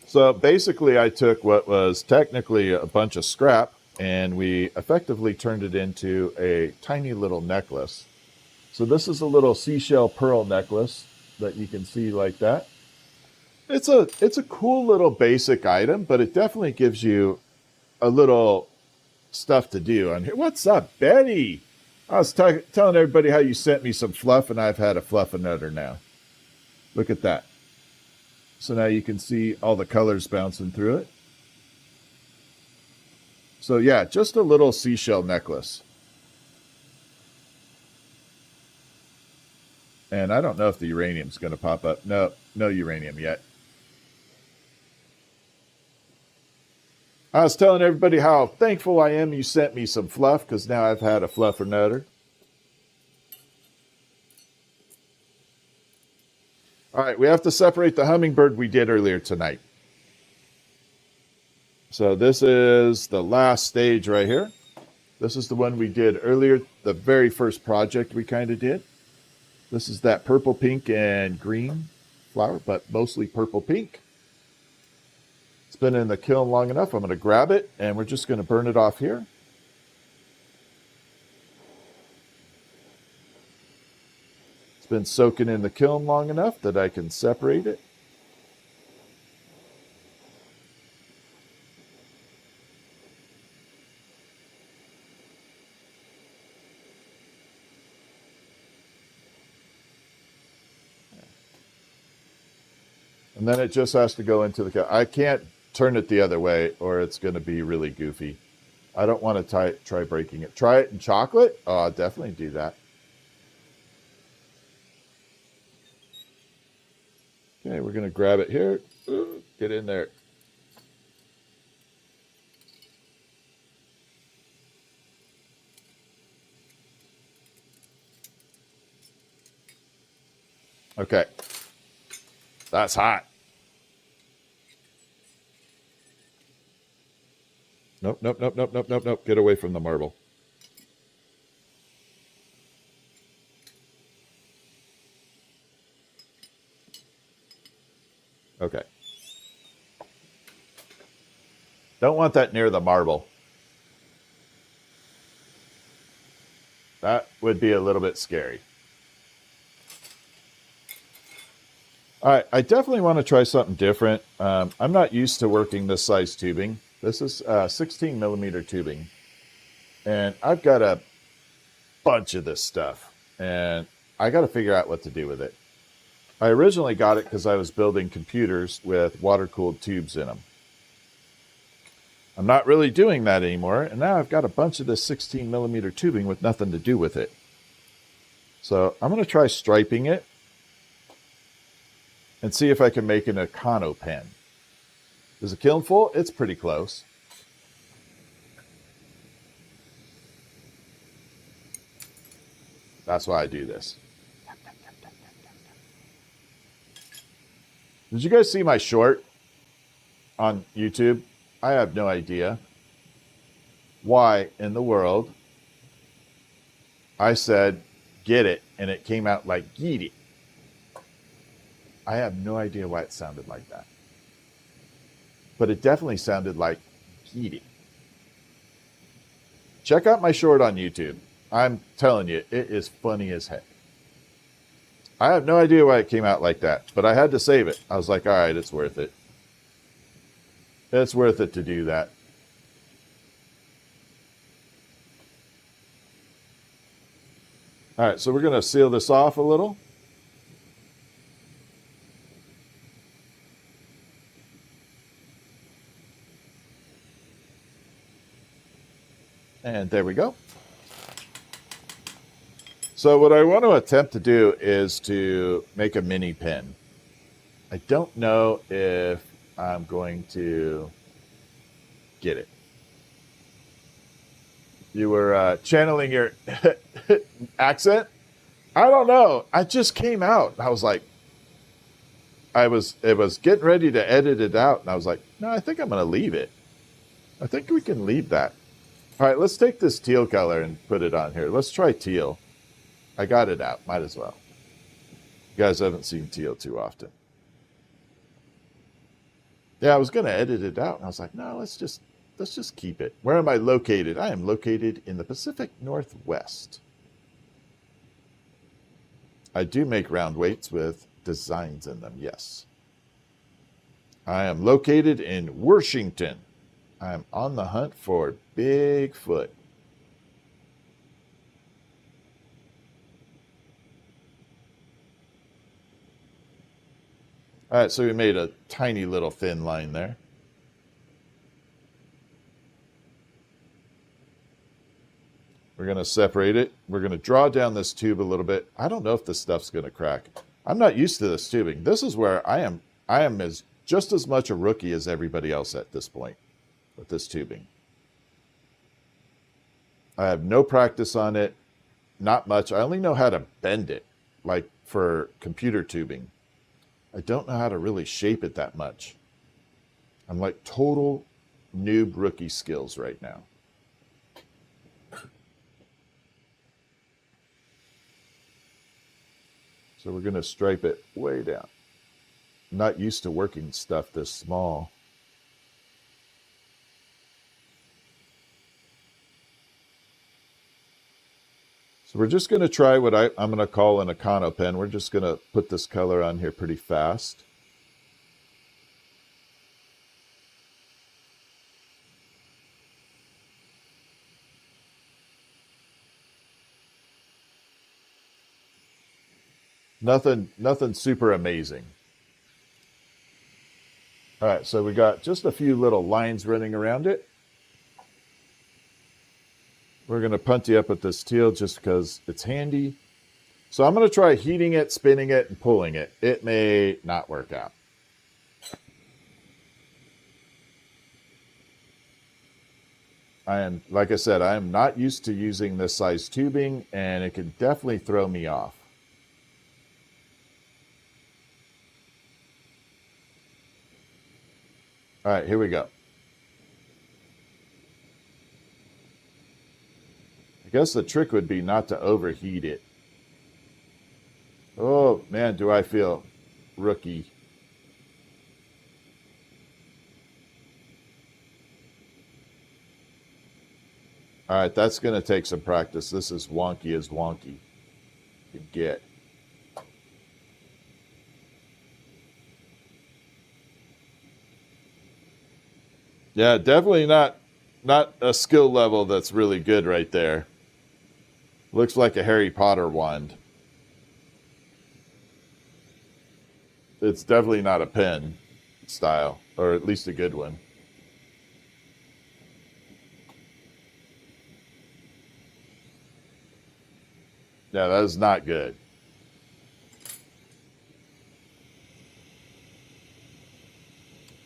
So basically I took what was technically a bunch of scrap and we effectively turned it into a tiny little necklace. So this is a little seashell pearl necklace that you can see like that. It's a cool little basic item, but it definitely gives you a little stuff to do on here. What's up, Betty? I was telling everybody how you sent me some fluff, and I've had a fluffernutter now. Look at that. So now you can see all the colors bouncing through it. So yeah, just a little seashell necklace. And I don't know if the uranium's going to pop up. No uranium yet. I was telling everybody how thankful I am you sent me some fluff, because now I've had a fluffernutter. All right, we have to separate the hummingbird we did earlier tonight. So this is the last stage right here. This is the one we did earlier, the very first project we kind of did. This is that purple, pink, and green flower, but mostly purple, pink. It's been in the kiln long enough. I'm going to grab it, and we're just going to burn it off here. It's been soaking in the kiln long enough that I can separate it. And then it just has to go into the kiln. I can't turn it the other way or it's going to be really goofy. I don't want to try breaking it. Try it in chocolate? Oh, I'll definitely do that. Okay, we're going to grab it here. Get in there. Okay. That's hot. Nope, nope, nope, nope, nope, nope, nope. Get away from the marble. Okay. Don't want that near the marble. That would be a little bit scary. All right, I definitely want to try something different. I'm not used to working this size tubing. This is 16 millimeter tubing. And I've got a bunch of this stuff. And I got to figure out what to do with it. I originally got it because I was building computers with water-cooled tubes in them. I'm not really doing that anymore. And now I've got a bunch of this 16 millimeter tubing with nothing to do with it. So I'm going to try striping it and see if I can make an Econo pen. Is the kiln full? It's pretty close. That's why I do this. Did you guys see my short on YouTube? I have no idea why in the world I said, get it, and it came out like, get it. I have no idea why it sounded like that. But it definitely sounded like get it. Check out my short on YouTube. I'm telling you, it is funny as heck. I have no idea why it came out like that, but I had to save it. I was like, all right, it's worth it. It's worth it to do that. All right, so we're going to seal this off a little. And there we go. So what I want to attempt to do is to make a mini pen. I don't know if I'm going to get it. You were channeling your accent? I don't know. I just came out. I was like, it was getting ready to edit it out. And I was like, no, I think I'm going to leave it. I think we can leave that. All right, let's take this teal color and put it on here. Let's try teal. I got it out. Might as well. You guys haven't seen teal too often. Yeah, I was going to edit it out. And I was like, no, let's just keep it. Where am I located? I am located in the Pacific Northwest. I do make round weights with designs in them, yes. I am located in Washington. I am on the hunt for Bigfoot. All right, so we made a tiny little thin line there. We're going to separate it. We're going to draw down this tube a little bit. I don't know if this stuff's going to crack. I'm not used to this tubing. This is where I am just as much a rookie as everybody else at this point with this tubing. I have no practice on it, not much. I only know how to bend it, like for computer tubing. I don't know how to really shape it that much. I'm like total noob rookie skills right now. So we're going to stripe it way down. I'm not used to working stuff this small. So we're just going to try what I'm going to call an Econo pen. We're just going to put this color on here pretty fast. Nothing super amazing. All right, so we got just a few little lines running around it. We're going to punty up with this teal just because it's handy. So I'm going to try heating it, spinning it, and pulling it. It may not work out. like I said, I am not used to using this size tubing, and it can definitely throw me off. All right, here we go. I guess the trick would be not to overheat it. Oh, man, do I feel rookie. All right, that's going to take some practice. This is wonky as wonky can get. Yeah, definitely not a skill level that's really good right there. Looks like a Harry Potter wand. It's definitely not a pen style, or at least a good one. Yeah, that is not good.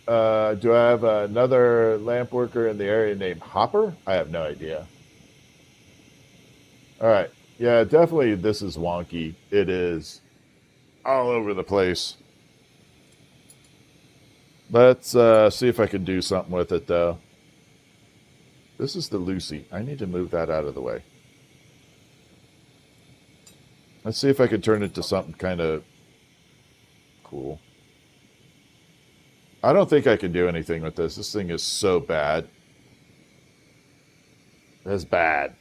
Do I have another lamp worker in the area named Hopper? I have no idea. All right. Yeah, definitely this is wonky. It is all over the place. Let's see if I can do something with it, though. This is the Lucy. I need to move that out of the way. Let's see if I can turn it to something kind of cool. I don't think I can do anything with this. This thing is so bad. That's bad.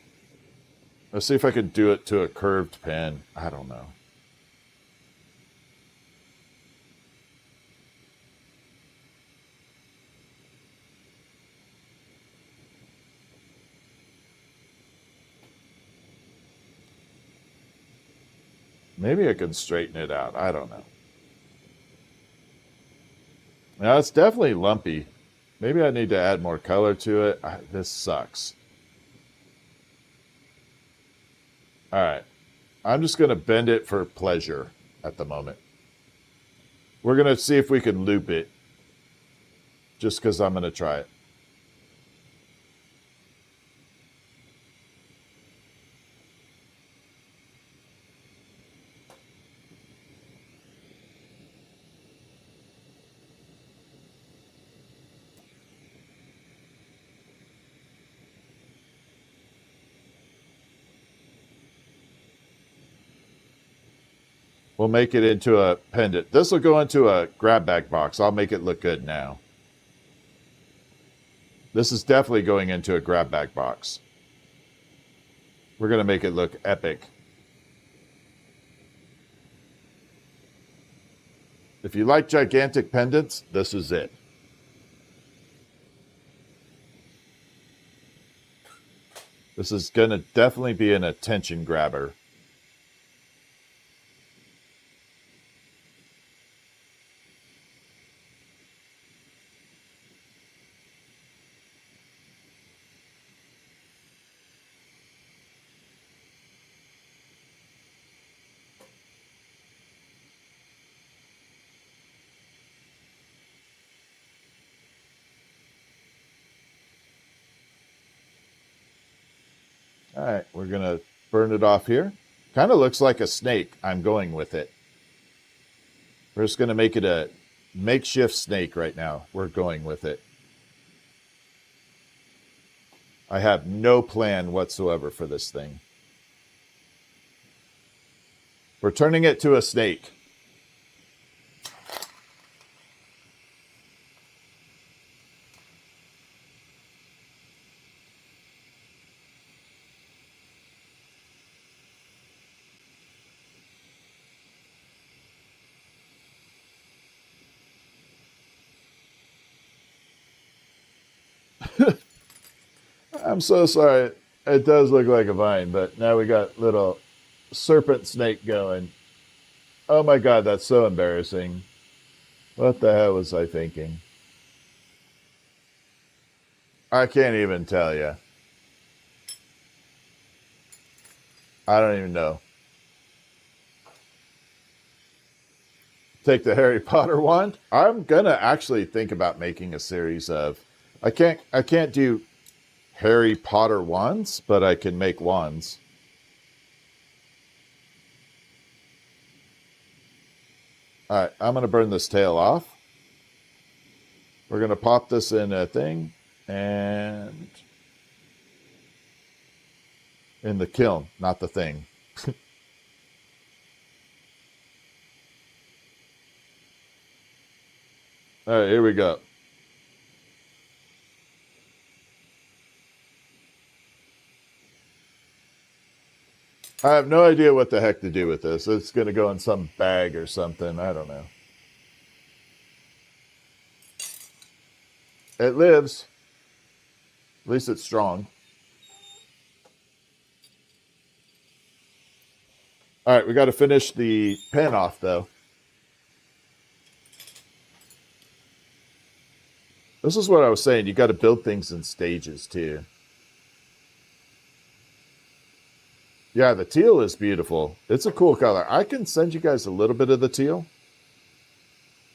Let's see if I can do it to a curved pen. I don't know. Maybe I can straighten it out. I don't know. Now, it's definitely lumpy. Maybe I need to add more color to it. This sucks. All right. I'm just going to bend it for pleasure at the moment. We're going to see if we can loop it. Just because I'm going to try it. We'll make it into a pendant. This will go into a grab bag box. I'll make it look good now. This is definitely going into a grab bag box. We're going to make it look epic. If you like gigantic pendants, this is it. This is going to definitely be an attention grabber. All right, we're going to burn it off here. Kind of looks like a snake. I'm going with it. We're just going to make it a makeshift snake right now. We're going with it. I have no plan whatsoever for this thing. We're turning it to a snake. I'm so sorry. It does look like a vine, but now we got little serpent snake going. Oh my God, that's so embarrassing. What the hell was I thinking? I can't even tell you. I don't even know. Take the Harry Potter wand. I'm gonna actually think about making a series of. I can't do Harry Potter wands, but I can make wands. All right, I'm going to burn this tail off. We're going to pop this in a thing and in the kiln, not the thing. All right, here we go. I have no idea what the heck to do with this. It's going to go in some bag or something. I don't know. It lives. At least it's strong. All right, we got to finish the pen off, though. This is what I was saying. You got to build things in stages, too. Yeah, the teal is beautiful. It's a cool color. I can send you guys a little bit of the teal,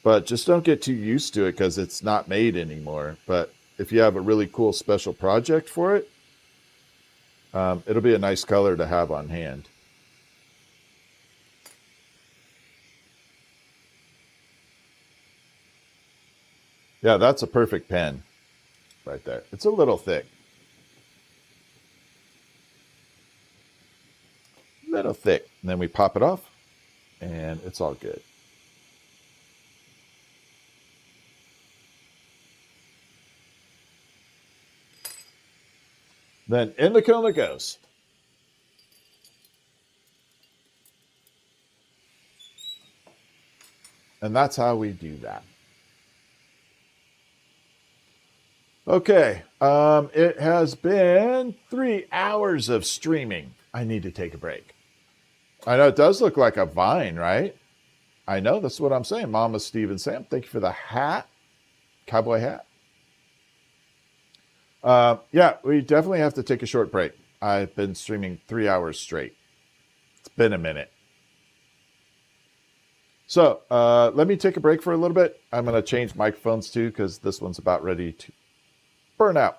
but just don't get too used to it because it's not made anymore. But if you have a really cool special project for it, it'll be a nice color to have on hand. Yeah, that's a perfect pen right there. It's a little thick. Little thick. And then we pop it off, and it's all good. Then in the kiln it goes. And that's how we do that. Okay, it has been 3 hours of streaming. I need to take a break. I know it does look like a vine, right? I know, that's what I'm saying. Mama, Steve, and Sam, thank you for the hat. Cowboy hat. Yeah, we definitely have to take a short break. I've been streaming 3 hours straight. It's been a minute. So let me take a break for a little bit. I'm going to change microphones too because this one's about ready to burn out.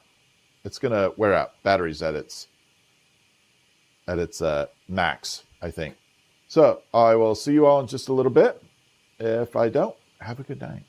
It's going to wear out. Battery's at its max, I think. So I will see you all in just a little bit. If I don't, have a good night.